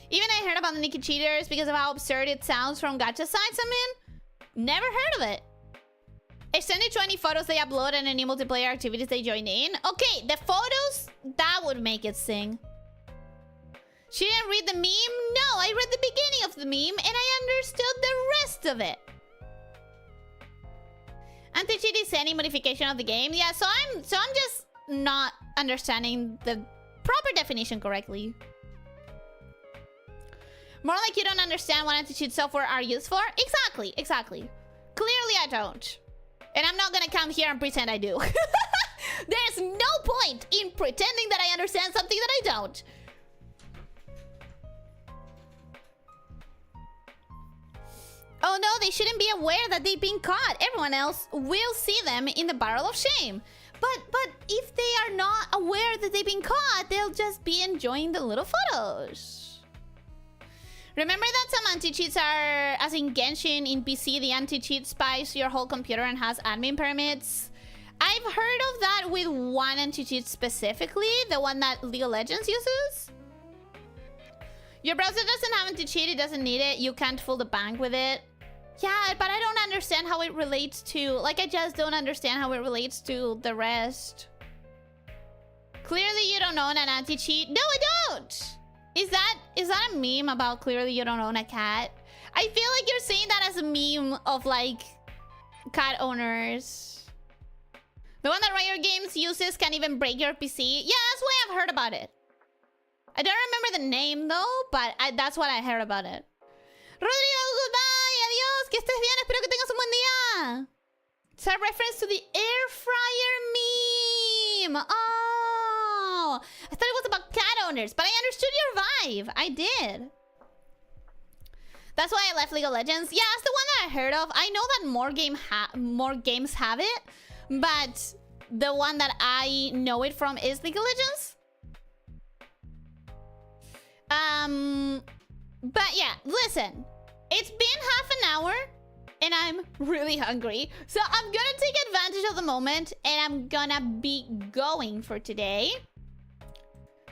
Speaker 1: Even I heard about the Nikki cheaters because of how absurd it sounds from gacha sites I'm in. Never heard of it. Extended to any photos they upload and any multiplayer activities they join in. Okay, the photos, that would make it sing. She didn't read the meme? No, I read the beginning of the meme and I understood the rest of it. Anti-cheat is any modification of the game. Yeah, so I'm just not understanding the proper definition correctly. More like you don't understand what anti-cheat software are used for? Exactly, exactly. Clearly I don't. And I'm not gonna come here and pretend I do. There's no point in pretending that I understand something that I don't. Oh no, they shouldn't be aware that they've been caught. Everyone else will see them in the barrel of shame. But if they are not aware that they've been caught, they'll just be enjoying the little photos. Remember that some anti-cheats are, as in Genshin, in PC, the anti-cheat spies your whole computer and has admin permits? I've heard of that with one anti-cheat specifically, the one that League of Legends uses. Your browser doesn't have anti-cheat, it doesn't need it, you can't fool the bank with it. Yeah, but I don't understand how it relates to... Like, I just don't understand how it relates to the rest. Clearly you don't own an anti-cheat. No, I don't! Is that a meme about clearly you don't own a cat? I feel like you're saying that as a meme of like cat owners. The one that Riot Games uses can even break your PC. Yeah, that's why I've heard about it. I don't remember the name though, but that's what I heard about it. Rodrigo, goodbye. Adiós. Que estés bien. Espero que tengas un buen día. It's a reference to the air fryer meme. Oh, I thought it was about cat owners, but I understood your vibe. I did. That's why I left League of Legends. Yeah, it's the one that I heard of. I know that more games have it, but the one that I know it from is League of Legends. But yeah, listen. It's been half an hour, and I'm really hungry. So I'm gonna take advantage of the moment, and I'm gonna be going for today.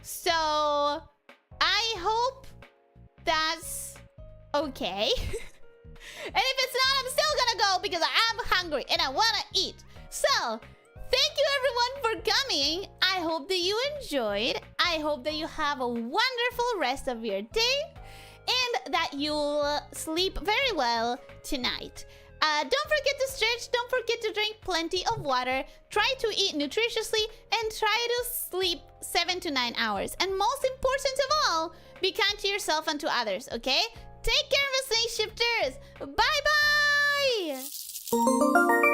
Speaker 1: So I hope that's okay. And if it's not, I'm still gonna go because I'm hungry and I wanna eat. So thank you everyone for coming. I hope that you enjoyed. I hope that you have a wonderful rest of your day and that you'll sleep very well tonight. Don't forget to stretch. Don't forget to drink plenty of water. Try to eat nutritiously and try to sleep 7 to 9 hours. And most important of all, be kind to yourself and to others, okay? Take care of us, Snake Shifters. Bye-bye!